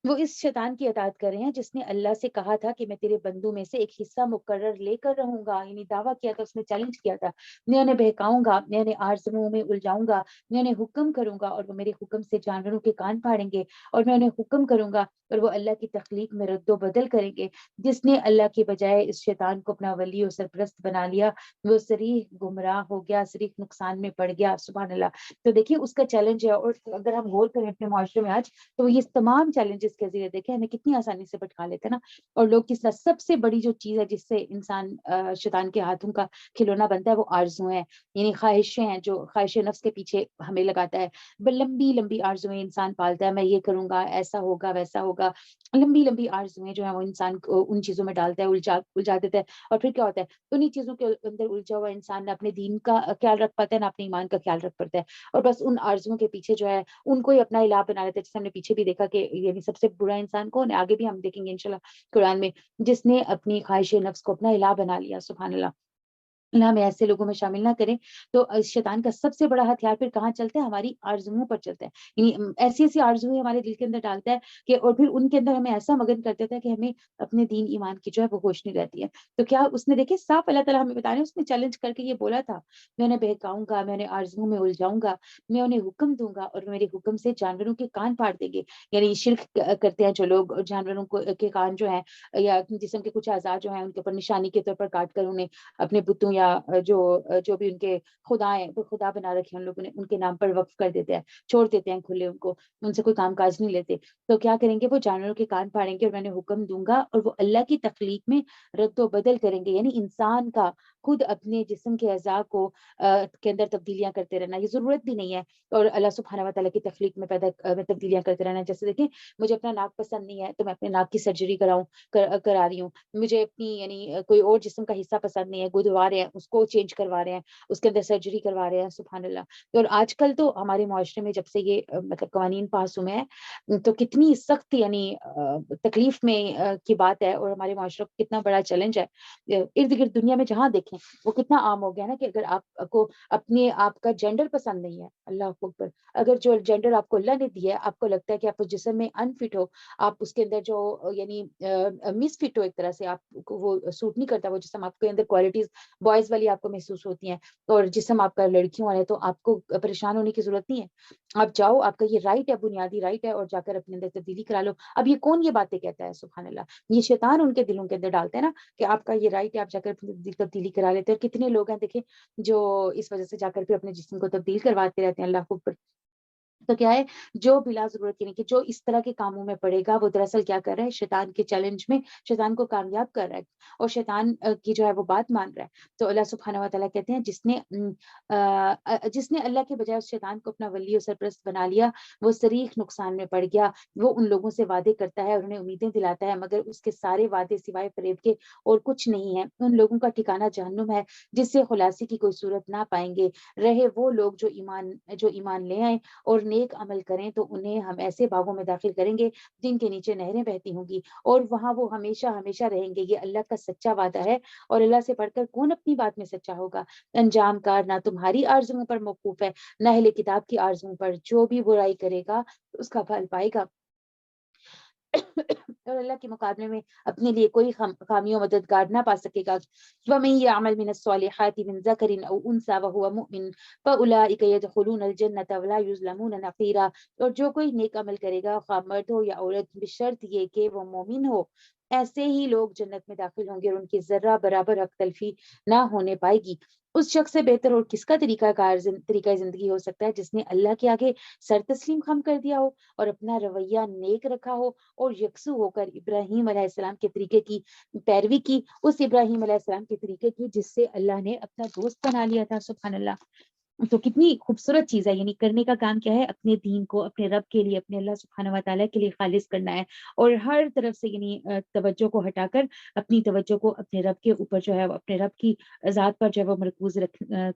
[SPEAKER 4] وہ اس شیطان کی اطاعت کر رہے ہیں جس نے اللہ سے کہا تھا کہ میں تیرے بندوں میں سے ایک حصہ مقرر لے کر رہوں گا، یعنی دعویٰ کیا تھا، اس نے چیلنج کیا تھا، میں انہیں بہکاؤں گا، میں انہیں آرزوؤں میں الجھاؤں گا، میں انہیں حکم کروں گا اور وہ میرے حکم سے جانوروں کے کان پھاڑیں گے، اور میں انہیں حکم کروں گا اور وہ اللہ کی تخلیق میں رد و بدل کریں گے۔ جس نے اللہ کی بجائے اس شیطان کو اپنا ولی اور سرپرست بنا لیا وہ صریح گمراہ ہو گیا، صریح نقصان میں پڑ گیا، سبحان اللہ۔ تو دیکھیے اس کا چیلنج ہے، اور اگر ہم غور کریں اپنے معاشرے میں آج تو یہ تمام چیلنجز ورزش کی حیثیت دیکھیں ہمیں کتنی آسانی سے بھٹکا لیتے ہیں نا. اور لوگ کس طرح سب سے بڑی جو چیز ہے جس سے انسان شیطان کے ہاتھوں کا کھلونا بنتا ہے وہ آرزویں ہیں، یعنی خواہشیں ہیں، جو خواہش نفس کے پیچھے ہمیں لگاتا ہے. لمبی لمبی آرزویں انسان پالتا ہے، میں یہ کروں گا، ایسا ہوگا، ویسا ہوگا. لمبی لمبی آرزویں جو ہیں وہ انسان کو ان چیزوں میں ڈالتا ہے، الجھا دیتا ہے. اور پھر کیا ہوتا ہے، انہیں چیزوں کے اندر الجھا ہوا انسان نہ اپنے دین کا خیال رکھ پاتا ہے، نہ اپنے ایمان کا خیال رکھ پاتا ہے، اور بس ان آرزوؤں کے پیچھے جو ہے ان کو ہی اپنا الہ بنا لیتا ہے. جیسے ہم نے پیچھے بھی دیکھا کہ یعنی سب سے برا انسان کون ہے، آگے بھی ہم دیکھیں گے انشاءاللہ قرآن میں، جس نے اپنی خواہش نفس کو اپنا الہ بنا لیا. سبحان اللہ. اللہ ہمیں ایسے لوگوں میں شامل نہ کریں. تو شیطان کا سب سے بڑا ہتھیار پھر کہاں چلتا ہے، ہماری آرزوؤں پر چلتا ہے. یعنی ایسی ایسی آرزویں ہمارے دل کے اندر ڈالتا ہے کہ اور پھر ان کے اندر ہمیں ایسا مگن کر دیتا ہے کہ ہمیں اپنے دین ایمان کی جو ہے وہ ہوش نہیں رہتی ہے. تو کیا اس نے دیکھے صاف اللہ تعالیٰ ہمیں بتا رہے ہیں، اس نے چیلنج کر کے یہ بولا تھا، میں انہیں بہکاؤں گا، میں انہیں آرزوؤں میں الجھاؤں گا، میں انہیں حکم دوں گا اور میرے حکم سے جانوروں کے کان پھاڑ دیں گے. یعنی شرک کرتے ہیں جو لوگ، جانوروں کے کان جو ہیں یا جسم کے کچھ اعضاء جو ہیں ان کے اوپر نشانی کے طور پر کاٹ کر انہیں اپنے بتوں یا جو بھی ان کے خدا ہیں، وہ خدا بنا رکھے ہیں ان لوگوں نے، ان کے نام پر وقف کر دیتے ہیں، چھوڑ دیتے ہیں کھلے ان کو، ان سے کوئی کام کاج نہیں لیتے. تو کیا کریں گے، وہ جانوروں کے کان پھاڑیں گے اور میں نے حکم دوں گا اور وہ اللہ کی تخلیق میں رد و بدل کریں گے. یعنی انسان کا خود اپنے جسم کے اعضاء کو کے اندر تبدیلیاں کرتے رہنا یہ ضرورت بھی نہیں ہے، اور اللہ سبحانہ و تعالیٰ کی تخلیق میں تبدیلیاں کرتے رہنا. جیسے دیکھیں مجھے اپنا ناک پسند نہیں ہے تو میں اپنے ناک کی سرجری کرا رہی ہوں. مجھے اپنی یعنی کوئی اور جسم کا حصہ پسند نہیں ہے، گدوا رہے ہیں اس کو چینج کروا رہے ہیں، اس کے اندر سرجری کروا رہے ہیں. سبحان اللہ. اور آج کل تو ہمارے معاشرے میں جب سے یہ مطلب قوانین پاس ہوئے ہیں تو کتنی سخت یعنی تکلیف میں کی بات ہے، اور ہمارے معاشرے کو کتنا بڑا چیلنج ہے. ارد گرد دنیا میں جہاں دیکھیں وہ کتنا عام ہو گیا نا کہ اگر آپ کو اپنے آپ کا جینڈر پسند نہیں ہے، اللہ اکبر، اگر جو جینڈر آپ کو اللہ نے دیا ہے آپ کو لگتا ہے کہ آپ اس جسم میں انفٹ ہو، آپ اس کے اندر جو یعنی مس فٹ ہو، ایک طرح سے آپ کو وہ سوٹ نہیں کرتا وہ جسم، آپ کے اندر کوالٹیز بوائز والی آپ کو محسوس ہوتی ہیں، اور جسم آپ کا لڑکیوں والا ہے، تو آپ کو پریشان ہونے کی ضرورت نہیں ہے. آپ جاؤ، آپ کا یہ رائٹ ہے، بنیادی رائٹ ہے، اور جا کر اپنے اندر تبدیلی کرا لو. اب یہ کون یہ باتیں کہتا ہے، سبحان اللہ، یہ شیطان ان کے دلوں کے اندر ڈالتے ہیں نا کہ آپ کا یہ رائٹ ہے، آپ جا کر اپنی تبدیلی کرا لیتے ہیں. اور کتنے لوگ ہیں دیکھیں جو اس وجہ سے جا کر پھر اپنے جسم کو تبدیل کرواتے رہتے ہیں. اللہ کو اوپر. تو کیا ہے، جو بلا ضرورت یعنی کہ جو اس طرح کے کاموں میں پڑے گا وہ دراصل کیا کر رہا ہے، شیطان کے چیلنج میں شیطان کو کامیاب کر رہا ہے اور شیطان کی جو ہے وہ بات مان رہا ہے. تو اللہ سبحانہ و تعالیٰ کہتے ہیں جس نے اللہ کے بجائے اس شیطان کو اپنا ولی و سرپرست بنا لیا وہ صریح نقصان میں پڑ گیا. وہ ان لوگوں سے وعدے کرتا ہے اور انہیں امیدیں دلاتا ہے، مگر اس کے سارے وعدے سوائے فریب کے اور کچھ نہیں ہے. ان لوگوں کا ٹھکانہ جہنم ہے جس سے خلاصی کی کوئی صورت نہ پائیں گے. رہے وہ لوگ جو ایمان لے آئیں اور نیک عمل کریں تو انہیں ہم ایسے باغوں میں داخل کریں گے جن کے نیچے نہریں بہتی ہوں گی، اور وہاں وہ ہمیشہ ہمیشہ رہیں گے. یہ اللہ کا سچا وعدہ ہے، اور اللہ سے پڑھ کر کون اپنی بات میں سچا ہوگا. انجام کار نہ تمہاری آرزوؤں پر موقوف ہے نہ اہل کتاب کی آرزوؤں پر. جو بھی برائی کرے گا اس کا پھل پائے گا، اور اللہ کے مقابلے میں اپنے لیے کوئی خامی و مددگار نہ پا سکے گا. وَمَن يَعْمَلْ مِنَ الصَّالِحَاتِ مِن ذَكَرٍ أَوْ أُنثَىٰ وَهُوَ مُؤْمِنٌ فَأُولَٰئِكَ يَدْخُلُونَ الْجَنَّةَ وَلَا يُظْلَمُونَ نَقِيرًا. اور جو کوئی نیک عمل کرے گا، خواہ مرد ہو یا عورت، بشرط یہ کہ وہ مومن ہو، ایسے ہی لوگ جنت میں داخل ہوں گے اور ان کی ذرہ برابر حق تلفی نہ ہونے پائے گی. اس شخص سے بہتر اور کس کا طریقہ زندگی ہو سکتا ہے جس نے اللہ کے آگے سر تسلیم خم کر دیا ہو اور اپنا رویہ نیک رکھا ہو اور یکسو ہو کر ابراہیم علیہ السلام کے طریقے کی پیروی کی، اس ابراہیم علیہ السلام کے طریقے کی جس سے اللہ نے اپنا دوست بنا لیا تھا. سبحان اللہ. تو کتنی خوبصورت چیز ہے. یعنی کرنے کا کام کیا ہے، اپنے دین کو اپنے رب کے لیے، اپنے اللہ سبحانہ و تعالیٰ کے لیے خالص کرنا ہے، اور ہر طرف سے یعنی توجہ کو ہٹا کر اپنی توجہ کو اپنے رب کے اوپر جو ہے اپنے رب کی ذات پر جو ہے وہ مرکوز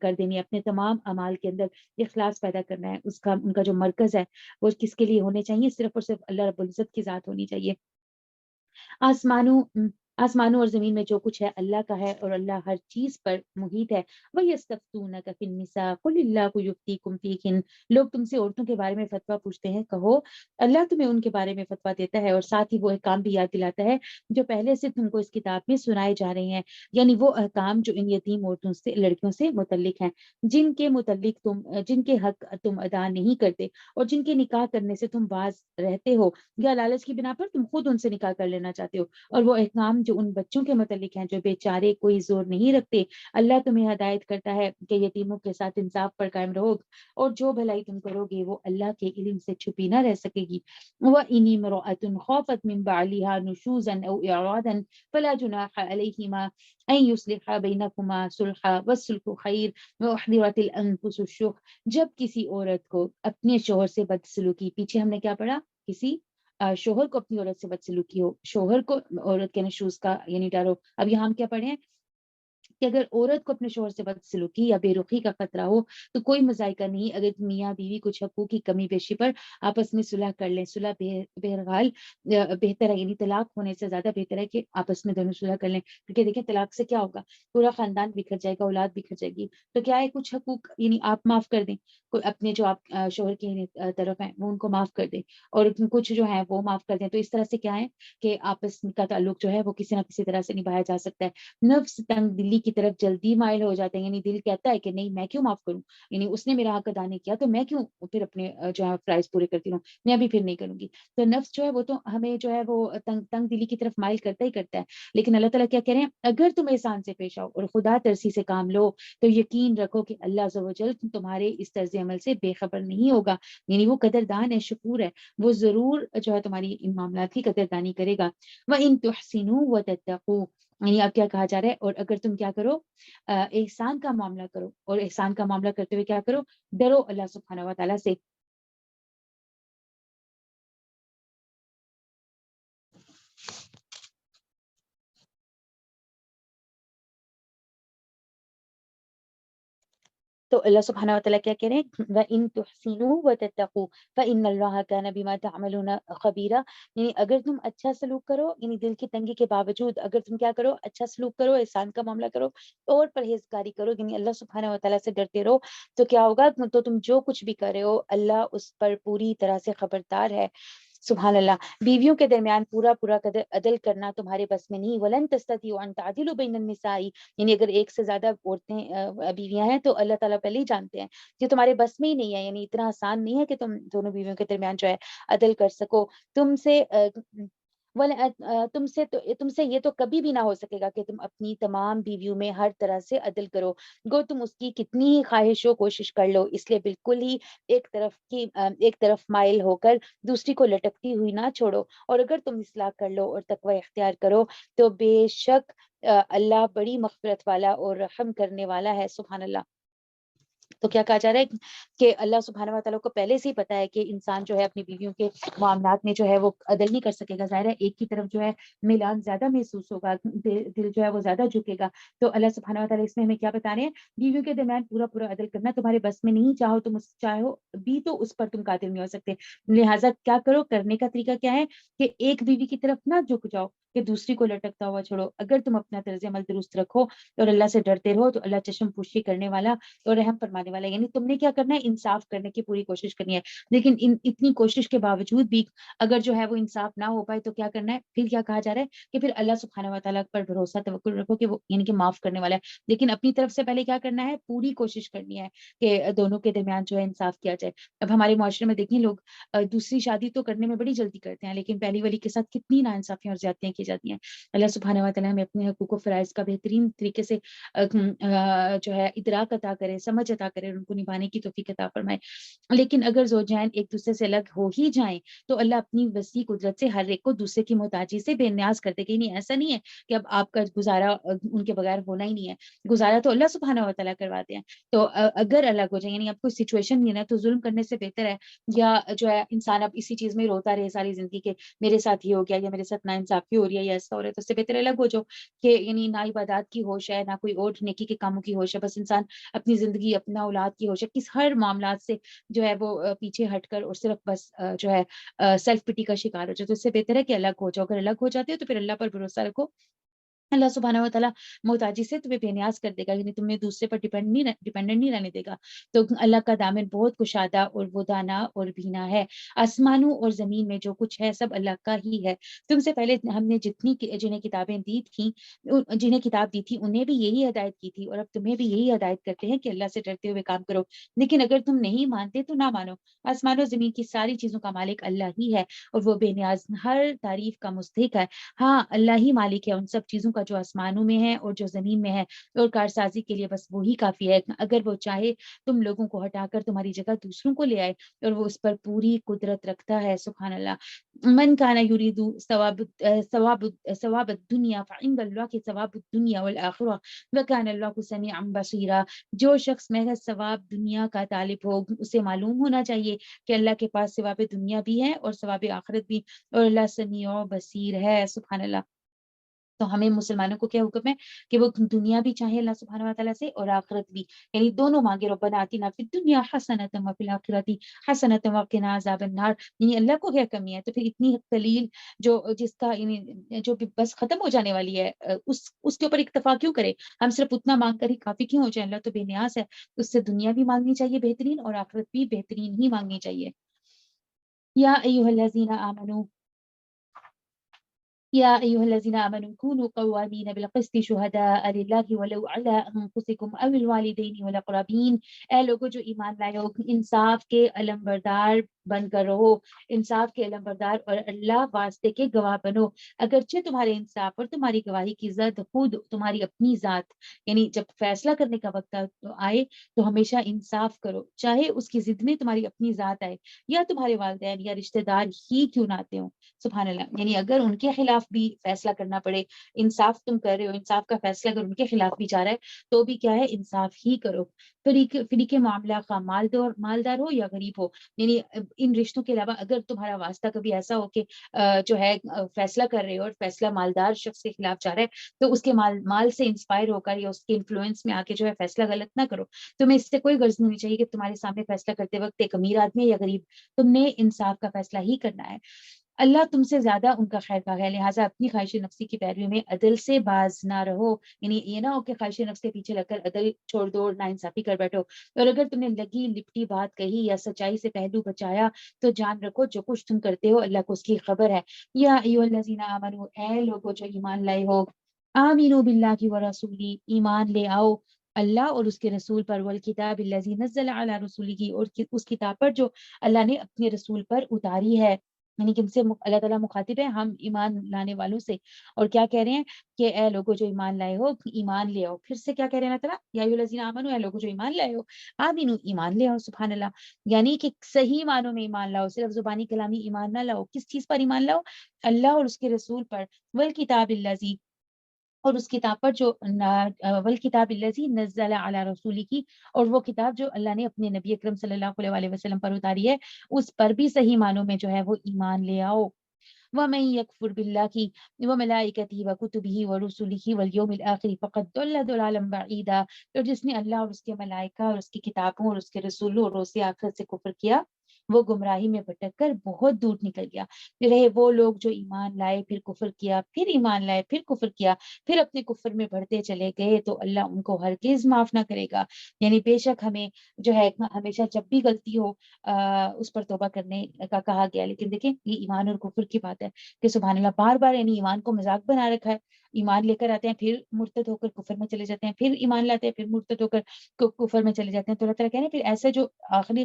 [SPEAKER 4] کر دینی ہے. اپنے تمام اعمال کے اندر اخلاص پیدا کرنا ہے. ان کا جو مرکز ہے وہ کس کے لیے ہونے چاہیے، صرف اور صرف اللہ رب العزت کی ذات ہونی چاہیے. آسمانوں اور زمین میں جو کچھ ہے اللہ کا ہے، اور اللہ ہر چیز پر محیط ہے. وَيَسْتَفْتُونَكَ فِي النِّسَاءِ قُلِ اللَّهُ يُفْتِيكُمْ فِيهِنَّ. لوگ تم سے عورتوں کے بارے میں فتویٰ پوچھتے ہیں، کہو اللہ تمہیں ان کے بارے میں فتویٰ دیتا ہے، اور ساتھ ہی وہ احکام بھی یاد دلاتا ہے جو پہلے سے تم کو اس کتاب میں سنائے جا رہے ہیں. یعنی وہ احکام جو ان یتیم عورتوں سے، لڑکیوں سے متعلق ہیں، جن کے حق تم ادا نہیں کرتے اور جن کے نکاح کرنے سے تم باز رہتے ہو، یا لالچ کی بنا پر تم خود ان سے نکاح کر لینا چاہتے ہو. اور وہ احکام جو ان بچوں کے متعلق ہیں جو بیچارے کوئی زور نہیں رکھتے، اللہ تمہیں ہدایت کرتا ہے کہ یتیموں کے ساتھ انصاف پر قائم رہو، اور جو بھلائی تم کرو گے وہ اللہ کے علم سے چھپی نہ رہ سکے گی۔ وَإِنِ امْرَأَةٌ خَافَتْ مِنْ بَعْلِهَا نُشُوزًا أَوْ إِعْرَاضًا فَلَا جُنَاحَ عَلَيْهِمَا أَنْ يُصْلِحَا بَيْنَكُمَا صُلْحًا وَالصُّلْحُ خَيْرٌ وَأُحْضِرَتِ الْأَنفُسُ الشُّحَّ۔ جب کسی عورت کو اپنے شوہر سے بدسلوکی، پیچھے ہم نے کیا پڑھا، کسی شوہر کو اپنی عورت سے بدسلوکی ہو، شوہر کو عورت کے نشوز کا یعنی ڈر ہو۔ اب یہاں ہم کیا پڑھے ہیں کہ اگر عورت کو اپنے شوہر سے بدسلوکی یا بے رخی کا خطرہ ہو تو کوئی مذائقہ نہیں اگر میاں بیوی کچھ حقوق کی کمی بیشی پر آپس میں صلح کر لیں۔ صلح بہرحال بہتر ہے، یعنی طلاق ہونے سے زیادہ بہتر ہے کہ آپس میں دونوں صلح کر لیں، کیونکہ دیکھیں طلاق سے کیا ہوگا، پورا خاندان بکھر جائے گا، اولاد بکھر جائے گی۔ تو کیا ہے، کچھ حقوق یعنی آپ معاف کر دیں، اپنے جو آپ شوہر کی طرف ہیں وہ ان کو معاف کر دیں، اور کچھ جو ہے وہ معاف کر دیں۔ تو اس طرح سے کیا ہے کہ آپس کا تعلق جو ہے وہ کسی نہ کسی طرح سے نبھایا جا سکتا ہے۔ نفس تنگ دلی کی طرف جلدی مائل ہو جاتے ہیں، یعنی دل کہتا ہے کہ نہیں میں کیوں معاف کروں، یعنی اس نے میرا حق ادا نہیں کیا تو میں کیوں پھر اپنے جو ہے فرائض پورے کرتی رہوں، میں بھی پھر نہیں کروں گی۔ تو نفس جو ہے وہ تو ہمیں جو ہے وہ تنگ دلی کی طرف مائل کرتا ہی کرتا ہے، لیکن اللہ تعالیٰ کیا کہہ رہے ہیں، اگر تم احسان سے پیش آؤ اور خدا ترسی سے کام لو تو یقین رکھو کہ اللہ عز و جل تمہارے اس طرز عمل سے بے خبر نہیں ہوگا، یعنی وہ قدردان ہے، شکور ہے، وہ ضرور جو ہے تمہاری ان معاملات کی قدردانی کرے گا۔ وَإِن تُحْسِنُوا وَتَتَّقُوا، یعنی اب کیا کہا جا رہا ہے، اور اگر تم کیا کرو، احسان کا معاملہ کرو، اور احسان کا معاملہ کرتے ہوئے کیا کرو، ڈرو اللہ سبحانہ و تعالیٰ سے۔ تو اللہ سبحانہ و تعالیٰ کیا کہہ رہے ہیں، وَإِن تُحْسِنُوا وَتَتَّقُوا فَإِنَّ اللَّهَ كَانَ بِمَا تَعْمَلُونَ خَبِيرًا، یعنی اگر تم اچھا سلوک کرو، یعنی دل کی تنگی کے باوجود اگر تم کیا کرو، اچھا سلوک کرو، احسان کا معاملہ کرو اور پرہیزگاری کرو، یعنی اللہ سبحانہ و تعالیٰ سے ڈرتے رہو، تو کیا ہوگا، تو تم جو کچھ بھی کر رہے ہو اللہ اس پر پوری طرح سے خبردار ہے۔ سبحان اللہ۔ بیویوں کے درمیان پورا عدل کرنا تمہارے بس میں نہیں، ولن تستطیعوا ان تعدلوا بین النساء، یعنی اگر ایک سے زیادہ عورتیں بیویاں ہیں تو اللہ تعالیٰ پہلے ہی جانتے ہیں کہ تمہارے بس میں ہی نہیں ہے، یعنی اتنا آسان نہیں ہے کہ تم دونوں بیویوں کے درمیان جو ہے عدل کر سکو۔ تم سے تم سے یہ تو کبھی بھی نہ ہو سکے گا کہ تم اپنی تمام بیویوں میں ہر طرح سے عدل کرو، گو تم اس کی کتنی ہی خواہش و کوشش کر لو، اس لیے بالکل ہی ایک طرف مائل ہو کر دوسری کو لٹکتی ہوئی نہ چھوڑو، اور اگر تم اصلاح کر لو اور تقوی اختیار کرو تو بے شک اللہ بڑی مغفرت والا اور رحم کرنے والا ہے۔ سبحان اللہ۔ تو کیا کہا جا رہا ہے کہ اللہ سبحانہ و تعالیٰ کو پہلے سے ہی پتا ہے کہ انسان جو ہے اپنی بیویوں کے معاملات میں جو ہے وہ عدل نہیں کر سکے گا، ظاہر ہے ایک کی طرف جو ہے میلان زیادہ محسوس ہوگا، دل جو ہے وہ زیادہ جھکے گا۔ تو اللہ سبحانہ و تعالیٰ اس میں ہمیں کیا بتا رہے ہیں، بیویوں کے درمیان پورا عدل کرنا تمہارے بس میں نہیں، چاہو بھی تو اس پر تم قادر نہیں ہو سکتے، لہٰذا کیا کرو، کرنے کا طریقہ کیا ہے کہ ایک بیوی کی طرف نہ جھک جاؤ کہ دوسری کو لٹکتا ہوا چھوڑو۔ اگر تم اپنا طرز عمل درست رکھو اور اللہ سے ڈرتے رہو تو اللہ چشم پوشی کرنے والا اور رحم فرمانے والا ہے، یعنی تم نے کیا کرنا ہے، انصاف کرنے کی پوری کوشش کرنی ہے، لیکن اتنی کوشش کے باوجود بھی اگر جو ہے وہ انصاف نہ ہو پائے تو کیا کرنا ہے، پھر کیا کہا جا رہا ہے کہ پھر اللہ سبحانہ و تعالیٰ پر بھروسہ توکل رکھو کہ وہ یعنی کہ معاف کرنے والا ہے، لیکن اپنی طرف سے پہلے کیا کرنا ہے، پوری کوشش کرنی ہے کہ دونوں کے درمیان جو ہے انصاف کیا جائے۔ اب ہمارے معاشرے میں دیکھیں لوگ دوسری شادی تو کرنے میں بڑی جلدی کرتے ہیں، لیکن پہلی والی کے ساتھ کتنی ناانصافیاں اور زیادتیاں کی جاتی ہیں۔ اللہ سبحانہ و تعالیٰ ہمیں اپنے حقوق و فرائض کا بہترین طریقے سے جو ہے ادراک عطا کرے، سمجھ عطا کرے، ان کو نبھانے کی توفیق عطا فرمائے۔ لیکن اگر زوجین ایک دوسرے سے الگ ہو ہی جائیں تو اللہ اپنی وسیع قدرت سے ہر ایک کو دوسرے کی محتاجی سے بے نیاز کر دے گا، نہیں ایسا نہیں ہے کہ اب آپ کا گزارا ان کے بغیر ہونا ہی نہیں ہے، گزارا تو اللہ سبحانہ و تعالیٰ کرواتے ہیں۔ تو اگر الگ ہو جائیں، یعنی اب کوئی سچویشن نہیں ہے نا، تو ظلم کرنے سے بہتر ہے، یا جو ہے انسان اب اسی چیز میں روتا رہے ساری زندگی کہ میرے ساتھ یہ ہو گیا یا میرے ساتھ ناانصافی ہو رہی ہے یا ایسا ہو رہا ہے، تو اس سے بہتر الگ ہو جاؤ کہ یعنی نہ عبادات کی ہوش ہے، نہ کوئی اور نیکی کے کاموں کی ہوش ہے، بس انسان اپنی زندگی، اپنا اولاد کی ہوش ہے، کس ہر معاملات سے جو ہے وہ پیچھے ہٹ کر اور صرف بس جو ہے سیلف پٹی کا شکار ہو جائے، تو اس سے بہتر ہے کہ الگ ہو جاؤ۔ اگر الگ ہو جاتے ہو تو پھر اللہ پر بھروسہ رکھو اللہ سبحانہ و تعالیٰ محتاجی سے تمہیں بے نیاز کر دے گا، یعنی تمہیں دوسرے پر ڈیپینڈنٹ نہیں رہنے دے گا۔ تو اللہ کا دامن بہت کشادہ اور وہ دانا اور بینا ہے۔ آسمانوں اور زمین میں جو کچھ ہے سب اللہ کا ہی ہے۔ تم سے پہلے ہم نے جنہیں کتابیں دی تھیں، جنہیں کتاب دی تھی انہیں بھی یہی ہدایت کی تھی، اور اب تمہیں بھی یہی ہدایت کرتے ہیں کہ اللہ سے ڈرتے ہوئے کام کرو، لیکن اگر تم نہیں مانتے تو نہ مانو۔ آسمان و زمین کی ساری چیزوں کا مالک اللہ ہی ہے، اور وہ بے نیاز ہر تعریف کا مستحق ہے۔ ہاں، اللہ ہی مالک ہے ان سب چیزوں کا جو آسمانوں میں ہے اور جو زمین میں ہے، اور کارسازی کے لیے بس وہی کافی ہے۔ اگر وہ چاہے تم لوگوں کو ہٹا کر تمہاری جگہ دوسروں کو لے آئے، اور وہ اس پر پوری قدرت رکھتا ہے۔ سبحان اللہ۔ من کان یرید ثواب الدنیا فعند اللہ ثواب الدنیا والآخرہ وکان اللہ سمیعا بصیرا۔ جو شخص محض ثواب دنیا کا طالب ہو، اسے معلوم ہونا چاہیے کہ اللہ کے پاس ثواب دنیا بھی ہے اور ثواب آخرت بھی، اور اللہ سمیع و بصیر ہے۔ سبحان اللہ۔ تو ہمیں مسلمانوں کو کیا حکم ہے کہ وہ دنیا بھی چاہے اللہ سبحانہ وتعالیٰ سے، اور آخرت بھی، یعنی دونوں مانگے۔ ربنا آتنا فی الدنیا حسنۃ وفی الآخرۃ حسنۃ وقنا عذاب النار۔ یعنی اللہ کو کیا کمی ہے؟ تو پھر اتنی قلیل جس کا یعنی جو بس ختم ہو جانے والی ہے، اس کے اوپر اکتفا کیوں کرے؟ ہم صرف اتنا مانگ کر ہی کافی کیوں ہو جائے؟ اللہ تو بے نیاز ہے، اس سے دنیا بھی مانگنی چاہیے بہترین، اور آخرت بھی بہترین ہی مانگنی چاہیے۔ یا ایھا الذین آمنوا يا أيها الذين آمنوا كونوا قوامين بالقسط شهداء لله ولو على أنفسكم أو الوالدين والأقربين۔ اے لوگو جو ایمان لائے ہو، انصاف کے علمبردار بن کر رہو، انصاف کے علمبردار اور اللہ واسطے کے گواہ بنو، اگرچہ تمہارے انصاف اور تمہاری گواہی کی زد خود تمہاری اپنی ذات، یعنی جب فیصلہ کرنے کا وقت آئے تو ہمیشہ انصاف کرو، چاہے اس کی ضد میں تمہاری اپنی ذات آئے یا تمہارے والدین یا رشتہ دار ہی کیوں نہ آتے ہوں۔ سبحان اللہ۔ یعنی اگر ان کے خلاف بھی فیصلہ کرنا پڑے، انصاف تم کر رہے ہو، انصاف کا فیصلہ اگر ان کے خلاف بھی جا رہا ہے تو بھی کیا ہے؟ انصاف ہی کرو۔ فریق معاملہ کا مالدار ہو یا غریب ہو، یعنی ان رشتوں کے علاوہ اگر تمہارا واسطہ کبھی ایسا ہو کہ جو ہے فیصلہ کر رہے ہو اور فیصلہ مالدار شخص کے خلاف جا رہا ہے، تو اس کے مال سے انسپائر ہو کر یا اس کے انفلوئنس میں آ کے جو ہے فیصلہ غلط نہ کرو۔ تمہیں اس سے کوئی غرض نہیں چاہیے کہ تمہارے سامنے فیصلہ کرتے وقت ایک امیر آدمی ہے یا غریب، تم نے انصاف کا فیصلہ ہی کرنا ہے۔ اللہ تم سے زیادہ ان کا خیر خواہ ہے، لہٰذا اپنی خواہش نفسی کی پیروی میں عدل سے باز نہ رہو، یعنی یہ نہ ہو کہ خواہش نفس کے پیچھے لگ کر عدل چھوڑ دو اور ناانصافی کر بیٹھو۔ اور اگر تم نے لگی لپٹی بات کہی یا سچائی سے پہلو بچایا تو جان رکھو جو کچھ تم کرتے ہو اللہ کو اس کی خبر ہے۔ یا ایھا الذین آمنوا، اے لوگو جو ایمان لائے ہو، آمنوا باللہ ورسولہ، ایمان لے آؤ اللہ اور اس کے رسول پر، والکتاب الذی نزل علی رسولہ، اور اس کتاب پر جو اللہ نے اپنے رسول پر اتاری ہے، یعنی کہ ان سے اللہ تعالیٰ مخاطب ہے ہم ایمان لانے والوں سے، اور کیا کہہ رہے ہیں کہ اے لوگو جو ایمان لائے ہو ایمان لے آؤ۔ پھر سے کیا کہہ رہے ہیں اللہ تعالیٰ؟ یا ایھا الذین آمنوا، اے لوگو جو ایمان لائے ہو، آمنو ایمان لے آؤ۔ سبحان اللہ۔ یعنی کہ صحیح معنوں میں ایمان لاؤ، صرف زبانی کلامی ایمان نہ لاؤ۔ کس چیز پر ایمان لاؤ؟ اللہ اور اس کے رسول پر، والکتاب الذی، اور اس کتاب پر جو والکتاب الذی نزل علی رسولہ، اور وہ کتاب جو اللہ نے اپنے نبی اکرم صلی اللہ علیہ وسلم پر اتاری ہے، اس پر بھی صحیح معنوں میں جو ہے وہ ایمان لے آؤ۔ وَمَن يَكْفُرْ بِاللَّهِ وَمَلَائِكَتِهِ وَكُتُبِهِ وَرُسُلِهِ وَالْيَوْمِ الْآخِرِ فَقَدْ ضَلَّ ضَلَالًا بَعِيدًا۔ تو جس نے اللہ اور اس کے ملائکہ اور اس کی کتابوں اور اس کے رسولوں اور روز آخرت سے کفر کیا، وہ گمراہی میں بھٹک کر بہت دور نکل گیا۔ رہے وہ لوگ جو ایمان لائے پھر کفر کیا، پھر ایمان لائے پھر کفر کیا، پھر اپنے کفر میں بڑھتے چلے گئے، تو اللہ ان کو ہرگز معاف نہ کرے گا۔ یعنی بے شک ہمیں جو ہے ہمیشہ جب بھی غلطی ہو اس پر توبہ کرنے کا کہا گیا، لیکن دیکھیں یہ ایمان اور کفر کی بات ہے کہ سبحان اللہ بار بار یعنی ایمان کو مذاق بنا رکھا ہے۔ ایمان لے کر آتے ہیں، پھر مرتد ہو کر کفر میں چلے جاتے ہیں، پھر ایمان لاتے ہیں، پھر مرتد ہو کر کفر میں چلے جاتے ہیں۔ تو اللہ تعالیٰ کہہ رہے ہیں پھر ایسے جو آخری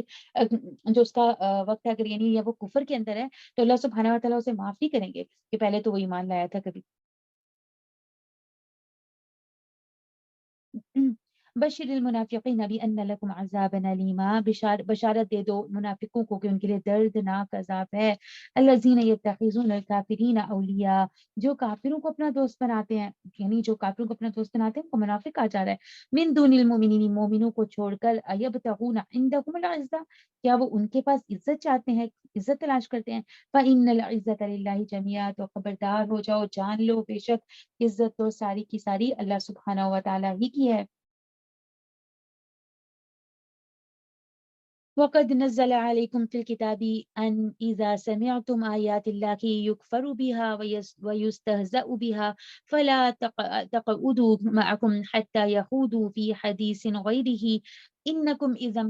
[SPEAKER 4] جو اس کا وقت ہے، اگر یعنی یا وہ کفر کے اندر ہے تو اللہ سبحانہ و تعالیٰ اسے معاف نہیں کریں گے کہ پہلے تو وہ ایمان لایا تھا کبھی۔ بشر المنافقین بان لکم عذابا الیما، بشارت دے دو منافقوں کو کہ ان کے لیے دردناک عذاب ہے۔ الذین یتخذون الکافرین اولیاء، جو کافروں کو اپنا دوست بناتے ہیں، یعنی جو کافروں کو اپنا دوست بناتے ہیں ان کو منافق آ جا رہا ہے۔ من دون المؤمنین، مومنوں کو چھوڑ کر، ایبتغون عندکم العزہ، کیا وہ ان کے پاس عزت چاہتے ہیں، عزت تلاش کرتے ہیں؟ فإن العزة للہ جميعا، تو خبردار ہو جاؤ، جان لو بے شک عزت تو ساری کی ساری اللہ سبحانہ و تعالیٰ ہی کی ہے۔ وَقَدْ نَزَّلَ عَلَيْكُمْ فِي الْكِتَابِ أَنْ إِذَا سَمِعْتُمْ آيَاتِ اللَّهِ يُكْفَرُ بِهَا وَيُسْتَهْزَأُ بِهَا فَلَا تَقْعُدُوا مَعَهُمْ حَتَّى يَخُوضُوا فِي حَدِيثٍ غَيْرِهِ إِنَّكُمْ إِذًا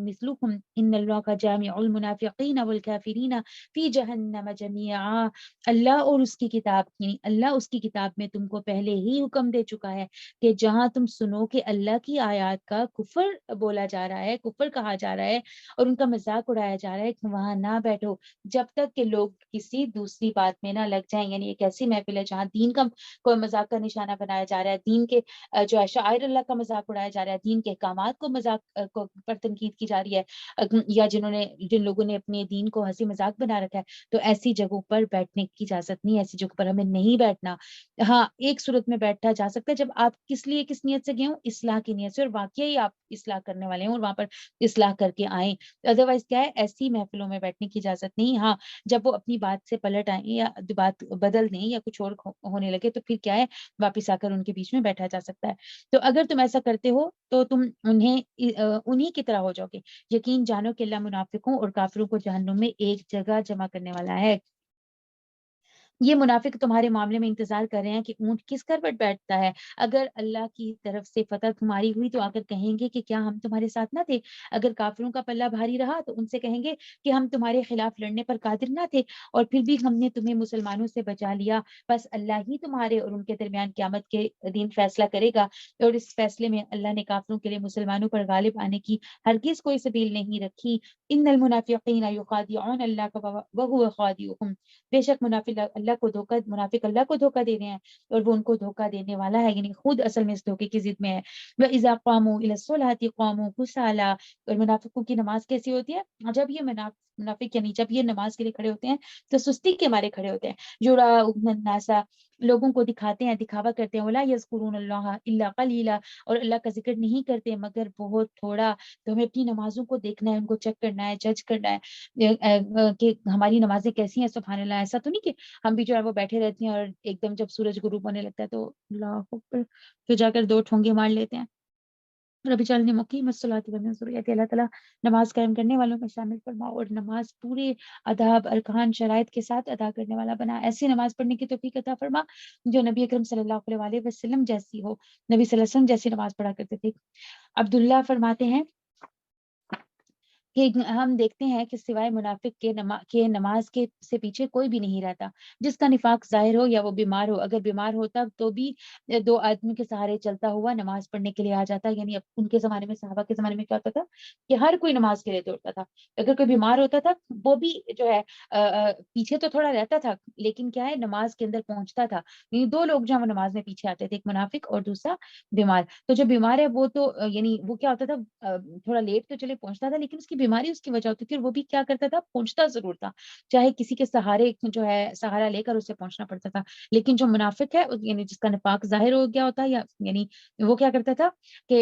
[SPEAKER 4] مِثْلُهُمْ إِنَّ اللَّهَ جَامِعُ الْمُنَافِقِينَ وَالْكَافِرِينَ فِي جَهَنَّمَ جَمِيعًا۔ اللہ اور اس کی کتاب، یعنی اللہ اس کی کتاب میں تم کو پہلے ہی حکم دے چکا ہے کہ جہاں تم سنو کہ اللہ کی آیات کا کفر بولا جا رہا ہے، کفر کہا جا رہا ہے اور ان کا مذاق اڑایا جا رہا ہے، وہاں نہ بیٹھو جب تک کہ لوگ کسی دوسری بات میں نہ لگ جائیں۔ یعنی ایک ایسی محفل ہے جہاں دین کا کوئی مذاق کا نشانہ بنایا جا رہا ہے، دین کے جو ہے شاعر اللہ کا مذاق اڑایا جا رہا ہے، دین کے احکامات کو مذاق کو پر تنقید کی جا رہی ہے، یا جن لوگوں نے اپنے دین کو ہنسی مذاق بنا رکھا ہے، تو ایسی جگہوں پر بیٹھنے کی اجازت نہیں، ایسی جگہوں پر ہمیں نہیں بیٹھنا۔ ہاں، ایک صورت میں بیٹھا جا سکتا ہے جب آپ کس نیت سے گئے ہوں، اصلاح کی نیت سے، اور واقعی آپ اصلاح کرنے والے ہوں اور وہاں پر اصلاح کر کے آئیں۔ ادروائز کیا ہے، ایسی محفلوں میں بیٹھنے کی اجازت نہیں۔ ہاں، جب وہ اپنی بات سے پلٹ آئیں یا بات بدل دیں یا کچھ اور ہونے لگے تو پھر کیا ہے، واپس آ کر ان کے بیچ میں بیٹھا جا سکتا ہے۔ تو اگر تم ایسا کرتے ہو تو تم انہی کی طرح ہو جاؤ گے۔ یقین جانو کہ اللہ منافقوں اور کافروں کو جہنم میں ایک جگہ جمع کرنے والا ہے۔ یہ منافق تمہارے معاملے میں انتظار کر رہے ہیں کہ اونٹ کس کروٹ بیٹھتا ہے۔ اگر اللہ کی طرف سے فتح تمہاری ہوئی تو آ کر کہیں گے کہ کیا ہم تمہارے ساتھ نہ تھے۔ اگر کافروں کا پلہ بھاری رہا تو ان سے کہیں گے کہ ہم تمہارے خلاف لڑنے پر قادر نہ تھے اور پھر بھی ہم نے تمہیں مسلمانوں سے بچا لیا۔ بس اللہ ہی تمہارے اور ان کے درمیان قیامت کے دن فیصلہ کرے گا، اور اس فیصلے میں اللہ نے کافروں کے لیے مسلمانوں پر غالب آنے کی ہرگز کوئی سبیل نہیں رکھی۔ ان المنافقین یخادعون اللہ وهو خادعهم، بے شک منافق اللہ کو دھوکہ دے رہے ہیں اور وہ ان کو دھوکہ دینے والا ہے، یعنی خود اصل میں اس دھوکے کی ضد میں ہے۔ وَإِذَا قَامُوا إِلَى الصَّلَاةِ قَامُوا كُسَالَىٰ، اور منافقوں کی نماز کیسی ہوتی ہے، جب یہ منافق یعنی جب یہ نماز کے لیے کھڑے ہوتے ہیں تو سستی کے مارے کھڑے ہوتے ہیں۔ یُرَاءُونَ النَّاسَ، لوگوں کو دکھاتے ہیں، دکھاوا کرتے ہیں۔ وَلَا يَذْكُرُونَ اللَّهَ إِلَّا قَلِيلًا، اور اللہ کا ذکر نہیں کرتے مگر بہت تھوڑا۔ تو ہمیں اپنی نمازوں کو دیکھنا ہے، ان کو چیک کرنا ہے، جج کرنا ہے کہ ہماری نمازیں کیسی ہیں۔ سبحان اللہ، ایسا تو نہیں کہ ہم بھی جو ہے وہ بیٹھے رہتے ہیں اور ایک دم جب سورج غروب ہونے لگتا ہے تو اللہ اکبر تو جا کر 2 ٹھونگے مار لیتے ہیں۔ رب اجعلنی مقیم الصلاۃ ومن ذریتی، اللہ تعالیٰ نماز قائم کرنے والوں میں شامل فرما اور نماز پورے آداب، ارکان، شرائط کے ساتھ ادا کرنے والا بنا۔ ایسی نماز پڑھنے کی توفیق عطا فرما جو نبی اکرم صلی اللہ علیہ وسلم جیسی ہو، نبی صلی اللہ علیہ وسلم جیسی نماز پڑھا کرتے تھے۔ عبداللہ فرماتے ہیں کہ ہم دیکھتے ہیں کہ سوائے منافق کے نماز کے سے پیچھے کوئی بھی نہیں رہتا، جس کا نفاق ظاہر ہو یا وہ بیمار ہو۔ اگر بیمار ہوتا تو بھی 2 آدمی کے سہارے چلتا ہوا نماز پڑھنے کے لیے آ جاتا۔ یعنی اب ان کے زمانے میں، صحابہ کے زمانے میں کیا ہوتا تھا کہ ہر کوئی نماز کے لیے دوڑتا تھا۔ اگر کوئی بیمار ہوتا تھا وہ بھی جو ہے پیچھے تو تھوڑا رہتا تھا لیکن کیا ہے، نماز کے اندر پہنچتا تھا۔ یعنی 2 لوگ جو نماز میں پیچھے آتے تھے، ایک منافق اور دوسرا بیمار۔ تو جو بیمار ہے وہ تو یعنی وہ کیا ہوتا تھا، تھوڑا لیٹ تو چلے پہنچتا تھا لیکن اس کی بیماری اس کی وجہ ہوتی تھی، اور وہ بھی کیا کرتا تھا، پہنچتا ضرور تھا، چاہے کسی کے سہارے جو ہے سہارا لے کر اسے پہنچنا پڑتا تھا۔ لیکن جو منافق ہے یعنی جس کا نفاق ظاہر ہو گیا ہوتا ہے، یا یعنی وہ کیا کرتا تھا کہ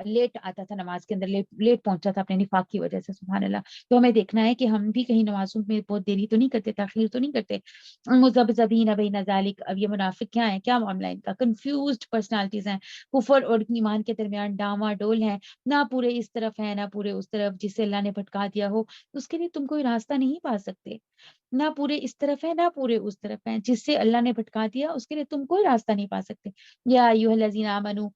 [SPEAKER 4] لیٹ آتا تھا نماز کے اندر، لیٹ پہنچتا تھا اپنے نفاق کی وجہ سے۔ سبحان اللہ۔ تو ہمیں دیکھنا ہے کہ ہم بھی کہیں نمازوں میں بہت دیری تو نہیں کرتے، تاخیر تو نہیں کرتے۔ مذبذبین بین ذالک، اب یہ منافق کیا ہے، کیا معاملہ ہے ان کا، کنفیوزڈ پرسنالٹیز ہیں، کفر اور ایمان کے درمیان ڈاواں ڈول ہیں، نہ پورے اس طرف ہیں نہ پورے اس طرف۔ جسے اللہ نے بھٹکا دیا ہو اس کے لیے تم کوئی راستہ نہیں پا سکتے، نہ پورے اس طرف ہے نہ پورے اس طرف ہیں۔ جس سے اللہ نے بھٹکا دیا اس کے لیے تم کوئی راستہ نہیں پا سکتے۔ یا ایھا الذین آمنو،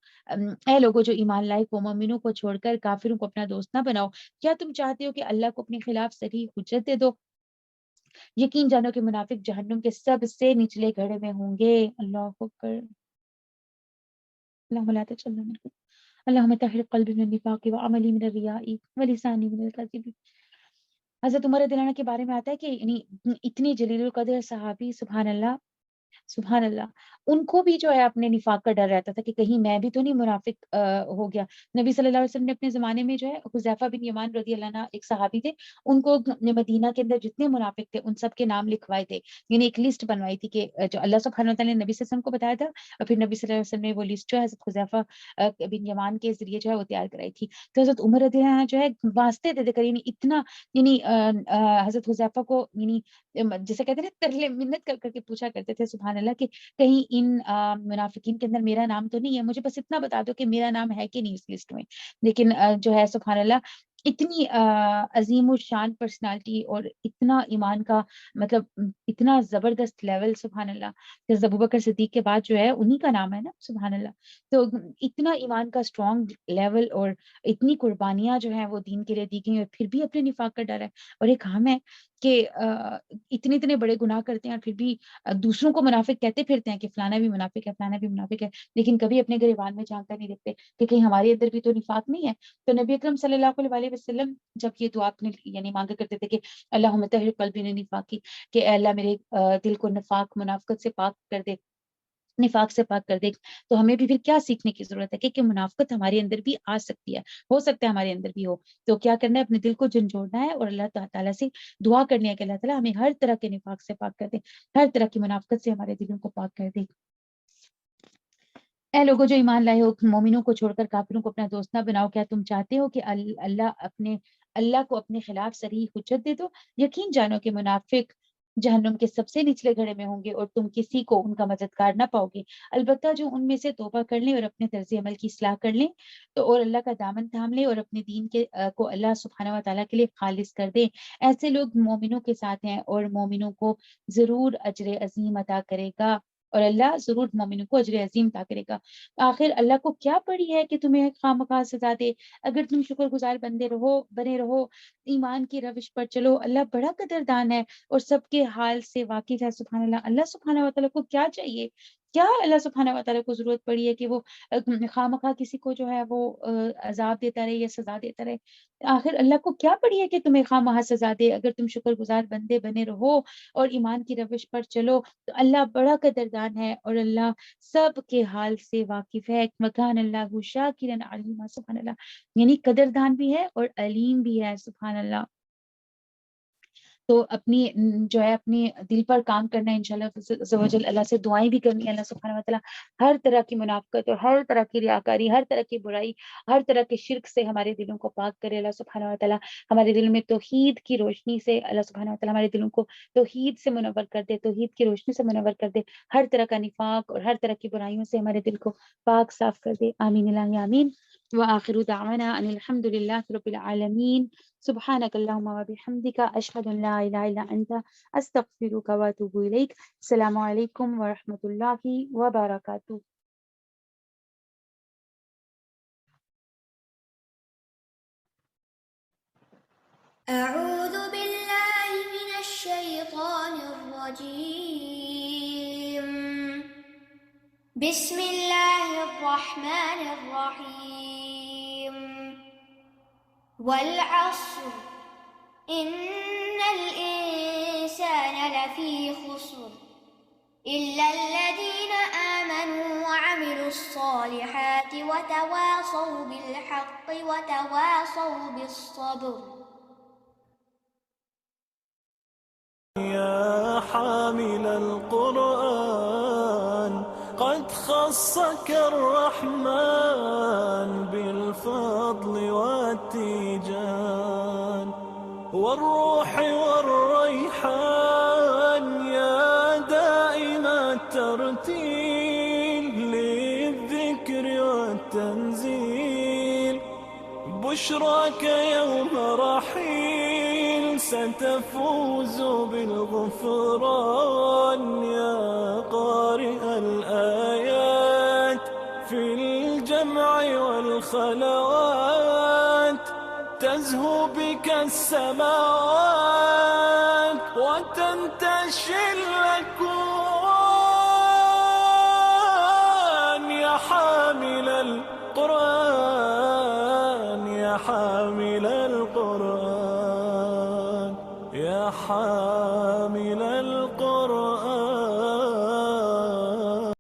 [SPEAKER 4] اے لوگوں جو ایمان لائے، کو مومنوں کو چھوڑ کر کافروں کو اپنا دوست نہ بناؤ۔ کیا تم چاہتے ہو کہ اللہ کو اپنے خلاف صریح حجت دے دو؟ یقین جانو کہ منافق جہنم کے سب سے نچلے گڑھے میں ہوں گے۔ اللہ اکبر۔ اللہم لا تجعلنا منهم، اللہم طہر قلبی من النفاق وعملی من الریاء ولسانی من الکذب۔ حضرت عمر رضی اللہ عنہ کے بارے میں آتا ہے کہ یعنی اتنے جلیل القدر صحابی، سبحان اللہ سبحان اللہ، ان کو بھی جو ہے اپنے نفاق کا ڈر رہتا تھا کہ کہیں میں بھی تو نہیں منافق ہو گیا۔ نبی صلی اللہ علیہ وسلم نے اپنے زمانے میں جو ہے حذیفہ بن یمان رضی اللہ عنہ ایک صحابی تھے، ان کو مدینہ کے اندر جتنے منافق تھے ان سب کے نام لکھوائے تھے، یعنی ایک لسٹ بنوائی تھی کہ جو اللہ سبحانہ وتعالی نے نبی صلی اللہ علیہ وسلم کو بتایا تھا، اور پھر نبی صلی اللہ علیہ وسلم نے وہ لسٹ جو ہے حضرت حذیفہ بن یمان کے ذریعے جو ہے وہ تیار کرائی تھی۔ تو حضرت عمر رضی اللہ عنہ جو ہے واسطے دے دے کر یعنی اتنا حضرت حذیفہ کو یعنی جسے کہتے ہیں نا ترلے منت کر کر کے پوچھا کرتے تھے، سبحان سبحان اللہ کہ کہیں ان منافقین کے اندر میرا نام تو نہیں ہے، مجھے بس اتنا بتا دو کہ میرا نام ہے کہ نہیں اس لسٹ میں. لیکن جو ہے سبحان اللہ اتنی عظیم الشان پرسنالٹی اور اتنا ایمان کا مطلب اتنا زبردست لیول سبحان اللہ. حضرت ابوبکر صدیق کے بعد جو ہے انہی کا نام ہے نا سبحان اللہ. تو اتنا ایمان کا اسٹرانگ لیول اور اتنی قربانیاں جو ہیں وہ دین کے لیے دی گئی اور پھر بھی اپنے نفاق کا ڈر ہے. اور ایک ہم ہے کہ اتنے بڑے گناہ کرتے ہیں اور پھر بھی دوسروں کو منافق کہتے پھرتے ہیں کہ فلانا بھی منافق ہے، فلانا بھی منافق ہے، لیکن کبھی اپنے گریبان میں جھانک کر نہیں دیکھتے کہ کہیں ہمارے اندر بھی تو نفاق نہیں ہے. تو نبی اکرم صلی اللہ علیہ وسلم جب یہ دعا اپنے یعنی مانگا کرتے تھے کہ اللہم طہر قلبی من نفاقی، کہ اے اللہ میرے دل کو نفاق منافقت سے پاک کر دے، نفاق سے پاک کر دے. تو ہمیں بھی پھر کیا سیکھنے کی ضرورت ہے کہ منافقت ہمارے اندر بھی آ سکتی ہے، ہو سکتا ہے ہمارے اندر بھی ہو. تو کیا کرنا ہے، اپنے دل کو جھنجھوڑنا ہے اور اللہ تعالیٰ سے دعا کرنی ہے کہ اللہ تعالیٰ ہمیں ہر طرح کے نفاق سے پاک کر دے، ہر طرح کی منافقت سے ہمارے دلوں کو پاک کر دے. اے لوگوں جو ایمان لائے ہو، مومنوں کو چھوڑ کر کافروں کو اپنا دوست نہ بناؤ. کیا تم چاہتے ہو کہ اللہ کو اپنے خلاف صریح حجت دے دو؟ یقین جانو کہ منافق جہنم کے سب سے نچلے گھڑے میں ہوں گے اور تم کسی کو ان کا مددگار نہ پاؤ گے. البتہ جو ان میں سے توبہ کر لیں اور اپنے طرز عمل کی اصلاح کر لیں تو اور اللہ کا دامن تھام لیں اور اپنے دین کو اللہ سبحانہ و تعالیٰ کے لیے خالص کر دیں، ایسے لوگ مومنوں کے ساتھ ہیں اور مومنوں کو ضرور اجر عظیم عطا کرے گا، اور اللہ ضرور مومنوں کو اجر عظیم عطا کرے گا. آخر اللہ کو کیا پڑی ہے کہ تمہیں خواہ سزا دے، اگر تم شکر گزار بنے رہو، ایمان کی روش پر چلو. اللہ بڑا قدردان ہے اور سب کے حال سے واقف ہے سبحان اللہ. اللہ سبحانہ و تعالیٰ کو کیا چاہیے، کیا اللہ سبحانہ و تعالیٰ کو ضرورت پڑی ہے کہ وہ خواہ کسی کو جو ہے وہ عذاب دیتا رہے یا سزا دیتا رہے. آخر اللہ کو کیا پڑی ہے کہ تمہیں خواہ سزا دے، اگر تم شکر گزار بندے بنے رہو اور ایمان کی روش پر چلو تو اللہ بڑا قدردان ہے اور اللہ سب کے حال سے واقف ہے. مکان اللہ شاکرا علیما سبحان اللہ، یعنی قدردان بھی ہے اور علیم بھی ہے سبحان اللہ. تو اپنی جو ہے اپنی دل پر کام کرنا ہے انشاءاللہ عز و جل، اللہ سے دعائیں بھی کرنی ہے. اللہ سبحانہ و تعالیٰ ہر طرح کی منافقت اور ہر طرح کی ریاکاری، ہر طرح کی برائی، ہر طرح کے شرک سے ہمارے دلوں کو پاک کرے. اللہ سبحانہ و تعالیٰ ہمارے دل میں توحید کی روشنی سے، اللہ سبحانہ و تعالیٰ ہمارے دلوں کو توحید سے منور کر دے، توحید کی روشنی سے منور کر دے، ہر طرح کا نفاق اور ہر طرح کی برائیوں سے ہمارے دل کو پاک صاف کر دے. آمین الہ آمین. وآخر دعوانا ان الحمد للہ رب العالمین. سبحانک اللہم وبحمدک اشہد ان لا الہ الا انت استغفرک واتوب الیک. السلام علیکم ورحمۃ اللہ وبرکاتہ.
[SPEAKER 1] أعوذ بالله من الشيطان الرجيم. بسم الله الرحمن الرحيم. والعصر إن الإنسان لفي خسر إلا الذين آمنوا وعملوا الصالحات وتواصوا بالحق وتواصوا بالصبر.
[SPEAKER 5] يا حامل القرآن قد خصك الرحمن بالفضل والتيجان والروح والريحان يا دائم الترتيل للذكر والتنزيل. بشراك يوم رحيل ستفوز بالغفران يا قارئ الآيات في الجمع والخلوات. تزهو بك السماوات وتنتشي الأكوان يا حامل القرآن، يا حامل القرآن، يا حامل القرآن.